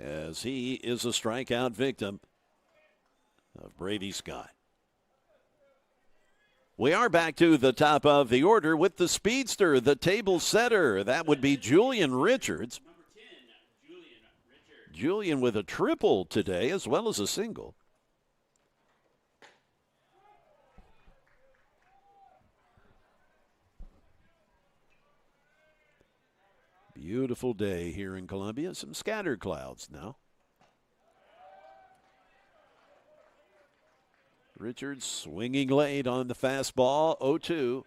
as he is a strikeout victim of Brady Scott. We are back to the top of the order with the speedster, the table setter. That would be Julian Richards. Julian with a triple today as well as a single. Beautiful day here in Columbia. Some scattered clouds now. Richards swinging late on the fastball, 0-2.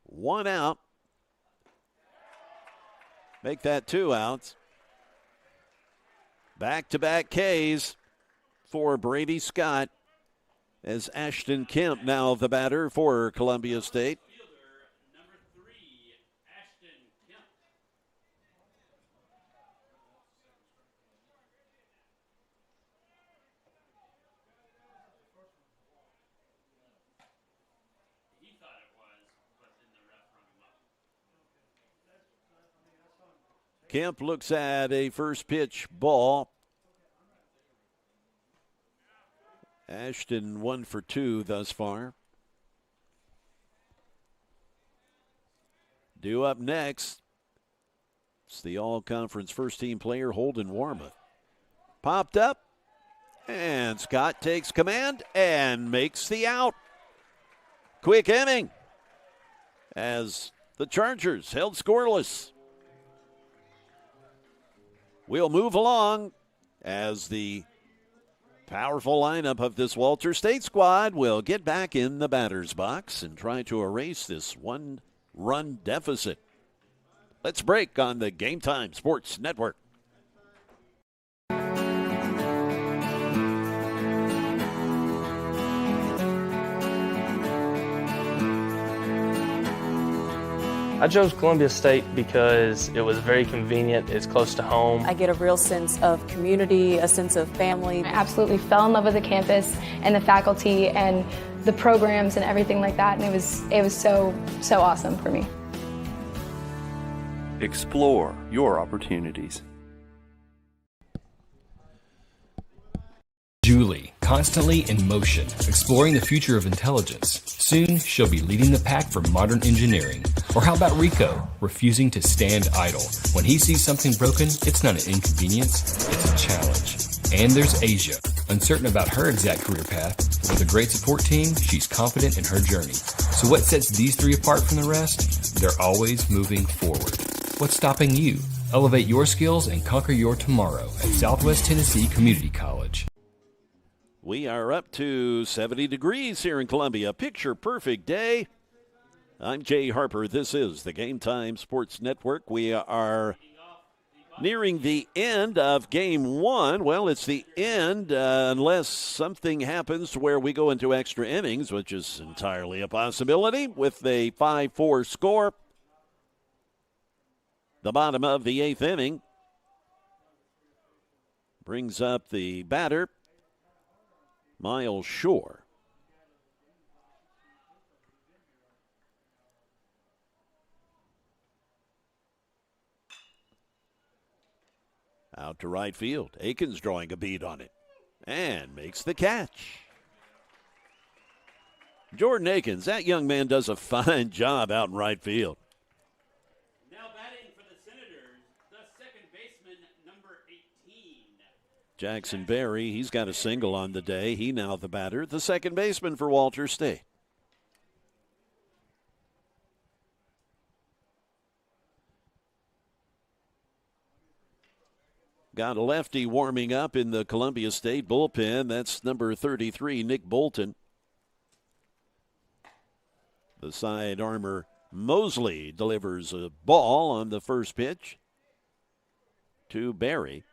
One out. Make that 2 outs. Back-to-back Ks for Brady Scott, as Ashton Kemp now the batter for Columbia State. Kemp looks at a first pitch ball. Ashton 1 for 2 thus far. Due up next, it's the all-conference first-team player Holden Warmoth. Popped up, and Scott takes command and makes the out. Quick inning as the Chargers held scoreless. We'll move along as the powerful lineup of this Walter State squad will get back in the batter's box and try to erase this one-run deficit. Let's break on the Game Time Sports Network. I chose Columbia State because it was very convenient, it's close to home. I get a real sense of community, a sense of family. I absolutely fell in love with the campus and the faculty and the programs and everything like that, and it was so awesome for me. Explore your opportunities. Julie, constantly in motion, exploring the future of intelligence. Soon, she'll be leading the pack for modern engineering. Or how about Rico, refusing to stand idle? When he sees something broken, it's not an inconvenience, it's a challenge. And there's Asia, uncertain about her exact career path. With a great support team, she's confident in her journey. So what sets these three apart from the rest? They're always moving forward. What's stopping you? Elevate your skills and conquer your tomorrow at Southwest Tennessee Community College. We are up to 70 degrees here in Columbia. Picture perfect day. I'm Jay Harper. This is the Game Time Sports Network. We are nearing the end of Game 1. Well, it's the end unless something happens to where we go into extra innings, which is entirely a possibility, with a 5-4 score. The bottom of the 8th inning brings up the batter, Miles Shore. Out to right field. Aikens drawing a bead on it and makes the catch. Jordan Aikens, that young man does a fine job out in right field. Now batting for the Senators, the second baseman, number 18. Jackson Berry, he's got a single on the day. He now the batter, the second baseman for Walter State. Got a lefty warming up in the Columbia State bullpen. That's number 33, Nick Bolton. The side armor Mosley delivers a ball on the first pitch to Barry.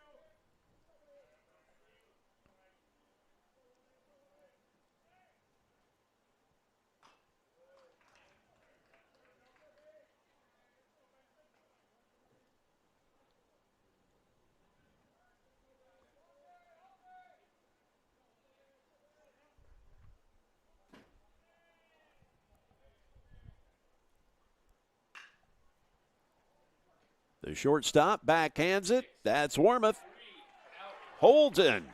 The shortstop backhands it. That's Warmoth. Holden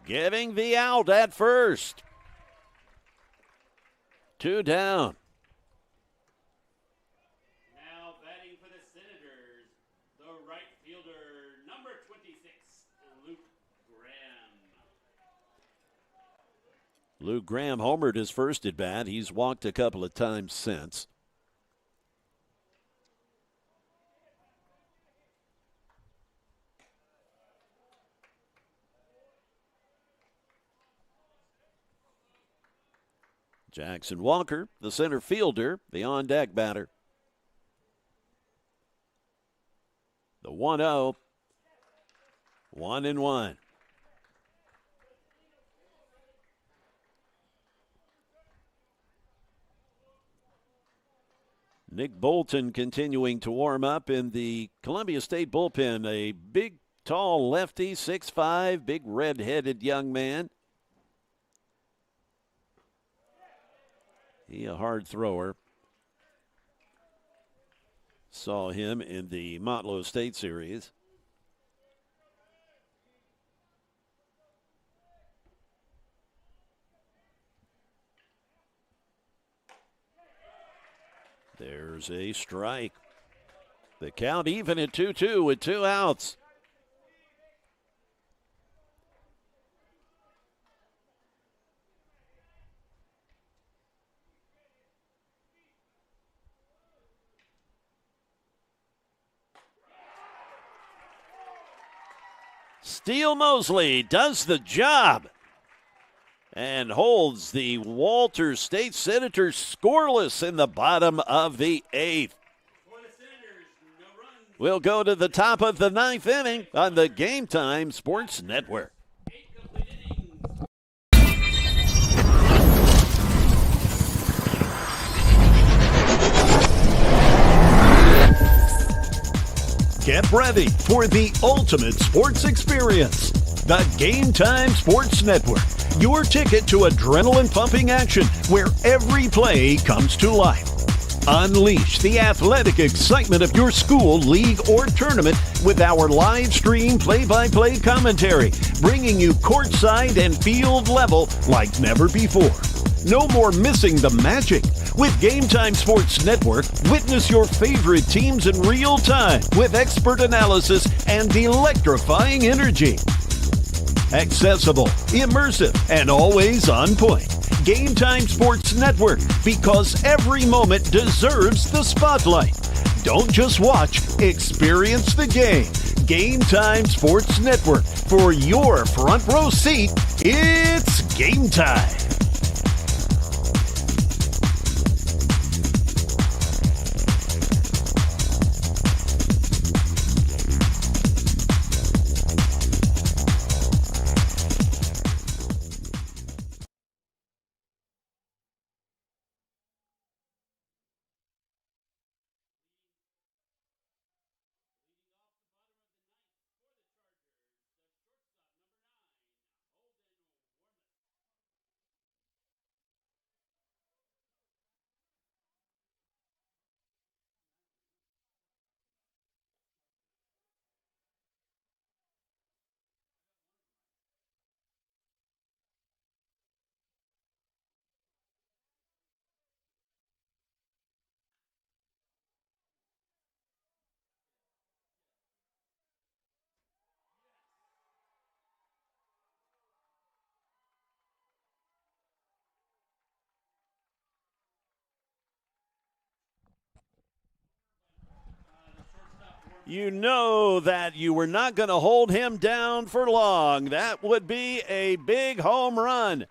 getting the out at first. 2 down. Now batting for the Senators, the right fielder, number 26, Luke Graham. Luke Graham homered his first at bat. He's walked a couple of times since. Jackson Walker, the center fielder, the on-deck batter. The 1-0. 1-1. Nick Bolton continuing to warm up in the Columbia State bullpen. A big, tall lefty, 6'5", big red-headed young man. He a hard thrower. Saw him in the Motlow State Series. There's a strike. The count even at 2-2 with 2 outs. Steele Mosley does the job and holds the Walters State Senators scoreless in the bottom of the 8th. We'll go to the top of the 9th inning on the Game Time Sports Network. Get ready for the ultimate sports experience. The Game Time Sports Network, your ticket to adrenaline-pumping action where every play comes to life. Unleash the athletic excitement of your school, league, or tournament with our live stream play-by-play commentary, bringing you courtside and field level like never before. No more missing the magic. With Game Time Sports Network, witness your favorite teams in real time with expert analysis and electrifying energy. Accessible, immersive, and always on point. Game Time Sports Network, because every moment deserves the spotlight. Don't just watch, experience the game. Game Time Sports Network. For your front row seat, it's game time. you know that you were not going to hold him down for long. That would be a big home run.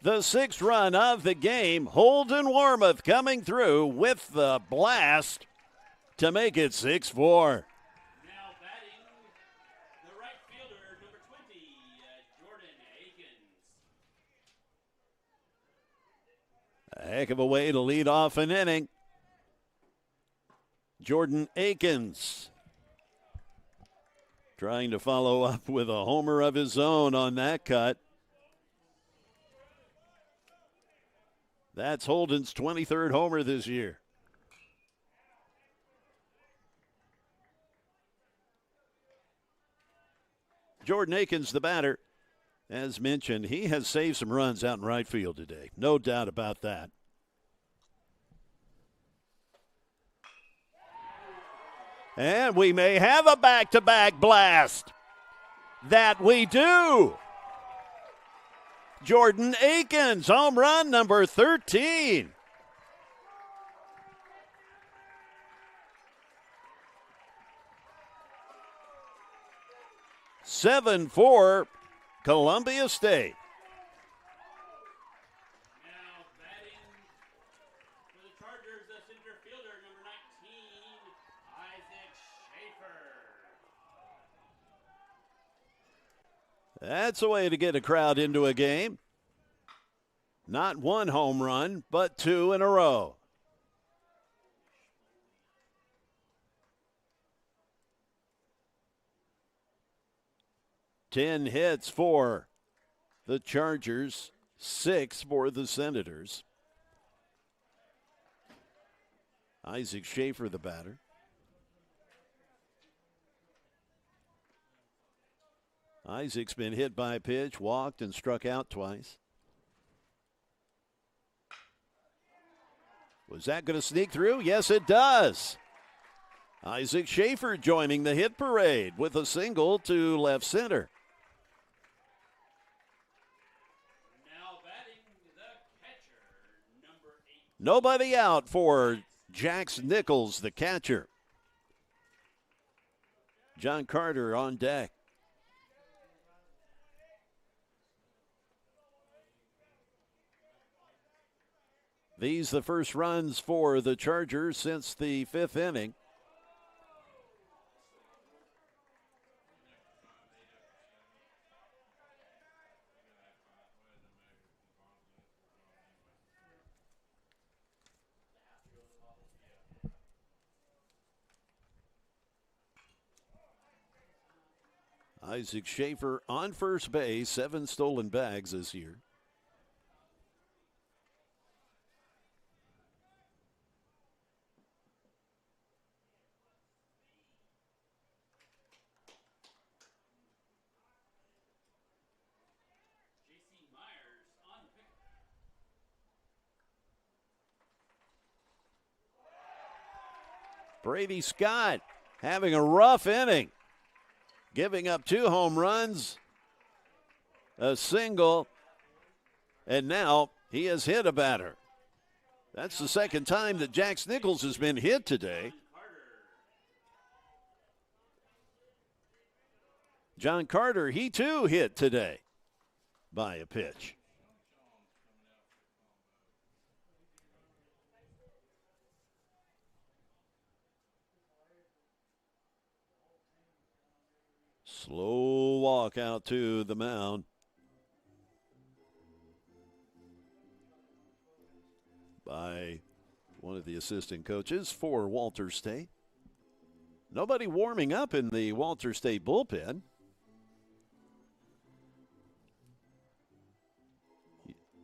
The 6th run of the game. Holden Warmoth coming through with the blast to make it 6-4. Now batting, the right fielder, number 20, Jordan Akins. A heck of a way to lead off an inning. Jordan Akins trying to follow up with a homer of his own on that cut. That's Holden's 23rd homer this year. Jordan Akins, the batter. As mentioned, he has saved some runs out in right field today. No doubt about that. And we may have a back-to-back blast. That we do. Jordan Akins, home run number 13. Seven for Columbia State. Now batting for the Chargers, the center fielder, number 19, Isaac Schaefer. That's a way to get a crowd into a game. Not one home run, but 2 in a row. Ten hits for the Chargers, 6 for the Senators. Isaac Schaefer, the batter. Isaac's been hit by a pitch, walked, and struck out twice. Was that going to sneak through? Yes, it does. Isaac Schaefer joining the hit parade with a single to left center. Now batting the catcher, number 8. Nobody out for Jax Nichols, the catcher. John Carter on deck. These the first runs for the Chargers since the 5th inning. Isaac Schaefer on first base, 7 stolen bags this year. Brady Scott having a rough inning, giving up 2 home runs, a single, and now he has hit a batter. That's the second time that Jax Nichols has been hit today. John Carter, he too hit today by a pitch. Slow walk out to the mound by one of the assistant coaches for Walter State. Nobody warming up in the Walter State bullpen.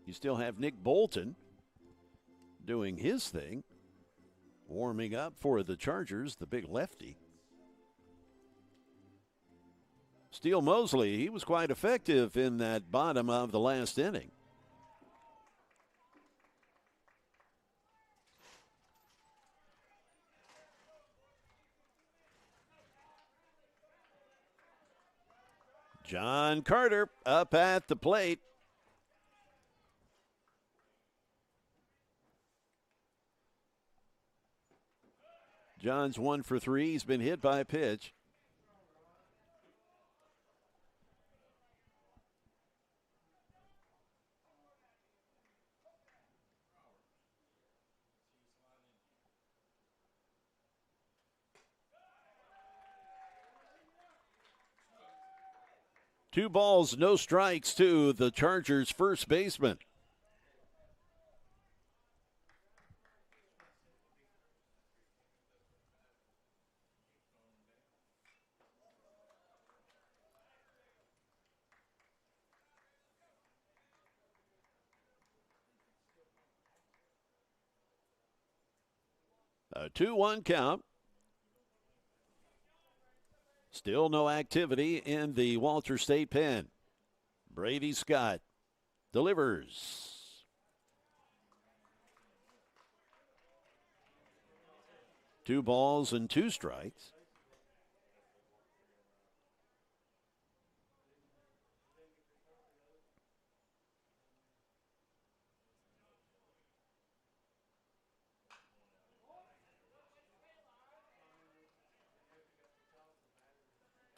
You still have Nick Bolton doing his thing, warming up for the Chargers, the big lefty. Steele Mosley, he was quite effective in that bottom of the last inning. John Carter up at the plate. John's 1 for 3. He's been hit by a pitch. Two balls, no strikes to the Chargers' first baseman. A 2-1 count. Still no activity in the Walter State pen. Brady Scott delivers. 2 balls and 2 strikes.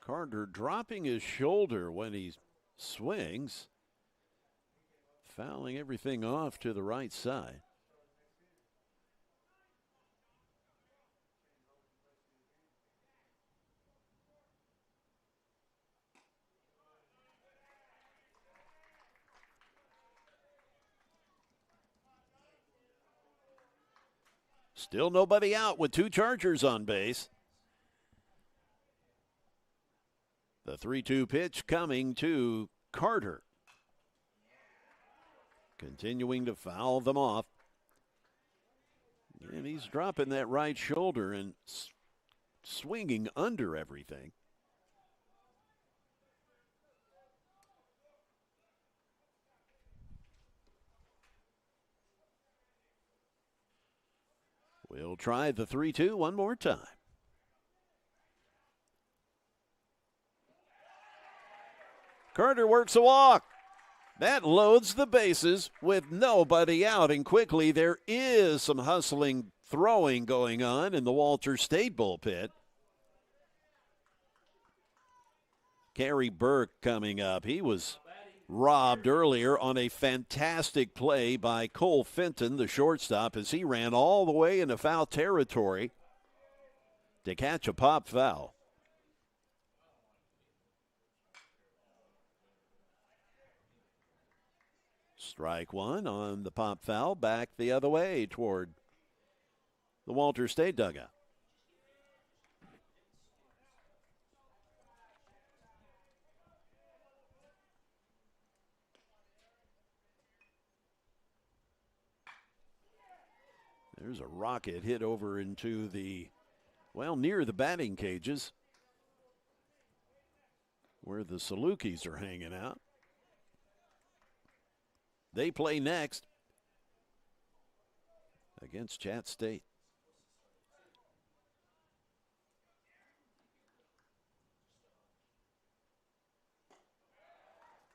Carter dropping his shoulder when he swings, fouling everything off to the right side. Still nobody out with 2 Chargers on base. The 3-2 pitch coming to Carter. Continuing to foul them off. And he's dropping that right shoulder and swinging under everything. We'll try the 3-2 one more time. Carter works a walk. That loads the bases with nobody out. And quickly, there is some hustling throwing going on in the Walter State bullpen. Kerry Burke coming up. He was robbed earlier on a fantastic play by Cole Fenton, the shortstop, as he ran all the way into foul territory to catch a pop foul. Strike 1 on the pop foul, back the other way toward the Walter State dugout. There's a rocket hit over into the, well, near the batting cages where the Salukis are hanging out. They play next against Chat State.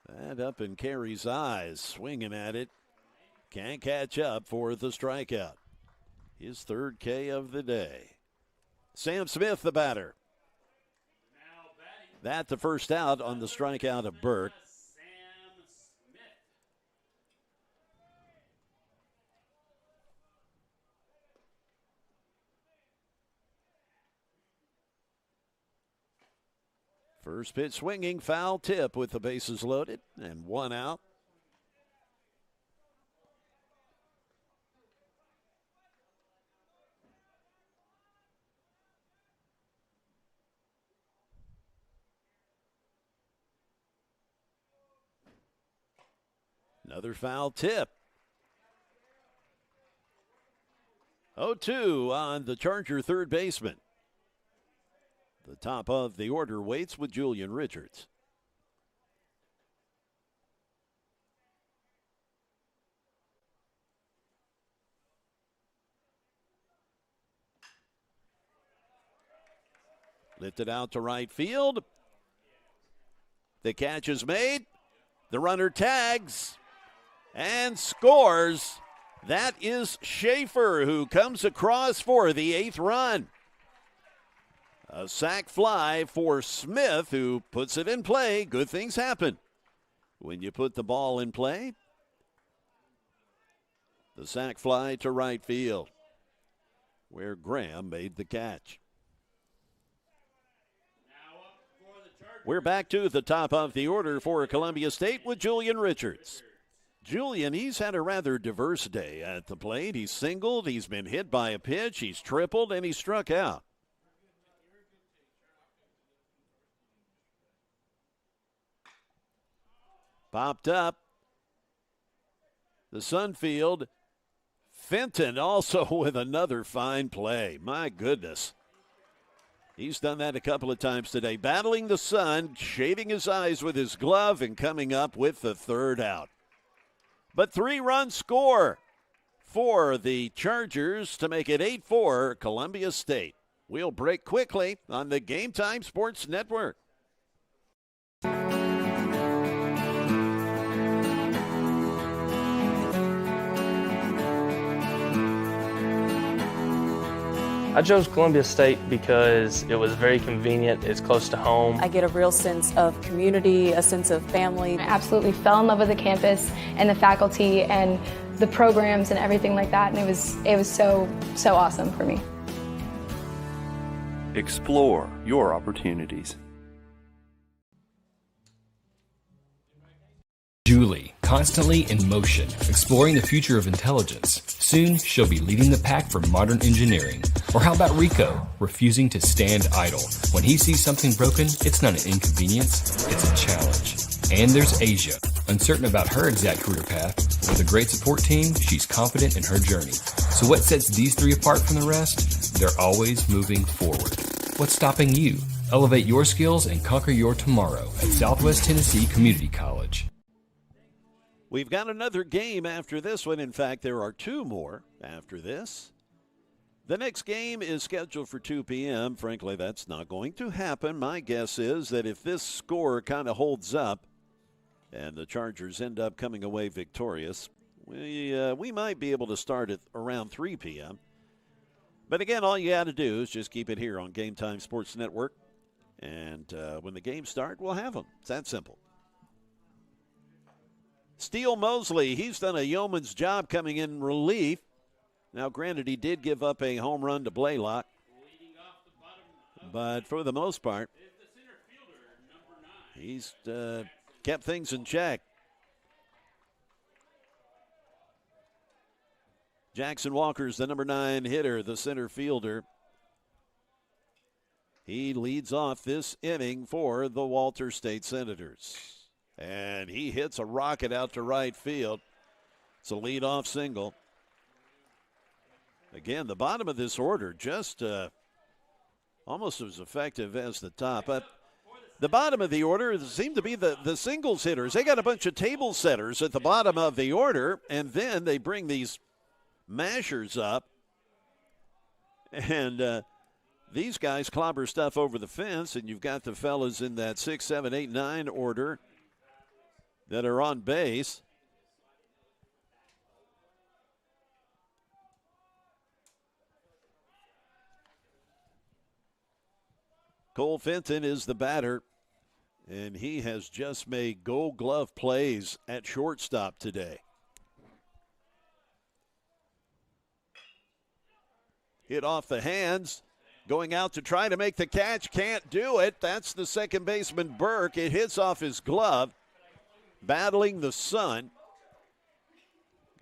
That up in Carey's eyes, swinging at it. Can't catch up for the strikeout. His 3rd K of the day. Sam Smith, the batter. That the first out on the strikeout of Burke. First pitch swinging, foul tip with the bases loaded and 1 out. Another foul tip. 0-2 on the Charger third baseman. The top of the order waits with Julian Richards. Lifted out to right field. The catch is made. The runner tags and scores. That is Schaefer, who comes across for the 8th run. A sac fly for Smith, who puts it in play. Good things happen when you put the ball in play. The sac fly to right field, where Graham made the catch. We're back to the top of the order for Columbia State with Julian Richards. Julian, he's had a rather diverse day at the plate. He's singled, he's been hit by a pitch, he's tripled, and he struck out. Popped up. The Sunfield. Fenton also with another fine play. My goodness. He's done that a couple of times today. Battling the sun, shading his eyes with his glove, and coming up with the third out. But 3-run score for the Chargers to make it 8-4 Columbia State. We'll break quickly on the Game Time Sports Network. I chose Columbia State because it was very convenient, it's close to home. I get a real sense of community, a sense of family. I absolutely fell in love with the campus and the faculty and the programs and everything like that, and it was so awesome for me. Explore your opportunities. Julie, constantly in motion, exploring the future of intelligence. Soon, she'll be leading the pack for modern engineering. Or how about Rico, refusing to stand idle? When he sees something broken, it's not an inconvenience, it's a challenge. And there's Asia, uncertain about her exact career path. With a great support team, she's confident in her journey. So what sets these three apart from the rest? They're always moving forward. What's stopping you? Elevate your skills and conquer your tomorrow at Southwest Tennessee Community College. We've got another game after this one. In fact, there are two more after this. The next game is scheduled for 2 p.m. Frankly, that's not going to happen. My guess is that if this score kind of holds up and the Chargers end up coming away victorious, we might be able to start at around 3 p.m. But again, all you got to do is just keep it here on Game Time Sports Network. And when the games start, we'll have them. It's that simple. Steele Mosley, he's done a yeoman's job coming in relief. Now, granted, he did give up a home run to Blaylock. But for the most part, he's kept things in check. Jackson Walker's the number 9 hitter, the center fielder. He leads off this inning for the Walter State Senators. And he hits a rocket out to right field. It's a leadoff single. Again, the bottom of this order just almost as effective as the top. But the bottom of the order seem to be the singles hitters. They got a bunch of table setters at the bottom of the order, and then they bring these mashers up. And these guys clobber stuff over the fence, and you've got the fellas in that 6, 7, 8, 9 order that are on base. Cole Fenton is the batter, and he has just made gold glove plays at shortstop today. Hit off the hands, going out to try to make the catch, can't do it. That's the second baseman, Burke. It hits off his glove. Battling the sun.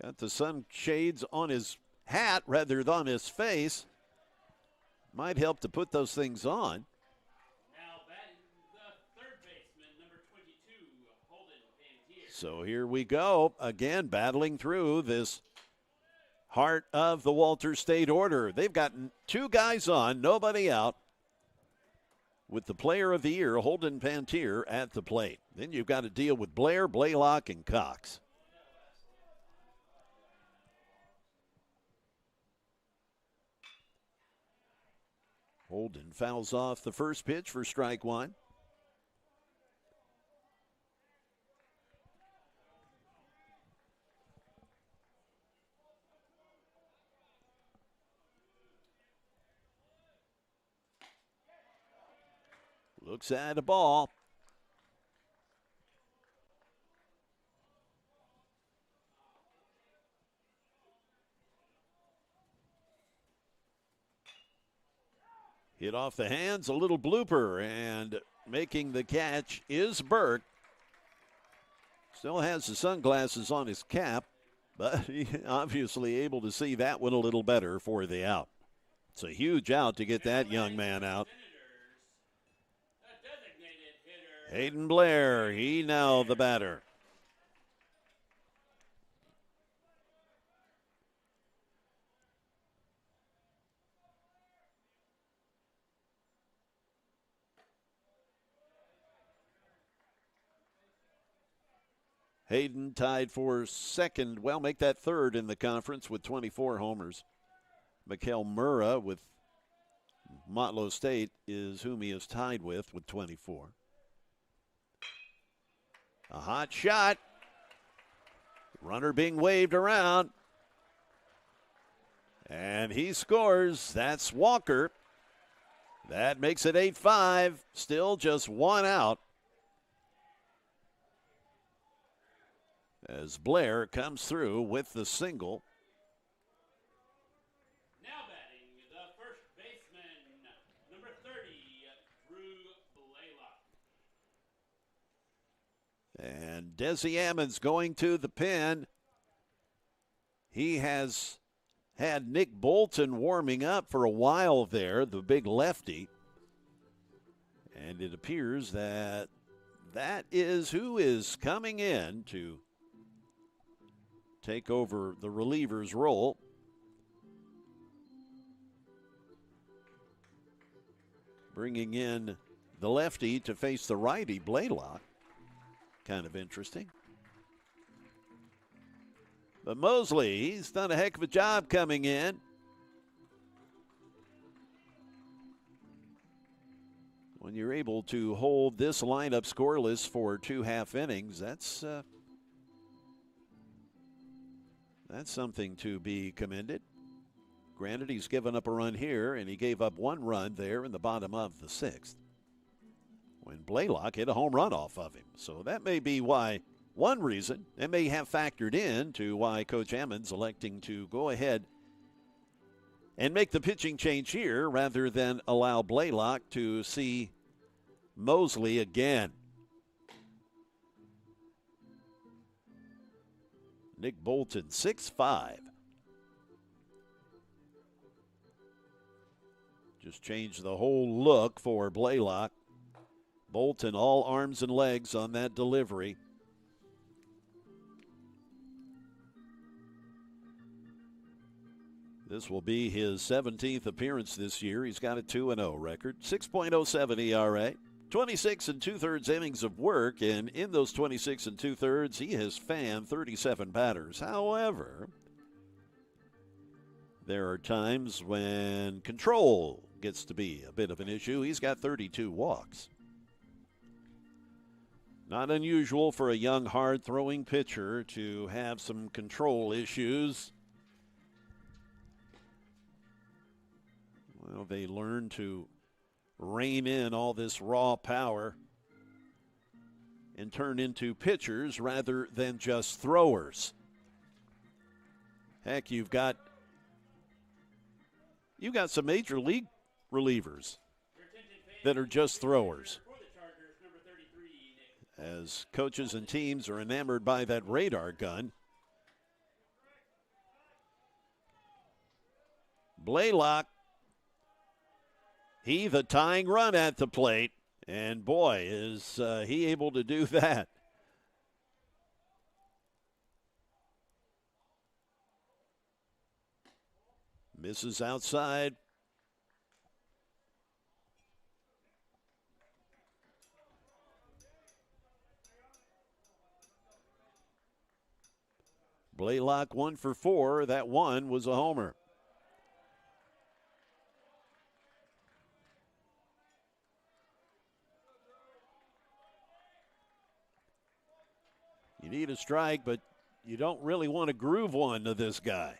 Got the sun shades on his hat rather than his face. Might help to put those things on. Now batting the third baseman, number 22, Holden Pantier. So here we go. Again, battling through this heart of the Walter State order. They've got 2 guys on, nobody out, with the player of the year, Holden Pantier, at the plate. Then you've got to deal with Blair, Blaylock, and Cox. Holden fouls off the first pitch for strike 1. Looks at a ball. Hit off the hands, a little blooper, and making the catch is Burke. Still has the sunglasses on his cap, but he obviously able to see that one a little better for the out. It's a huge out to get that young man out. Hayden Blair, he now the batter. Hayden tied for second, well, make that third in the conference with 24 homers. Mikael Murrah with Motlow State is whom he is tied with 24. A hot shot. Runner being waved around. And he scores. That's Walker. That makes it 8-5. Still just one out. As Blair comes through with the single. Now batting, the first baseman, number 30, Drew Blaylock. And Desi Ammons going to the pen. He has had Nick Bolton warming up for a while there, the big lefty. And it appears that that is who is coming in to take over the reliever's role. Bringing in the lefty to face the righty, Blaylock. Kind of interesting. But Mosley, he's done a heck of a job coming in. When you're able to hold this lineup scoreless for 2 half innings, that's something to be commended. Granted, he's given up a run here, and he gave up 1 run there in the bottom of the 6th when Blaylock hit a home run off of him. So that may be why, one reason, that may have factored in to why Coach Ammons electing to go ahead and make the pitching change here rather than allow Blaylock to see Mosley again. Nick Bolton, 6'5". Just changed the whole look for Blaylock. Bolton all arms and legs on that delivery. This will be his 17th appearance this year. He's got a 2-0 record, 6.07 ERA. 26 2/3 innings of work, and in those 26 2/3, he has fanned 37 batters. However, there are times when control gets to be a bit of an issue. He's got 32 walks. Not unusual for a young, hard-throwing pitcher to have some control issues. Well, they learn to rein in all this raw power and turn into pitchers rather than just throwers. Heck, you've got some major league relievers that are just throwers. As coaches and teams are enamored by that radar gun. Blaylock, he the tying run at the plate, and boy, is he able to do that. Misses outside. Blaylock 1 for 4. That one was a homer. You need a strike, but you don't really want to groove one to this guy.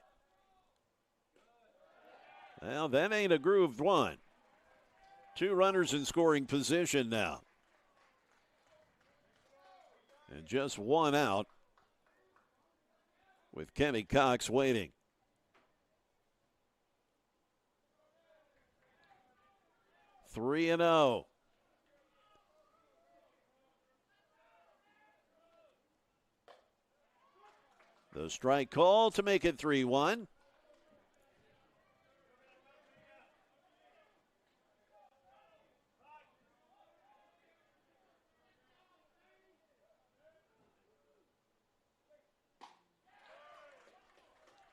Well, that ain't a grooved one. Two runners in scoring position now. And just one out with Kenny Cox waiting. Three and 0. The strike call to make it 3-1.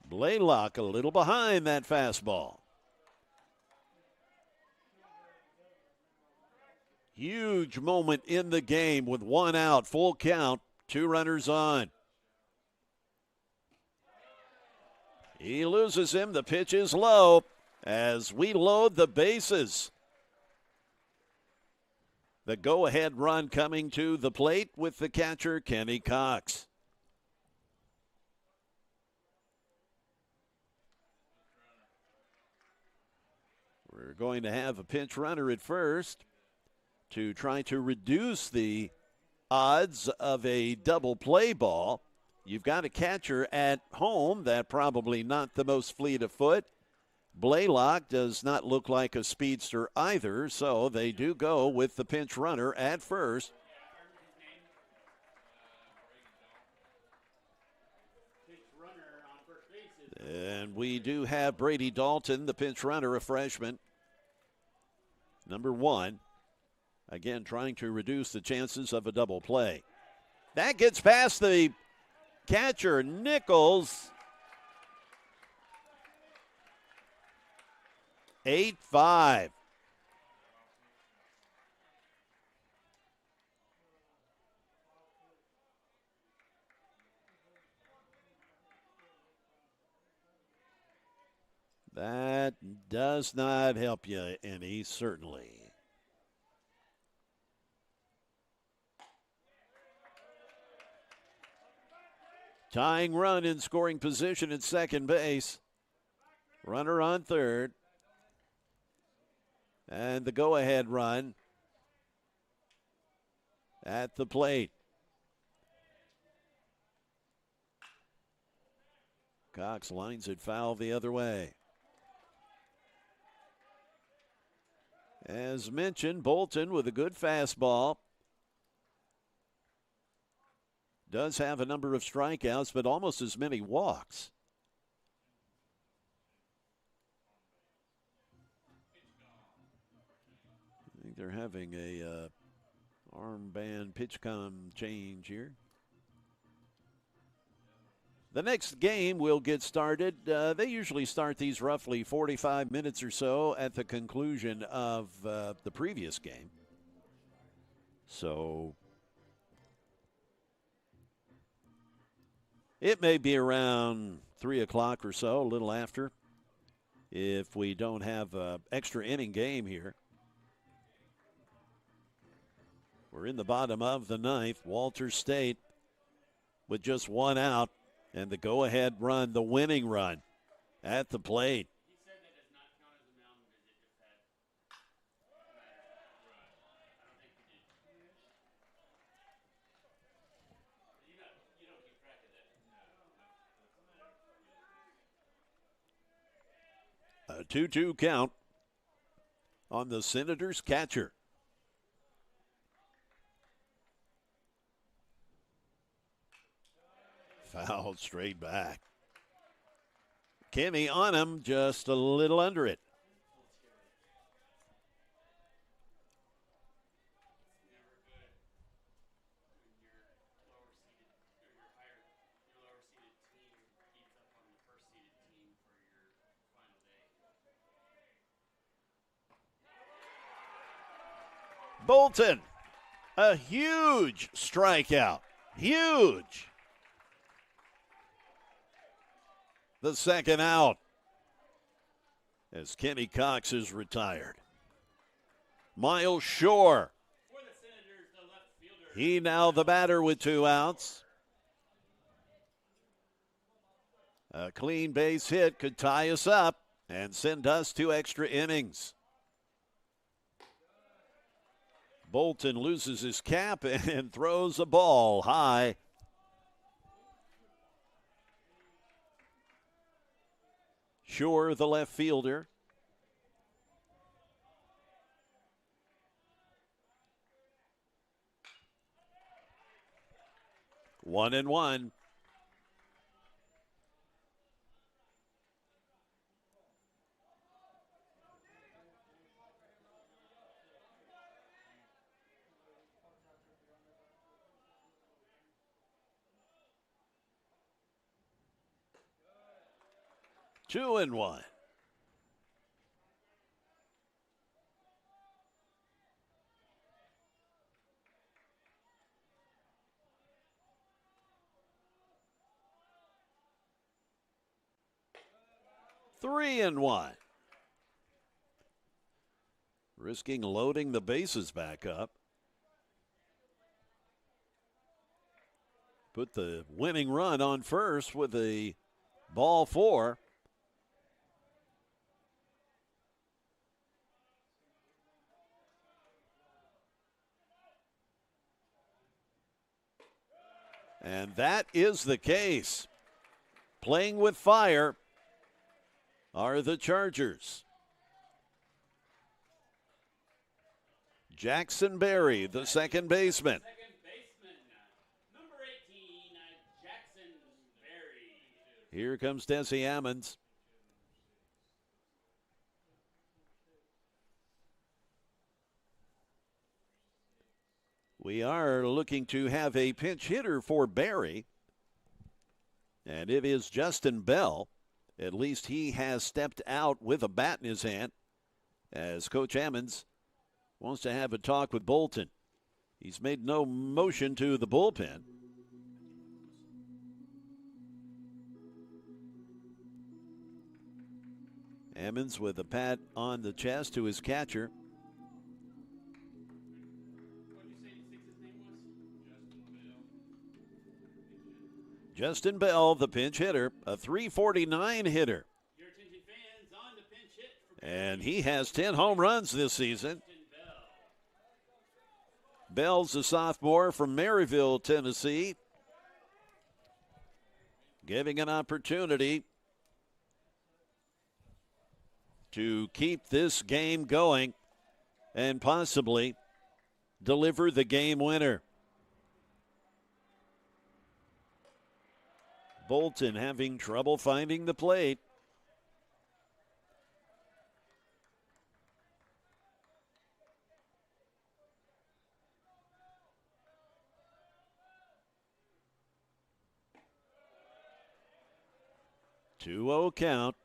Blaylock a little behind that fastball. Huge moment in the game with one out, full count, two runners on. He loses him. The pitch is low as we load the bases. The go-ahead run coming to the plate with the catcher, Kenny Cox. We're going to have a pinch runner at first to try to reduce the odds of a double play ball. You've got a catcher at home that probably not the most fleet of foot. Blaylock does not look like a speedster either, so they do go with the pinch runner at first. And we do have Brady Dalton, the pinch runner, a freshman. Number 1. Again, trying to reduce the chances of a double play. That gets past the catcher, Nichols. 8-5. That does not help you any, certainly. Tying run in scoring position at second base. Runner on third. And the go-ahead run at the plate. Cox lines it foul the other way. As mentioned, Bolton with a good fastball. Does have a number of strikeouts, but almost as many walks. I think they're having a armband pitch-com change here. The next game will get started. They usually start these roughly 45 minutes or so at the conclusion of the previous game. So it may be around 3 o'clock or so, a little after, if we don't have an extra inning game here. We're in the bottom of the ninth. Walters State with just one out. And the go-ahead run, the winning run at the plate. He said that does not count as a mound visit if that matters. I don't think he did. You don't keep track of that. A 2-2 count on the Senators' catcher. Fouled straight back. Kenny on him, just a little under it. Bolton, a huge strikeout. Huge. The second out as Kenny Cox is retired. Miles Shore. He now the batter with 2 outs. A clean base hit could tie us up and send us to extra innings. Bolton loses his cap and throws a ball high. Shore, the left fielder. One and one. Two and one. Three and one. Risking loading the bases back up. Put the winning run on first with a ball four. And that is the case. Playing with fire are the Chargers. Jackson Berry, the second baseman. Number 18, Jackson Berry. Here comes Desi Ammons. We are looking to have a pinch hitter for Berry, and it is Justin Bell. At least he has stepped out with a bat in his hand, as Coach Ammons wants to have a talk with Bolton. He's made no motion to the bullpen. Ammons with a pat on the chest to his catcher. Justin Bell, the pinch hitter, a .349 hitter. Your attention fans, on the pinch hit for And he has 10 home runs this season. Bell's a sophomore from Maryville, Tennessee. Giving an opportunity to keep this game going and possibly deliver the game winner. Bolton having trouble finding the plate. Two-oh count.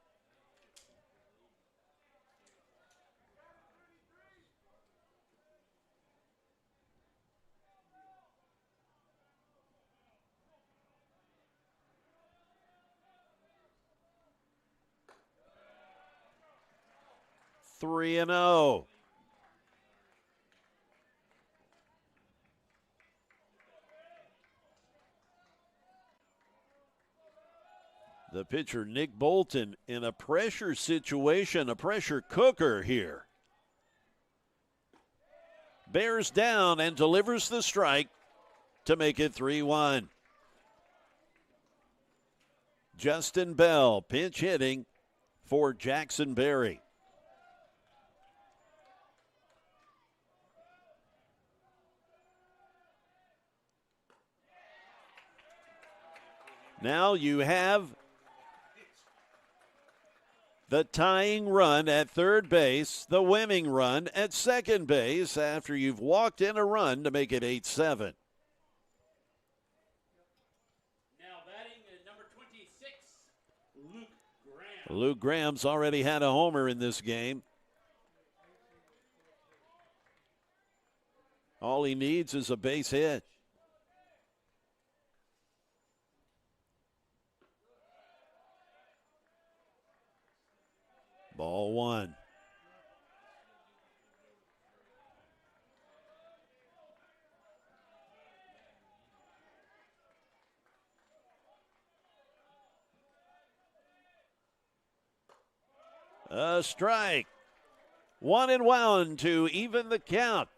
Three and oh. The pitcher, Nick Bolton, in a pressure situation, a pressure cooker here. Bears down and delivers the strike to make it 3-1. Justin Bell pinch hitting for Jackson Berry. Now you have the tying run at third base, the winning run at second base after you've walked in a run to make it 8-7. now batting number 26, Luke Graham. Luke Graham's already had a homer in this game. All he needs is a base hit. Ball one. A strike. 1-1 to even the count.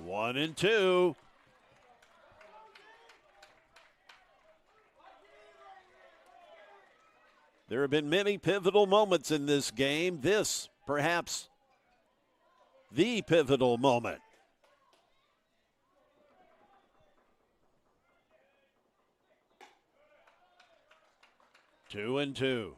1-2. There have been many pivotal moments in this game. This, perhaps, the pivotal moment. Two and two.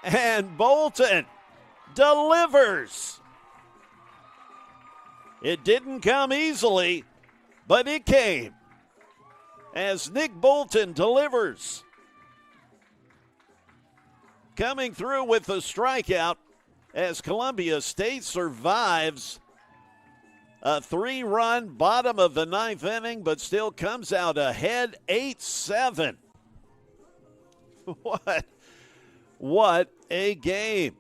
And Bolton delivers. It didn't come easily, but it came as Nick Bolton delivers. Coming through with the strikeout as Columbia State survives a 3-run bottom of the 9th inning, but still comes out ahead 8-7. What a game.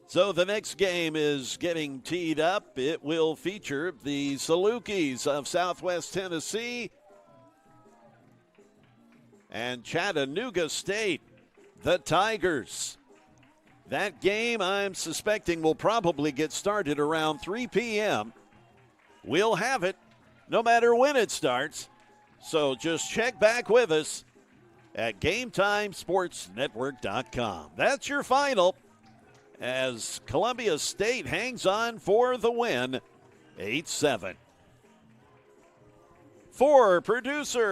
So the next game is getting teed up. It will feature the Salukis of Southwest Tennessee and Chattanooga State, the Tigers. That game, I'm suspecting, will probably get started around 3 p.m. We'll have it no matter when it starts. So just check back with us at GameTimeSportsNetwork.com. That's your final as Columbia State hangs on for the win, 8-7. For producer